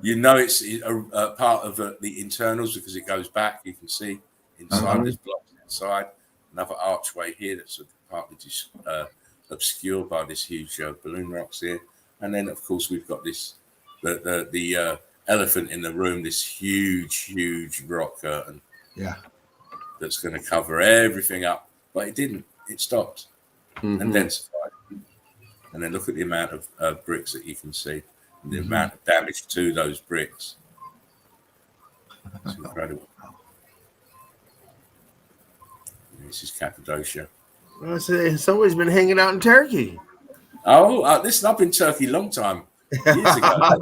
You know it's a part of the internals because it goes back. You can see inside there's blocks inside. Another archway here that's partly just obscured by this huge balloon rocks here. And then of course we've got this the elephant in the room, this huge rock curtain. Yeah. That's going to cover everything up, but it didn't. It stopped and densified. And then look at the amount of bricks that you can see, and the amount of damage to those bricks. It's incredible. This is Cappadocia. Well, it's always been hanging out in Turkey. Oh, listen, I've been in Turkey a long time. Years ago.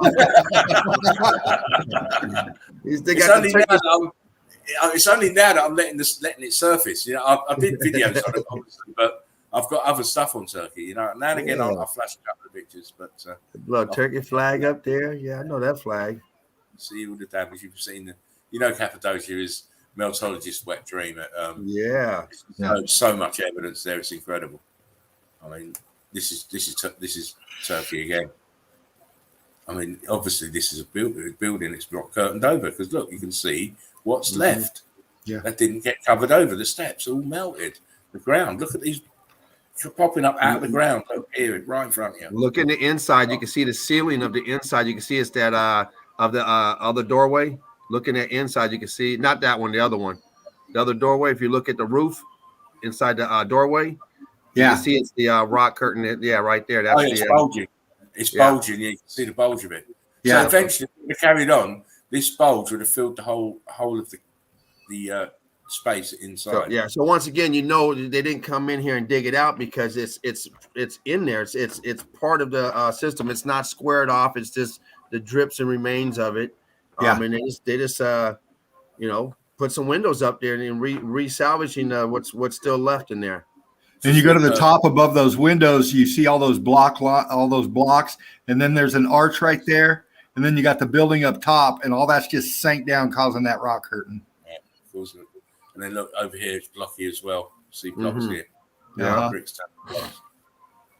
It's only now that I'm letting it surface. You know, I did videos on it, obviously, but I've got other stuff on Turkey. You know, now and again I'll flash a couple of pictures. But the little Turkey flag up there. Yeah, I know that flag. See all the damage you've seen. You know, Cappadocia is Meltologist's wet dream. So much evidence there. It's incredible. I mean, this is Turkey again. I mean, obviously this is a building. It's rock curtained over because look, you can see what's left. Yeah, that didn't get covered over. The steps all melted. The ground. Look at these popping up out of the ground over here, right in front of you. Look in the inside. You can see the ceiling of the inside. You can see it's that of the other doorway. Looking at inside, you can see not that one, the other one, the other doorway. If you look at the roof inside the doorway, you can see it's the rock curtain. Yeah, right there. That's it's bulging. It's bulging. Yeah, you can see the bulge of it. Yeah. So eventually, if we carried on, this bulge would have filled the whole of the space inside. So once again, you know they didn't come in here and dig it out because it's in there. It's part of the system. It's not squared off. It's just the drips and remains of it. And they just put some windows up there and re-salvaging what's still left in there. And you go to the top above those windows, you see all those blocks, and then there's an arch right there, and then you got the building up top, and all that's just sank down, causing that rock curtain. Yeah, and then look over here, it's blocky as well. See blocks here. Yeah, bricks down blocks.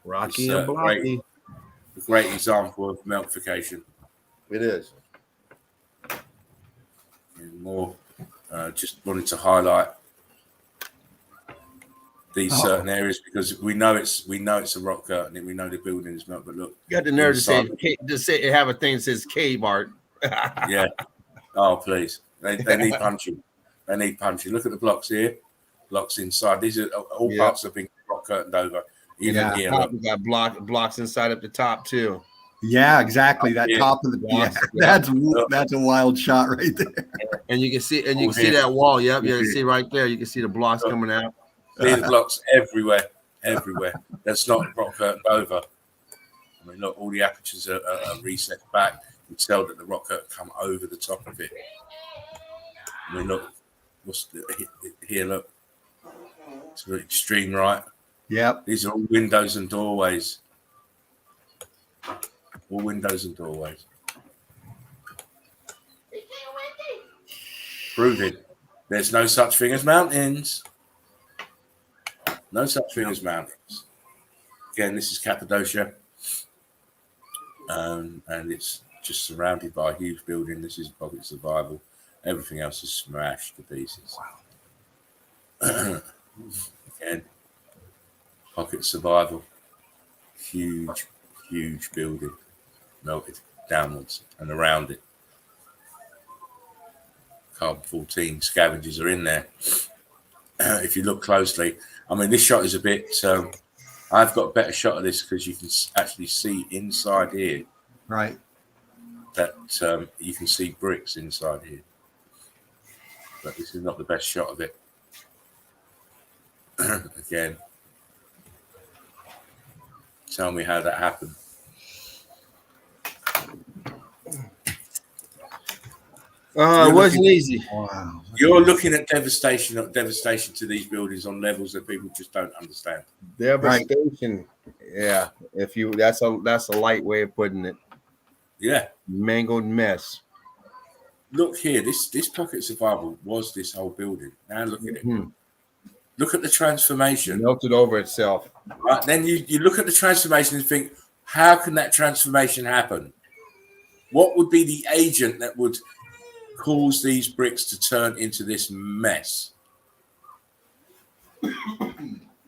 Rocky and blocky. A great example of meltification. It is. And more, just wanted to highlight these certain areas because we know it's a rock curtain and we know the building is not. But look, you got the nerve to say have a thing that says cave art. Yeah. Oh, please. They need punching. They need punching. Look at the blocks here. Blocks inside. These are all parts have been rock curtained over. Even here. We got blocks inside at the top too. Yeah, exactly. That top of the blocks. That's a wild shot right there. And you can see that wall. Yep, you can see right there. You can see the blocks coming out. See the blocks everywhere. That's not rock curtained over. I mean, look, all the apertures are reset back. You can tell that the rock curtain come over the top of it. I mean, look, here, look. To the extreme right. Yep. These are all windows and doorways. All windows and doorways. Proving there's no such thing as mountains. No such thing as mountains. Again, this is Cappadocia. And it's just surrounded by a huge building. This is pocket survival. Everything else is smashed to pieces. Wow. Again, pocket survival. Huge building. Melted downwards and around it. Carbon 14 scavengers are in there. If you look closely, I mean, this shot is a bit. I've got a better shot of this because you can actually see inside here. Right. That you can see bricks inside here. But this is not the best shot of it. Again, tell me how that happened. It wasn't easy. Wow. You're looking at devastation to these buildings on levels that people just don't understand. Devastation. Yeah. If you that's a light way of putting it. Yeah. Mangled mess. Look here, this pocket survival was this whole building. Now look at it. Mhm. Look at the transformation. Melted over itself. Right, then you look at the transformation and think, how can that transformation happen? What would be the agent that would cause these bricks to turn into this mess?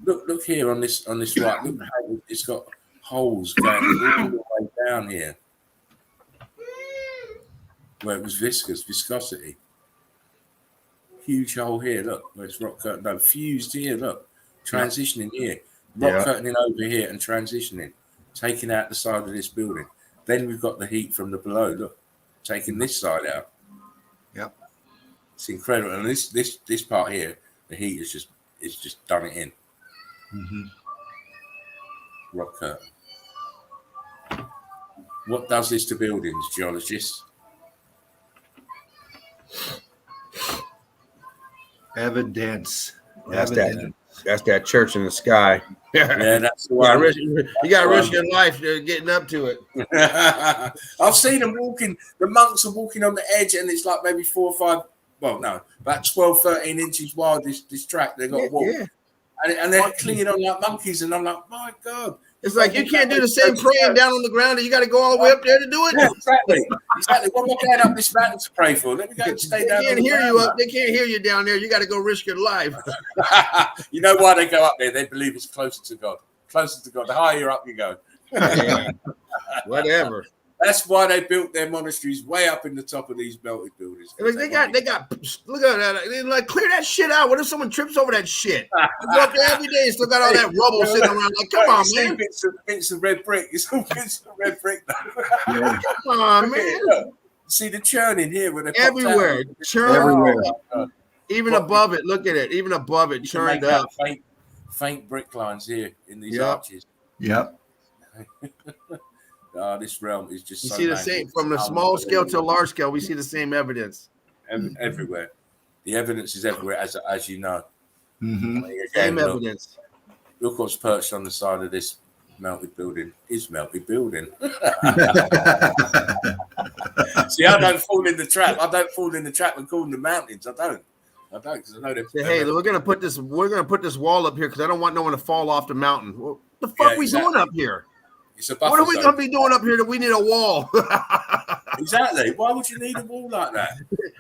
Look here on this right. Look how it's got holes going all the way down here, where it was viscosity. Huge hole here. Look, where it's rock curtain. No, fused here. Look, transitioning here. Rock curtaining over here and transitioning, taking out the side of this building. Then we've got the heat from the below. Look, taking this side out. Yep. It's incredible. And this part here, the heat is just done it in. Mm-hmm. Rock curtain. What does this to buildings, geologists? Evidence. That's that church in the sky. Yeah, that's the one. You got to risk your life getting up to it. I've seen them walking. The monks are walking on the edge, and it's like maybe 4 or 5. Well, no, about 12, 13 inches wide. This track they've got to walk, and they're clinging on like monkeys. And I'm like, my God. It's like you can't do the same praying down on the ground, and you got to go all the way up there to do it. Yeah, exactly. What am I going up this mountain to pray for? Let me go and stay down. They can't hear you up. They can't hear you down there. You got to go risk your life. You know why they go up there? They believe it's closer to God. Closer to God. The higher up you go. Whatever. That's why they built their monasteries way up in the top of these melted buildings. Like they got. Look at that. They like clear that shit out. What if someone trips over that shit? You go up there every day and still got all that rubble sitting around. Like, come on, man. Bits of red brick. It's all bits of red brick. Come on, man. Look, see the churning here where they everywhere. Churn everywhere. Even above it. Look at it. Even above it, churned up. Faint brick lines here in these arches. Yep. This realm is just. You so see the same from the small scale to large scale. We see the same evidence everywhere. The evidence is everywhere, as you know. Mm-hmm. Same evidence. Look what's perched on the side of this melted building. Is melted building. See, I don't fall in the trap. I don't fall in the trap and calling the mountains. I don't because I know they're. Hey, we're gonna put this wall up here because I don't want no one to fall off the mountain. What the fuck we doing up here? It's a buffer what are we zone. gonna be doing up here that we need a wall? Exactly. Why would you need a wall like that?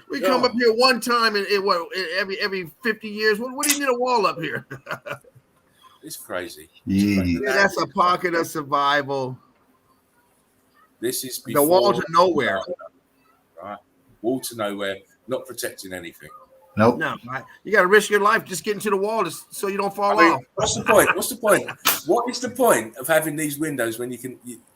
We come up here one time in every 50 years. What do you need a wall up here? It's crazy. Yeah. That's a pocket of survival. This is the wall to nowhere. Right. Wall to nowhere, not protecting anything. Nope. No, you got to risk your life just getting to the wall so you don't fall off. What's the point? What's the point? What is the point of having these windows when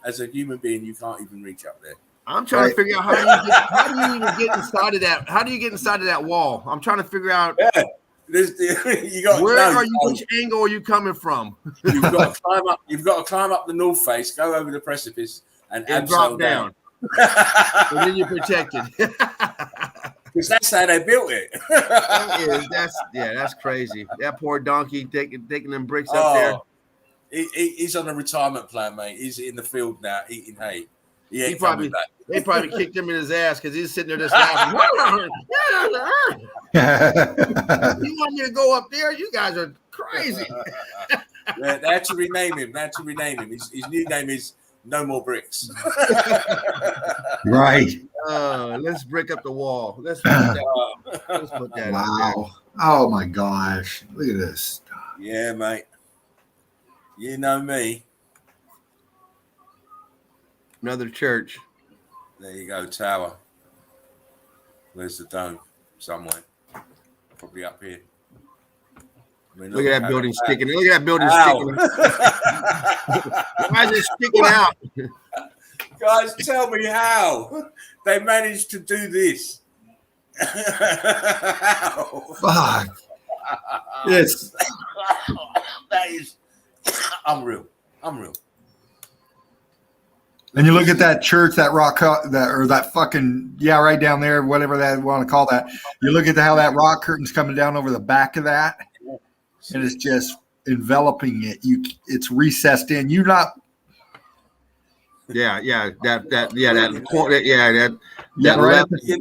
as a human being, you can't even reach up there? I'm trying to figure out how do you even get inside of that? How do you get inside of that wall? I'm trying to figure out. Yeah. Which angle are you coming from? You've got to climb up. You've got to climb up the north face, go over the precipice, and drop down. And then you're protected. Because that's how they built it. That's crazy. That poor donkey taking them bricks up there. He's on a retirement plan, mate. He's in the field now eating hay. They probably kicked him in his ass because he's sitting there just laughing. You want me to go up there? You guys are crazy. They had to rename him. His new name is No More Bricks. Right. Let's break up the wall. Let's put that wow. Oh my gosh. Look at this. Yeah, mate. You know me. Another church. There you go, tower. Where's the dome? Somewhere. Probably up here. I mean, look at that building sticking. Look at that building sticking. Why is it sticking out? Guys, tell me how they managed to do this. How? Fuck. Yes. That is unreal. And you look at that church, that rock, that fucking, right down there, whatever that you want to call that. You look at how that rock curtain's coming down over the back of that, and it's just enveloping it. It's recessed in. You're not. That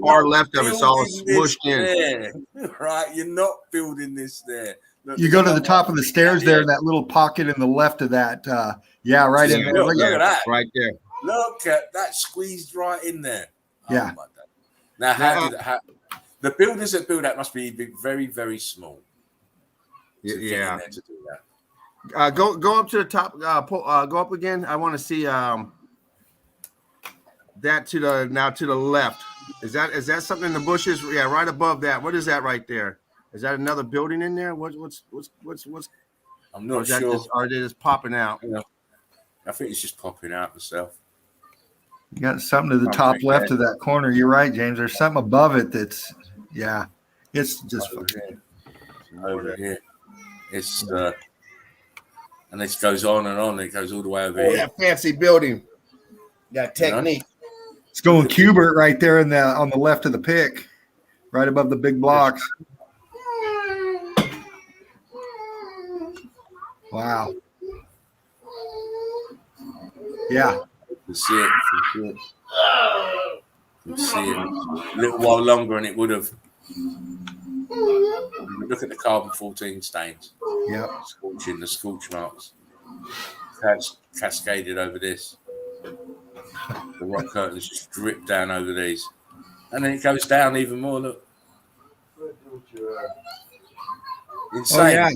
far left of it's all smushed in. Right, you're not building this there. Look, you go to the top of the stairs there, that little pocket in the left of that. Right in there. Look at that, right there. Look at that, squeezed right in there. Yeah. Oh, now, the builders that build that must be very, very small. Yeah. To do that. Go up to the top. Go up again. I want to see that to the left. Is that something in the bushes? Yeah, right above that. What is that right there? Is that another building in there? What's? I'm not sure. Are they just popping out? Yeah. I think it's just popping out itself. You got something to the top left of that corner. You're right, James. There's something above it that's, it's just over here. It's and this goes on and on. It goes all the way over here. That fancy building. That technique. It's going Cubert right there on the left of the pic, right above the big blocks. Wow. Yeah. You see it. You see it. A little while longer and it would have. Look at the carbon 14 stains. Yeah. Scorching, the scorch marks. Cascaded over this. The rock curtains just drip down over these. And then it goes down even more. Look. Insane. Oh, yeah.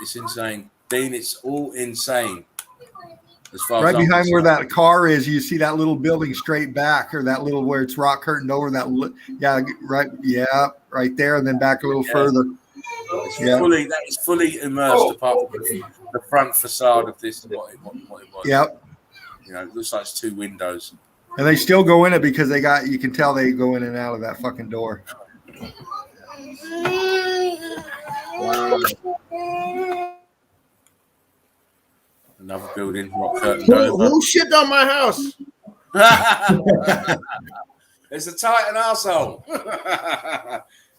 It's insane. Dean, it's all insane. As far right as behind where that car is, you see that little building straight back, or that little where it's rock curtained over that. Right there, and then back a little further. That is fully immersed, apart from the front facade of this. What it was. Yep. It looks like it's two windows. And they still go in it because you can tell they go in and out of that fucking door. Wow. Another building, rock curtain. Who shit on my house? It's a Titan arsehole.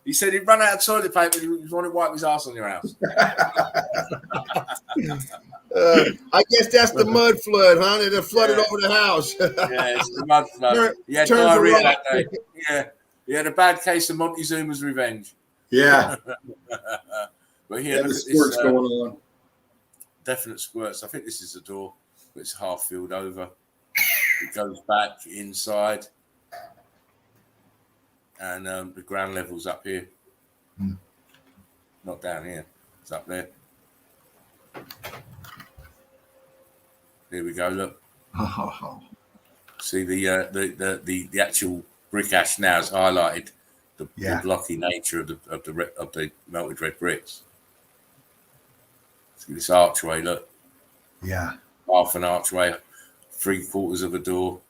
He said he'd run out of toilet paper. He wanted to wipe his arse on your house. I guess that's the mud flood, huh? It flooded over the house. Yeah, it's the mud flood. He had diarrhea that day. Yeah, he had a bad case of Montezuma's revenge. Yeah. But here, look at this. Going on. Definite squirts. I think this is the door, but it's half filled over. It goes back inside, and the ground level's up here. Not down here. It's up there. There we go. Look. See the actual brick ash now has highlighted the blocky nature of the melted red bricks. See this archway, look. Yeah. Half an archway, 3/4 of a door.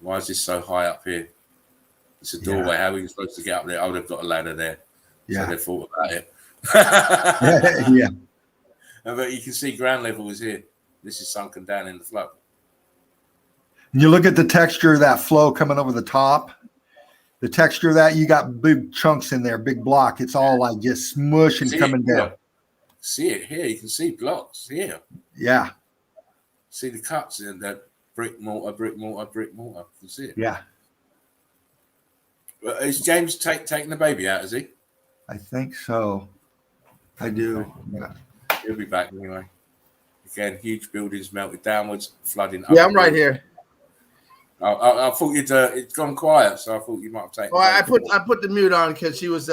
Why is this so high up here? It's a doorway. Yeah. How are we supposed to get up there? I would have got a ladder there. Yeah. So they thought about it. Yeah. But you can see ground level is here. This is sunken down in the flood. And you look at the texture of that flow coming over the top. The texture of that, you got big chunks in there, big block. It's all like just smush and coming down. See it here. You can see blocks here. Yeah. See the cuts in that brick, mortar, brick, mortar, brick, mortar. You can see it. Yeah. Is James taking the baby out, is he? I think so. I do. Yeah. He'll be back anyway. Again, huge buildings melted downwards, flooding. Yeah, I'm right here. I thought it's gone quiet, so I thought you might have taken. Oh, I put the mute on because she was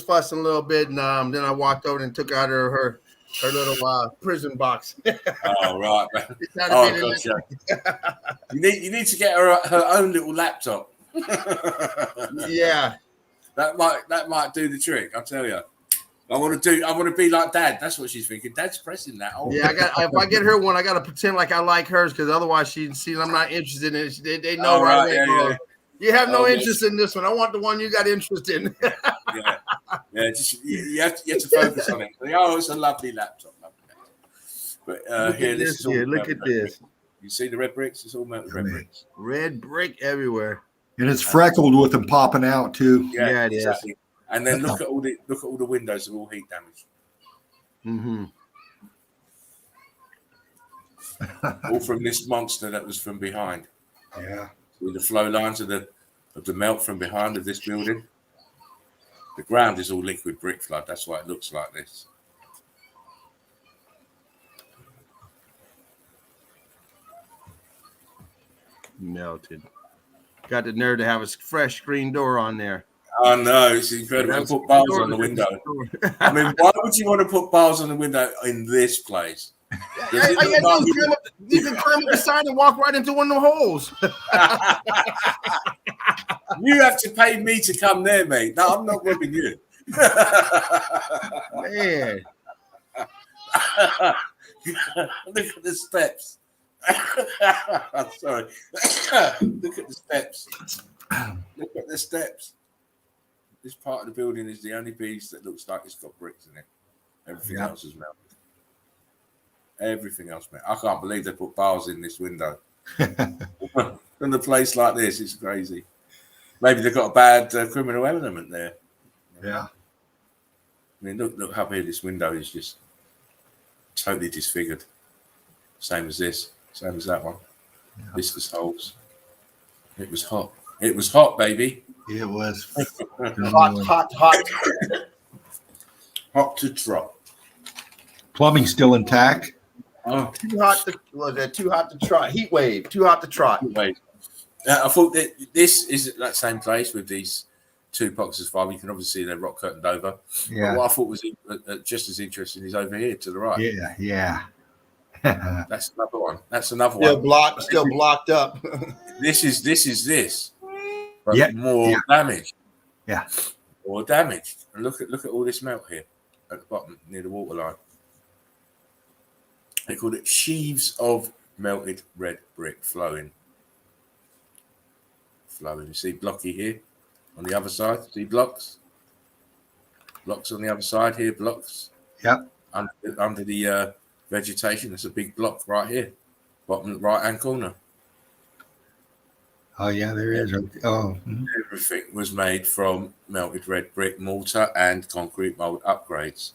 fussing a little bit, and then I walked over and took out her little prison box. Oh right, gotcha. You need to get her own little laptop. Yeah, that might do the trick. I'll tell you. I want to be like Dad. That's what she's thinking. Dad's pressing that. Oh. Yeah, if I get her one, I got to pretend like I like hers because otherwise she'd see I'm not interested in it. They know right away. Yeah. You have no interest in this one. I want the one you got interest in. Yeah. Just, you have to focus on it. Oh, it's a lovely laptop. But here, this is all. Look at this. You see the red bricks? It's all melted red bricks. Red brick everywhere. And it's freckled with them popping out too. Yeah, it is. And then look at all the windows are all heat damaged. Mm-hmm. All from this monster that was from behind. Yeah. With the flow lines of the melt from behind of this building. The ground is all liquid brick flood. That's why it looks like this. Melted. Got the nerve to have a fresh screen door on there. Oh no, it's incredible. And put bars on the window. I mean, why would you want to put bars on the window in this place? You can climb up the side and walk right into one of the holes. You have to pay me to come there, mate. No, I'm not robbing you. Man. Look at the steps. I'm sorry. Look at the steps. Look at the steps. This part of the building is the only piece that looks like it's got bricks in it. Everything else is melted. Everything else, man. I can't believe they put bars in this window. In a place like this, it's crazy. Maybe they've got a bad criminal element there. Yeah. I mean, look how big this window is, just totally disfigured. Same as this, same as that one. Yeah. Viscous holes. It was hot. It was hot, baby. It was hot. Hot to trot. Plumbing still intact. Oh. Too hot to trot. Heat wave. Too hot to trot. Heat wave. I thought that this is that same place with these two boxes of fibre. You can obviously see they're rock curtained over. Yeah. But what I thought was just as interesting is over here to the right. Yeah. That's another one. That's another one. Still blocked up. This is this. But Yeah. more damage. Yeah. More damage. And look at all this melt here at the bottom near the water line. They called it sheaves of melted red brick flowing. You see blocky here on the other side. See blocks? Blocks on the other side here, blocks. Yep. Under the vegetation, there's a big block right here. Bottom right hand corner. Oh yeah, there is. Oh. Everything was made from melted red brick mortar and concrete mold upgrades.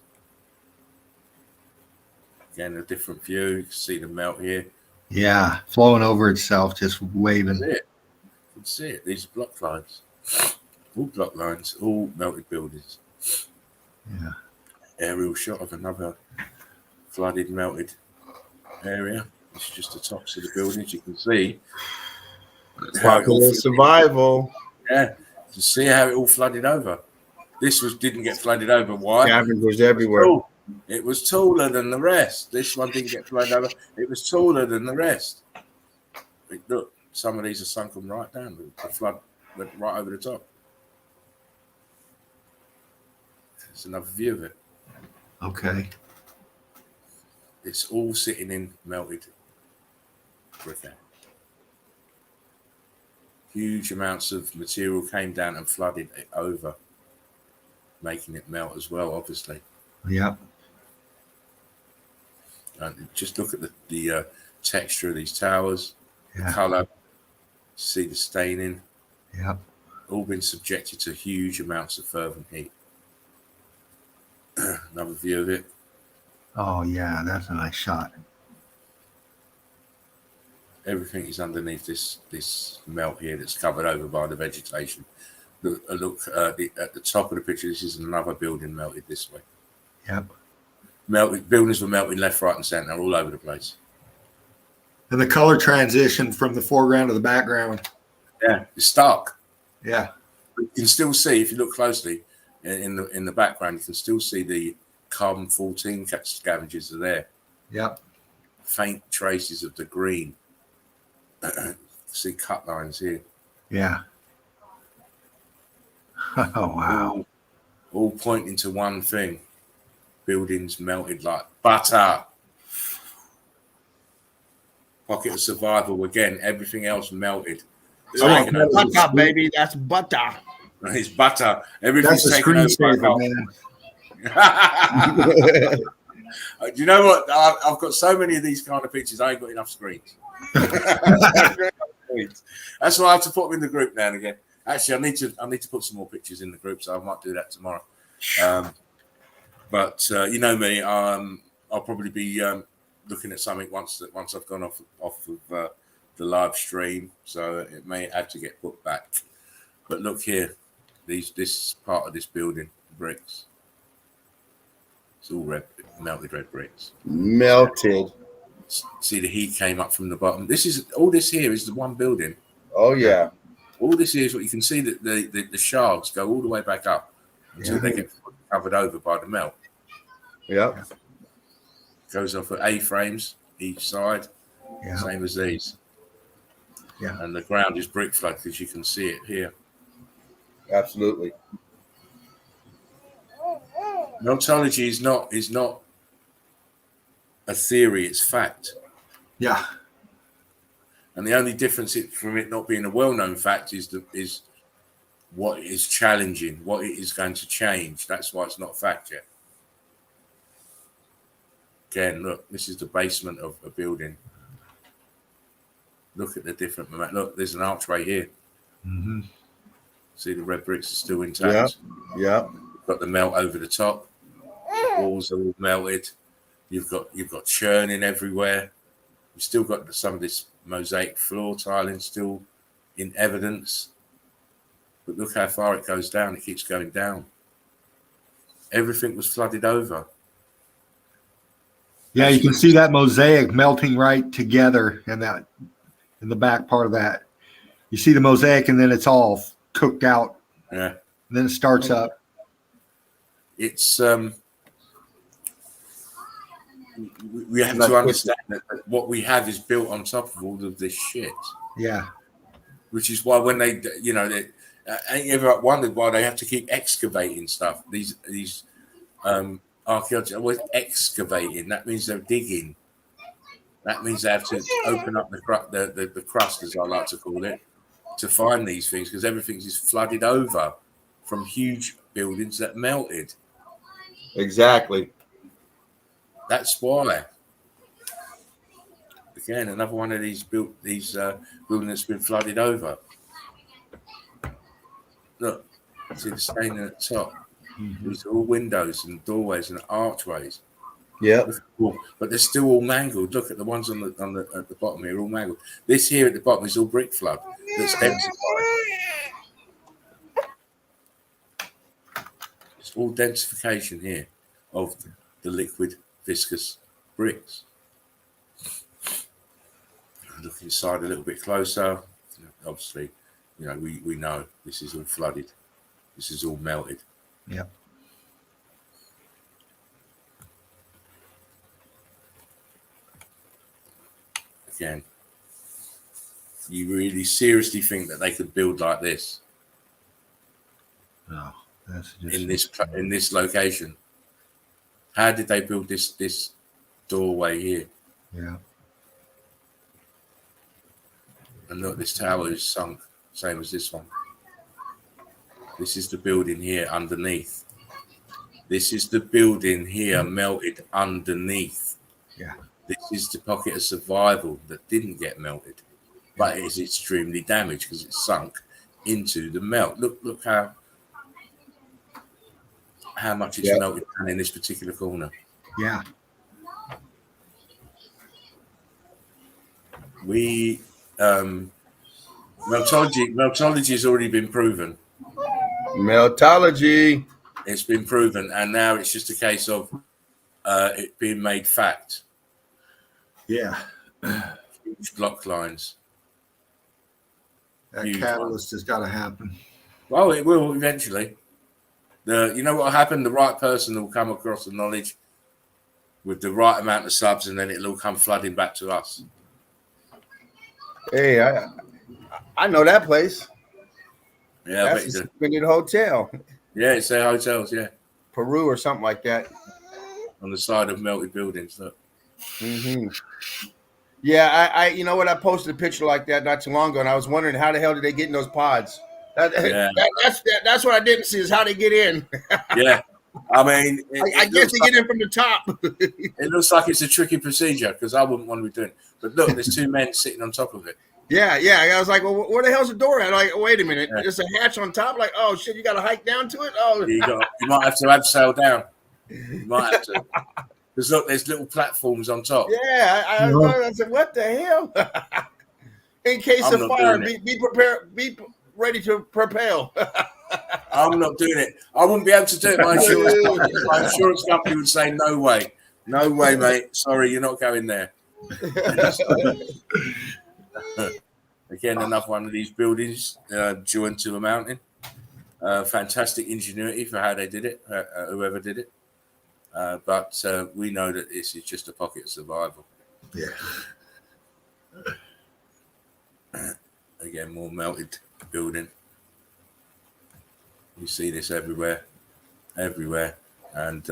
Again, a different view. You can see the melt here. Yeah, flowing over itself, just waving. That's it. You can see it. These are block lines. All block lines, all melted buildings. Yeah. Aerial shot of another flooded, melted area. It's just the tops of the buildings. You can see. Survival. Yeah. To see how it all flooded over. This didn't get flooded over. Why? Scavengers everywhere. It was taller than the rest. This one didn't get flooded over. It was taller than the rest. Look, some of these are sunken right down. The flood went right over the top. There's another view of it. Okay. It's all sitting in melted brick. Huge amounts of material came down and flooded it over, making it melt as well, obviously. Yep. And just look at the texture of these towers, Yeah. the colour, see the staining. Yep. All been subjected to huge amounts of fervent heat. Another view of it. Oh yeah, that's a nice shot. Everything is underneath this melt here that's covered over by the vegetation. Look at the top of the picture. This is another building melted this way. Yep. Buildings were melting left, right, and centre, all over the place. And the color transition from the foreground to the background. Yeah, it's stark. Yeah. You can still see, if you look closely in the background, you can still see the carbon-14 scavengers are there. Yep. Faint traces of the green. See cut lines here. Yeah. Oh wow. All pointing to one thing. Buildings melted like butter. Pocket of survival again. Everything else melted. Butter, baby. That's butter. It's butter. Everything's That's a taken over by screensaver, coal. man. Do you know what? I've got so many of these kind of pictures. I ain't got enough screens. That's why I have to put them in the group now and again. Actually, I need to put some more pictures in the group, so I might do that tomorrow. But you know me, I'll probably be looking at something once I've gone off of the live stream, so it may have to get put back. But look here, this part of this building, bricks. It's all melted red bricks. Melted. See, the heat came up from the bottom. All this here is the one building. Oh yeah. All this here is what you can see, that the shards go all the way back up until they get covered over by the melt. Yeah. Goes off at A-frames each side, Yeah. same as these. Yeah. And the ground is brick flood, because you can see it here. Absolutely. Meltology is not a theory, it's fact. Yeah. And the only difference from it not being a well-known fact is what is challenging, what it is going to change. That's why it's not a fact yet. Again, look, this is the basement of a building. Look at the different momentum. Look, there's an archway here. Mm-hmm. See, the red bricks are still intact. Yeah. Got the melt over the top. Walls are all melted. You've got churning everywhere. You've still got some of this mosaic floor tiling still in evidence. But look how far it goes down. It keeps going down. Everything was flooded over. Yeah, you can see that mosaic melting right together in the back part of that. You see the mosaic, and then it's all cooked out. Yeah. And then it starts up. It's we have to understand that what we have is built on top of all of this shit. Yeah. Which is why when they, ain't you ever wondered why they have to keep excavating stuff? These archaeologists are always excavating. That means they're digging. That means they have to open up the crust, as I like to call it, to find these things, because everything is flooded over from huge buildings that melted. Exactly. That's why. Again, another one of these buildings that's been flooded over. Look, see the stain at the top. Mm-hmm. These are all windows and doorways and archways. Yeah. But they're still all mangled. Look at the ones at the bottom here, all mangled. This here at the bottom is all brick flood that's densified. It's all densification here of the liquid viscous bricks. Look inside a little bit closer. Obviously, we know this is all flooded. This is all melted. Yeah. Again, you really seriously think that they could build like this? No, that's just in this location? How did they build this doorway here? Yeah. And look, this tower is sunk, same as this one. This is the building here underneath. This is the building here melted underneath. Yeah. This is the pocket of survival that didn't get melted, but it is extremely damaged because it's sunk into the melt. Look how much it's melted down in this particular corner. Yeah. Meltology has already been proven. Meltology. It's been proven, and now it's just a case of it being made fact. Yeah. Huge block lines. That catalyst has got to happen. Well, it will eventually. You know what will happen? The right person will come across the knowledge with the right amount of subs, and then it'll all come flooding back to us. Hey, I know that place. Yeah, that's the Splendid Hotel. Yeah, it's their hotels. Yeah, Peru or something like that. On the side of melted buildings. Look. Mm-hmm. Yeah, I you know what? I posted a picture like that not too long ago, and I was wondering how the hell did they get in those pods? That's what I didn't see is how they get in. Yeah, I mean, I guess they get in from the top. It looks like it's a tricky procedure because I wouldn't want to be doing it. But look, there's two men sitting on top of it. Yeah. I was like, well, where the hell's the door at? Like, wait a minute, Yeah. there's a hatch on top. Like, oh shit, you got to hike down to it. Oh, You might have to abseil down. You might have to. Because look, there's little platforms on top. yeah. I said, what the hell? In case I'm of not fire, doing be prepared. Be ready to propel. I'm not doing it. I wouldn't be able to do it. My insurance company would say, no way. No way, mate. Sorry, you're not going there. Again, another one of these buildings joined to a mountain. Fantastic ingenuity for how they did it, whoever did it. But we know that this is just a pocket of survival. Yeah. Again, more melted building. You see this everywhere. And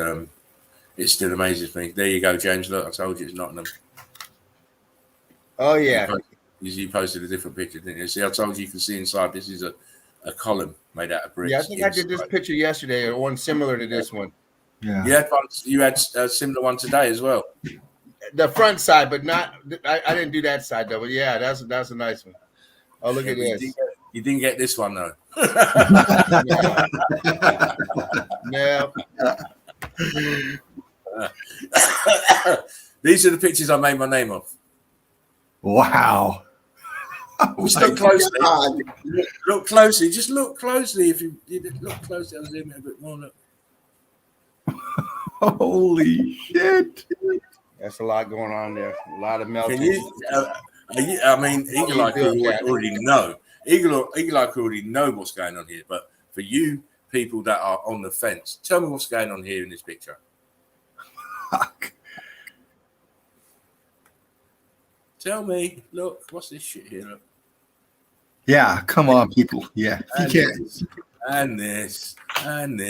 it still amazes me. There you go, James. Look, I told you it's Nottingham. Oh yeah. You posted a different picture, didn't you? See, I told you can see inside. This is a column made out of bricks. Yeah, I think I did this picture yesterday, or one similar to this one. Yeah. You had a similar one today as well. The front side, but not. I didn't do that side though. But yeah, that's a nice one. Oh, look at this. You didn't get this one though. No. These are the pictures I made my name of. Wow. Just look closely. Look closely. Just look closely. If you look closely, I'll zoom in a bit more. Look. Holy shit. That's a lot going on there. A lot of melting. I mean, Eagle Eye Crew already know. Eagle Eye Crew already know what's going on here. But for you people that are on the fence, tell me what's going on here in this picture. Fuck. Tell me. Look, what's this shit here? Look. Yeah, come on, people. Yeah, you can't. And this, and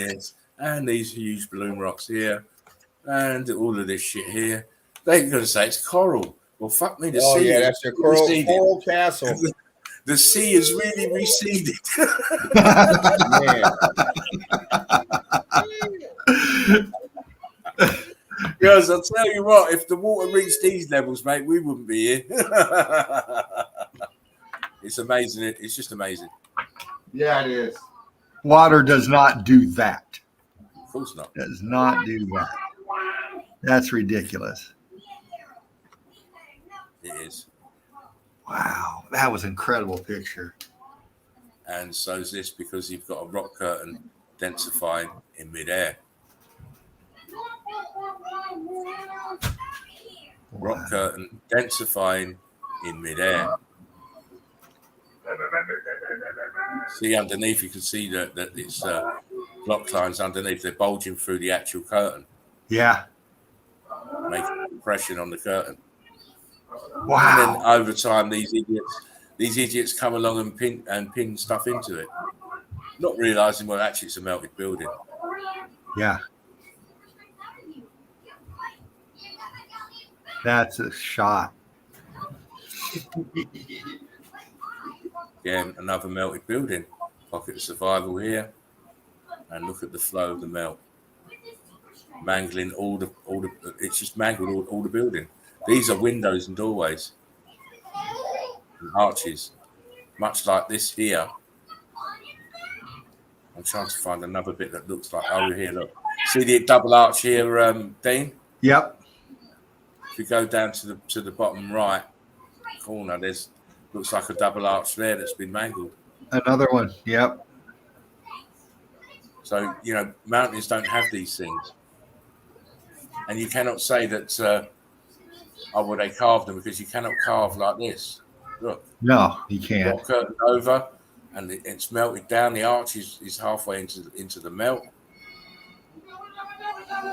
these huge balloon rocks here, and all of this shit here. They're going to say it's coral. Well, fuck me. The sea. Yeah, that's your coral castle. The sea is really receded. Because I'll tell you what, if the water reached these levels, mate, we wouldn't be here. It's amazing. It's just amazing. Yeah, it is. Water does not do that. Of course not. Does not do that. That's ridiculous. It is. Wow, that was an incredible picture. And so is this because you've got a rock curtain densifying in midair. Rock curtain densifying in midair. See underneath, you can see that it's block lines underneath. They're bulging through the actual curtain. Yeah. Making impression on the curtain. Wow. And then over time, these idiots come along and pin stuff into it, not realizing, well, actually it's a melted building. Yeah. That's a shot. Again, another melted building. Pocket of survival here, and look at the flow of the melt, mangling all the. It's just mangled all the building. These are windows and doorways, and arches, much like this here. I'm trying to find another bit that looks like over here. Look, see the double arch here, Dean. Yep. If you go down to the bottom right corner, looks like a double arch there that's been mangled. Another one. Yep. So, mountains don't have these things. And you cannot say that, well, they carved them, because you cannot carve like this. Look. No, you can't. Rock curtain over, and it's melted down. The arch is halfway into the melt.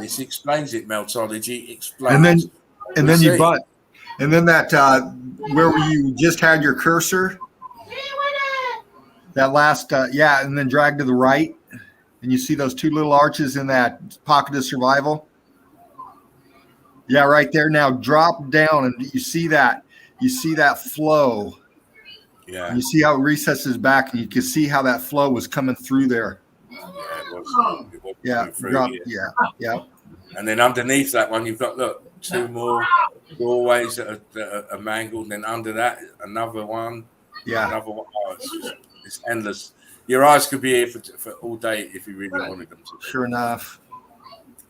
This explains it, Meltology explains. And then that where you just had your cursor, that last and then drag to the right, and you see those two little arches in that pocket of survival. Yeah, right there. Now drop down, and you see that flow. Yeah. You see how it recesses back, and you can see how that flow was coming through there. Yeah, it Yeah, through here. yeah. And then underneath that one, you've got, look, 2 more doorways that are mangled. And then under that, another one. Yeah. Another one. Oh, it's endless. Your eyes could be here for all day if you really wanted them to. Sure enough.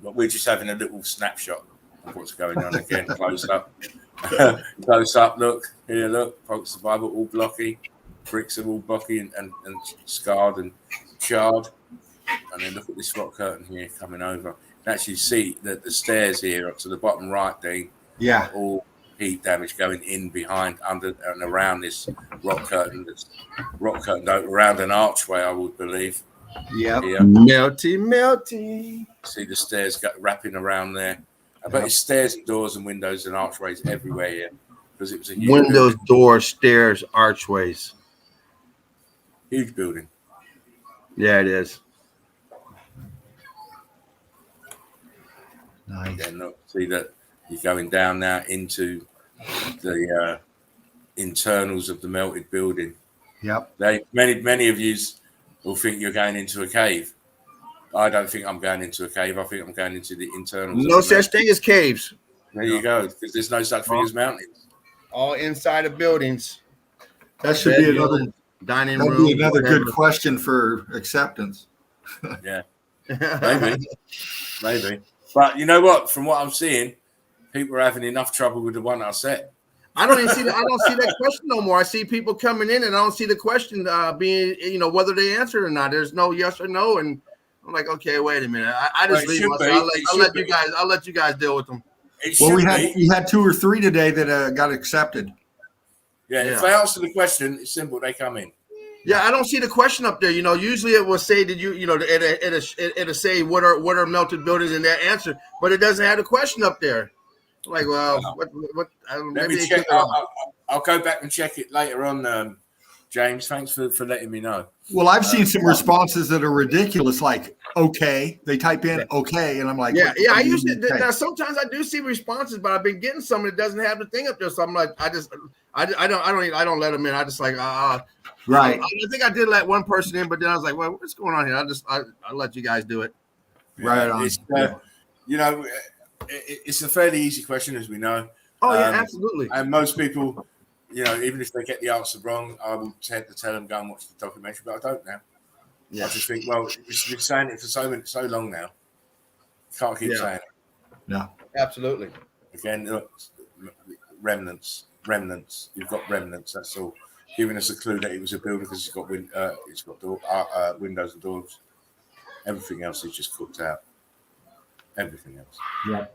But we're just having a little snapshot of what's going on again, close up. Close up, look. Here, look. Folks, the Bible all blocky. Bricks are all blocky and scarred and charred. And then look at this rock curtain here coming over. You can actually see that the stairs here up to the bottom right, Dean. Yeah. All heat damage going in behind, under, and around this rock curtain. That's rock curtain around an archway, I would believe. Yep. Here. Melty. See the stairs wrapping around there. I bet it's stairs and doors and windows and archways everywhere here because it was a huge Windows, building. doors, stairs, archways. Huge building. Yeah, it is. Nice. Yeah, look, see that you're going down now into the internals of the melted building. Yep. Many of you will think you're going into a cave. I don't think I'm going into a cave. I think I'm going into the internals. No such thing as caves. There you go. Because there's no such thing as mountains. All inside of buildings. That should be another dining that'd room. be another whatever. good question for acceptance. Yeah, maybe. But you know what? From what I'm seeing, people are having enough trouble with the one I set. I don't even see that. I don't see that question no more. I see people coming in, and I don't see the question being, whether they answer or not. There's no yes or no, and I'm like, okay, wait a minute. I just leave myself. I'll let you guys deal with them. Well, we had 2 or 3 today that got accepted. Yeah, if they answer the question, it's simple. They come in. Yeah, I don't see the question up there. Usually it will say, "Did you?" It'll say, "What are melted buildings?" in that answer, but it doesn't have the question up there. I'm like, well, what? Let me check. I'll go back and check it later on, James. Thanks for letting me know. Well, I've seen some responses that are ridiculous, like "okay." They type in "okay," and I'm like, yeah. I usually now sometimes I do see responses, but I've been getting some that doesn't have the thing up there. So I'm like, I don't let them in. I just like right. I think I did let one person in, but then I was like, well, what's going on here? I'll let you guys do it. Right on. It's, it's a fairly easy question, as we know. Oh yeah, absolutely. And most people, even if they get the answer wrong, I will tend to tell them go and watch the documentary, but I don't now. Yeah. I just think, well, we've been saying it for so long now. Can't keep saying it. No, absolutely. Again, look, remnants. You've got remnants. That's all. Giving us a clue that it was a building because it's got windows and doors. Everything else is just cooked out. Everything else. Yeah.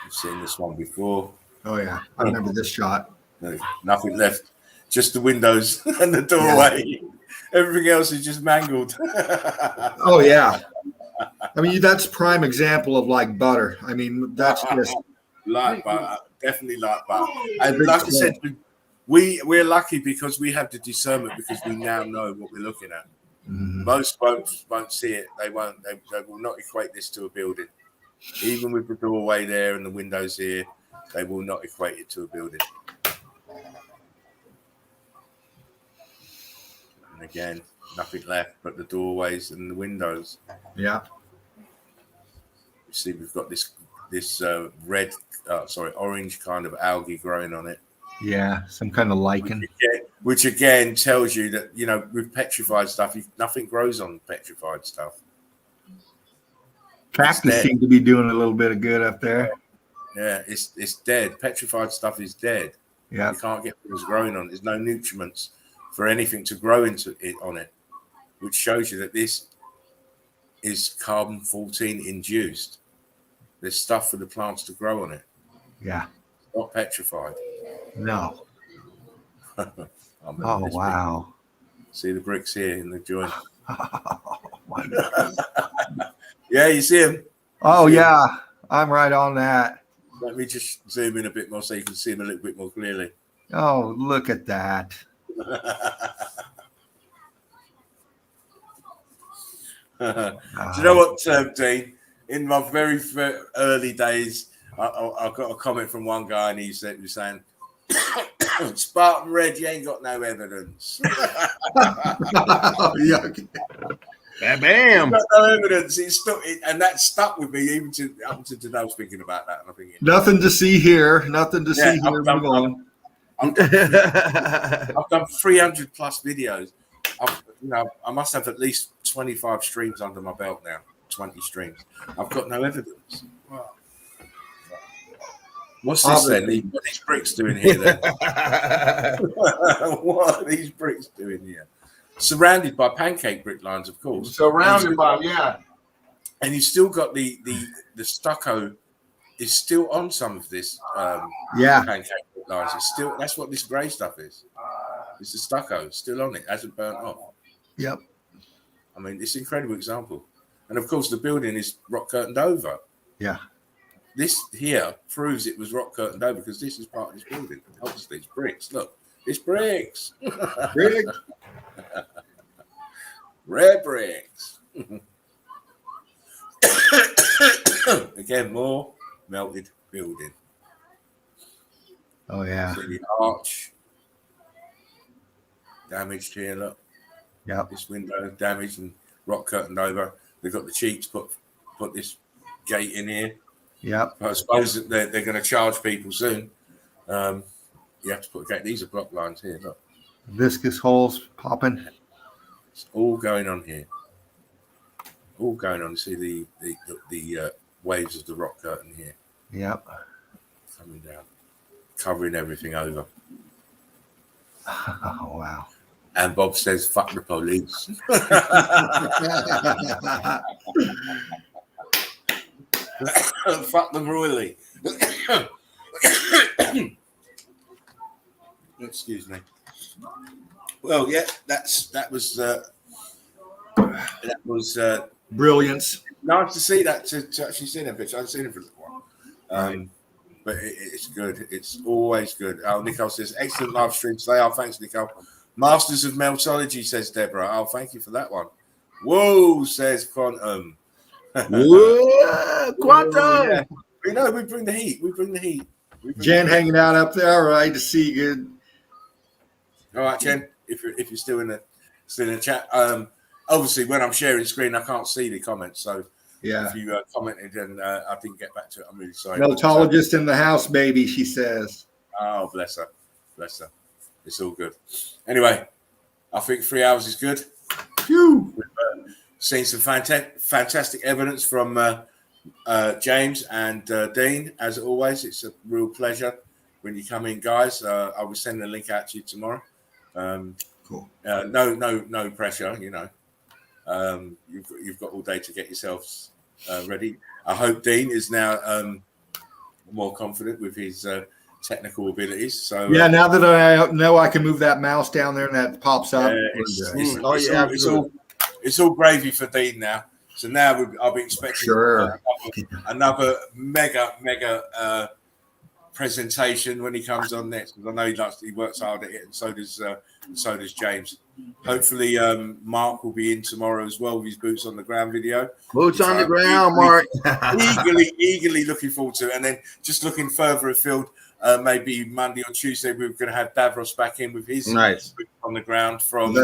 You've seen this one before. Oh yeah, I remember this shot. No, nothing left. Just the windows and the doorway. Yeah. Everything else is just mangled. Oh yeah. I mean, that's prime example of like butter. I mean, that's just like butter. Definitely like butter. And like I said, we're lucky because we have the discernment because we now know what we're looking at. Mm-hmm. Most won't see it. They won't. They will not equate this to a building. Even with the doorway there and the windows here, they will not equate it to a building. And again, nothing left but the doorways and the windows. Yeah. You see, we've got this orange kind of algae growing on it. Yeah, some kind of lichen. Which again tells you that, with petrified stuff, nothing grows on petrified stuff. Cactus seem to be doing a little bit of good up there. Yeah, it's dead. Petrified stuff is dead. Yeah. You can't get things growing on it. There's no nutriments for anything to grow into it on it, which shows you that this is carbon-14 induced. There's stuff for the plants to grow on it. Yeah. It's not petrified. No. Oh, wow. See the bricks here in the joint. Oh, my God. Yeah, you see them? Oh, yeah. I'm right on that. Let me just zoom in a bit more so you can see them a little bit more clearly. Oh, look at that. Do you know what, Dean? In my very early days, I got a comment from one guy, and he was saying, "Spartan Red, you ain't got no evidence." Yeah. Bam. Got no evidence. It's stuck, and that stuck with me even up to today. I was thinking about that, and I'm thinking, nothing to see here. Nothing to see here. Move on. I've done 300 plus videos. I must have at least 25 streams under my belt now. 20 streams. I've got no evidence. Wow. What's this then? What are these bricks doing here then? What are these bricks doing here? Surrounded by pancake brick lines, of course. Surrounded by, yeah. And you've still got the stucco is still on some of this pancake brick lines. It's still, that's what this grey stuff is. It's the stucco still on it, hasn't burnt off. Yep. I mean, it's an incredible example. And of course, the building is rock curtained over. Yeah. This here proves it was rock curtained over because this is part of this building. Obviously, it's bricks. Look, it's bricks. Bricks. Red bricks. Again, more melted building. Oh yeah. See the arch damaged here. Look. Yep. This window damaged and rock curtained over. They've got the cheats put this gate in here. Yep. I suppose that they're going to charge people soon. You have to put a gate. These are block lines here. Look. Viscous holes popping. It's all going on here. All going on. See the waves of the rock curtain here. Yep. Coming down. Covering everything over. Oh, wow. And Bob says, fuck the police. Fuck them royally. Excuse me. Well, yeah, that was Brilliance. nice to see that, to actually see that picture. I haven't seen it for a little while. But it's good. It's always good. Oh, Nicole says, excellent live stream today. Oh, thanks, Nicole. Masters of Meltology, says Deborah. Oh, thank you for that one. Whoa, says Quantum. Whoa, Quantum. Yeah. We know, we bring the heat. Jen hanging out up there. All right, to see you good. All right, Jen, if you're still in the chat. Obviously, when I'm sharing screen, I can't see the comments. So Yeah. if you commented and I didn't get back to it, I'm really sorry. Meltologist in the house, baby, she says. Oh, bless her. Bless her. It's all good. Anyway, I think 3 hours is good. Phew. We've seen some fantastic evidence from James and Dean. As always, it's a real pleasure when you come in, guys. I will send the link out to you tomorrow. Cool. No pressure, you know. You've got all day to get yourselves ready. I hope Dean is now more confident with his technical abilities. So yeah, now that I know I can move that mouse down there and that pops up. It's all gravy for Dean now. So now I'll be expecting another mega presentation when he comes on next. Because I know he works hard at it, and so does James. Hopefully, Mark will be in tomorrow as well with his boots on the ground video. Boots on the ground, Mark. eagerly looking forward to it. And then just looking further afield, maybe Monday or Tuesday, we're going to have Davros back in with his boots on the ground from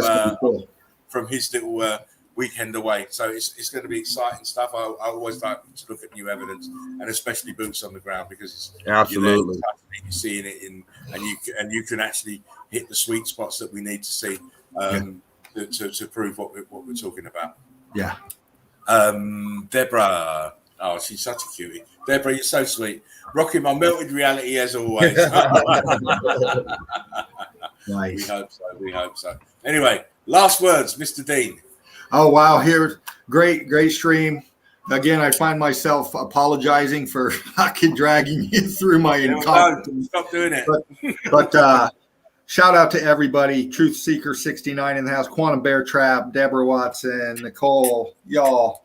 his little weekend away. So it's going to be exciting stuff. I always like to look at new evidence, and especially boots on the ground, because it's absolutely you're seeing it and you can actually hit the sweet spots that we need to see to prove what we're talking about. Yeah. Deborah. Oh, she's such a cutie. Deborah, you're so sweet. Rocking my melted reality as always. Nice. We hope so. Anyway, last words, Mr. Dean. Oh, wow. Here's great stream. Again, I find myself apologizing for fucking dragging you through my incompetence. Stop doing it. But shout out to everybody. Truth Seeker 69 in the house. Quantum Bear Trap. Deborah Watson. Nicole. Y'all.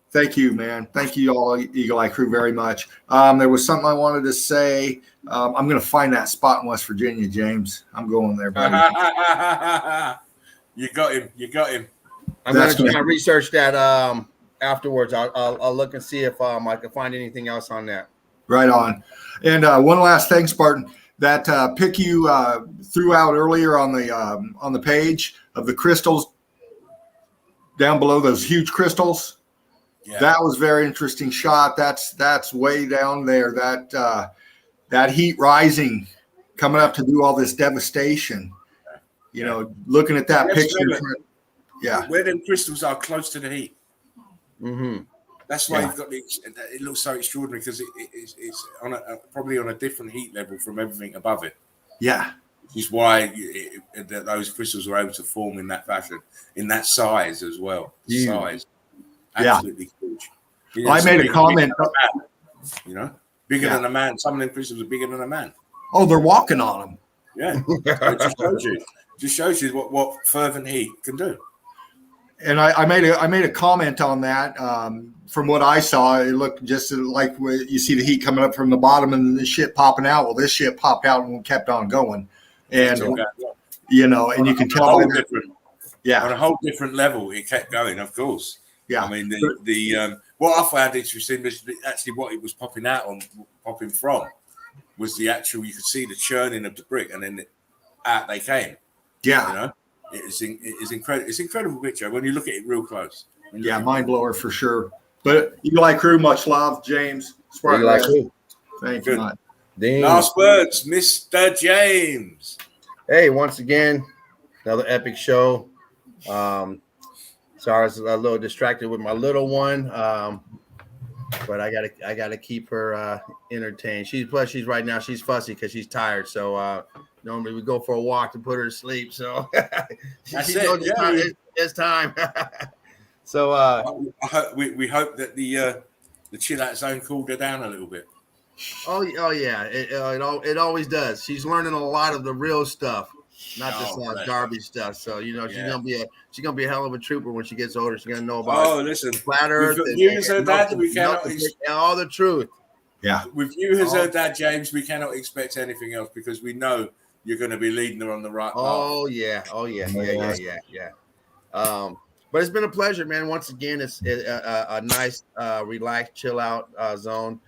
Thank you, man. Thank you all, Eagle Eye crew, very much. There was something I wanted to say. I'm going to find that spot in West Virginia, James. I'm going there, buddy. You got him. I'm going to try and research that afterwards. I'll look and see if I can find anything else on that. Right on. And one last thing, Spartan. That pic you threw out earlier on the page of the crystals. down below those huge crystals. Yeah. That was a very interesting shot. That's way down there. That heat rising, coming up to do all this devastation. You know, looking at that picture. Yeah. Where them crystals are close to the heat. Mm-hmm. That's why you've got it looks so extraordinary because it's on probably on a different heat level from everything above it. Yeah. Which is why those crystals are able to form in that fashion, in that size as well. Size. Absolutely huge. Well, I made a comment. Bigger than a man. Some of them crystals are bigger than a man. Oh, they're walking on them. Yeah. It just shows you what fervent heat can do. And I made a comment on that. From what I saw, it looked just like you see the heat coming up from the bottom and the shit popping out. Well, this shit popped out and kept on going. And, you know, and you can tell. On a whole different level, it kept going, of course. Yeah. I mean, what I found interesting was actually what it was popping from was the actual, you could see the churning of the brick and then out they came. Yeah. You know? It is incredible. It's an incredible picture when you look at it real close. Yeah, mind blower for sure. But Eagle Eye Crew, much love, James. Spartan. Thank you. Last words, Mr. James. Hey, once again, another epic show. Sorry, I was a little distracted with my little one, but I gotta keep her entertained. She's right now she's fussy because she's tired. So normally we go for a walk to put her to sleep. So it's time. So we hope that the chill out zone cooled her down a little bit. Oh yeah, it always does. She's learning a lot of the real stuff, not this garbage stuff. So she's gonna be a hell of a trooper when she gets older. She's gonna know about flat Earth all the truth. Yeah, with you as her dad, James, we cannot expect anything else because we know you're going to be leading her on the right path. Oh yeah. But it's been a pleasure, man. Once again, it's a nice, relaxed, chill out zone.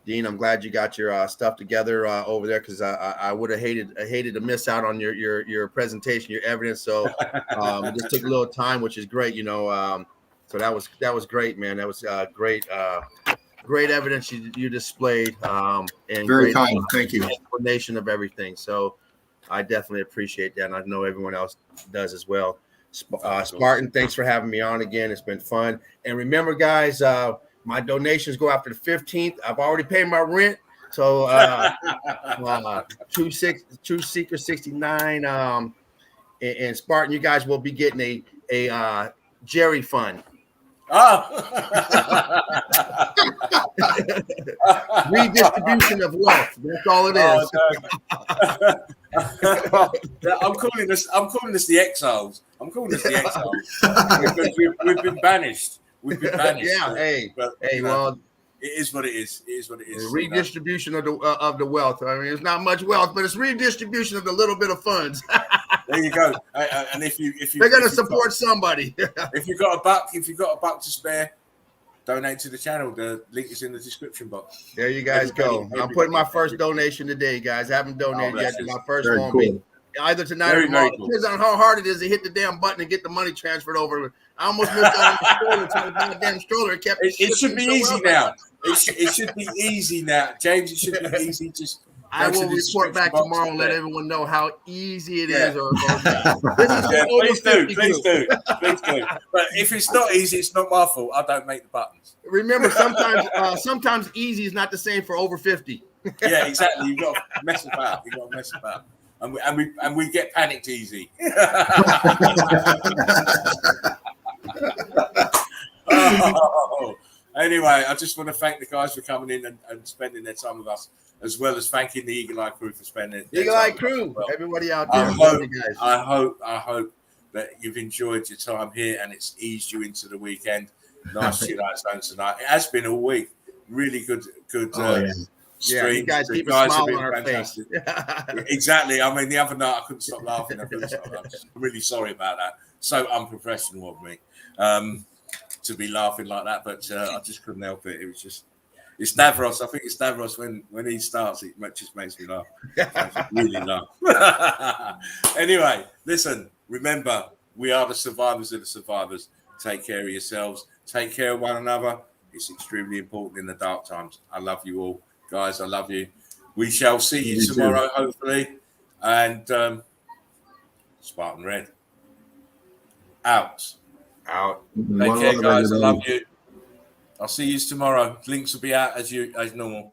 Dean, I'm glad you got your stuff together over there because I would have hated to miss out on your presentation, your evidence. So it just took a little time, which is great, So that was great, man. That was great evidence you displayed. And very kind. Thank you. Explanation of everything. So I definitely appreciate that, and I know everyone else does as well. Spartan, thanks for having me on again. It's been fun. And remember, guys, my donations go after the 15th. I've already paid my rent. So True Seeker 69 and Spartan, you guys will be getting a Jerry fund. Redistribution of wealth. That's all it is. I'm calling this the exiles. Because we've been banished. Yeah. Well, it is what it is. It is what it is. Redistribution of the wealth. I mean, it's not much wealth, but it's redistribution of the little bit of funds. There you go. And if they're going to support somebody. If you've got a buck to spare, donate to the channel. The link is in the description box. There you guys go. I'm putting my first donation today, guys. I haven't donated yet. My first one will be either tonight or tomorrow. Depends on how hard it is to hit the damn button and get the money transferred over. I almost moved out of the stroller to the damn stroller. It should be easy now. It should be easy now, James. It should be easy. Just I will report back tomorrow and let everyone know how easy it is. Please do. But if it's not easy, it's not my fault. I don't make the buttons. Remember, sometimes easy is not the same for over 50. Yeah, exactly. You've got to mess about. And we get panicked easy. Anyway, I just want to thank the guys for coming in and spending their time with us, as well as thanking the Eagle Eye Crew for spending their Eagle Eye Crew, everybody out there. I hope that you've enjoyed your time here and it's eased you into the weekend. Nice chill out zone tonight. It has been all week. Really good. Yeah, you guys keep a smile on our face. Exactly. I mean, the other night I couldn't stop laughing. I'm really sorry about that. So unprofessional of me to be laughing like that, but I just couldn't help it. It was just, it's Stavros. I think it's Stavros when he starts, it just makes me laugh. Really laugh. Anyway, listen, remember, We are the survivors of the survivors. Take care of yourselves. Take care of one another. It's extremely important in the dark times. I love you all, guys. I love you. We shall see you tomorrow, hopefully. And Spartan Red. Out. Take care, guys. I love you. I'll see you tomorrow. Links will be out as normal.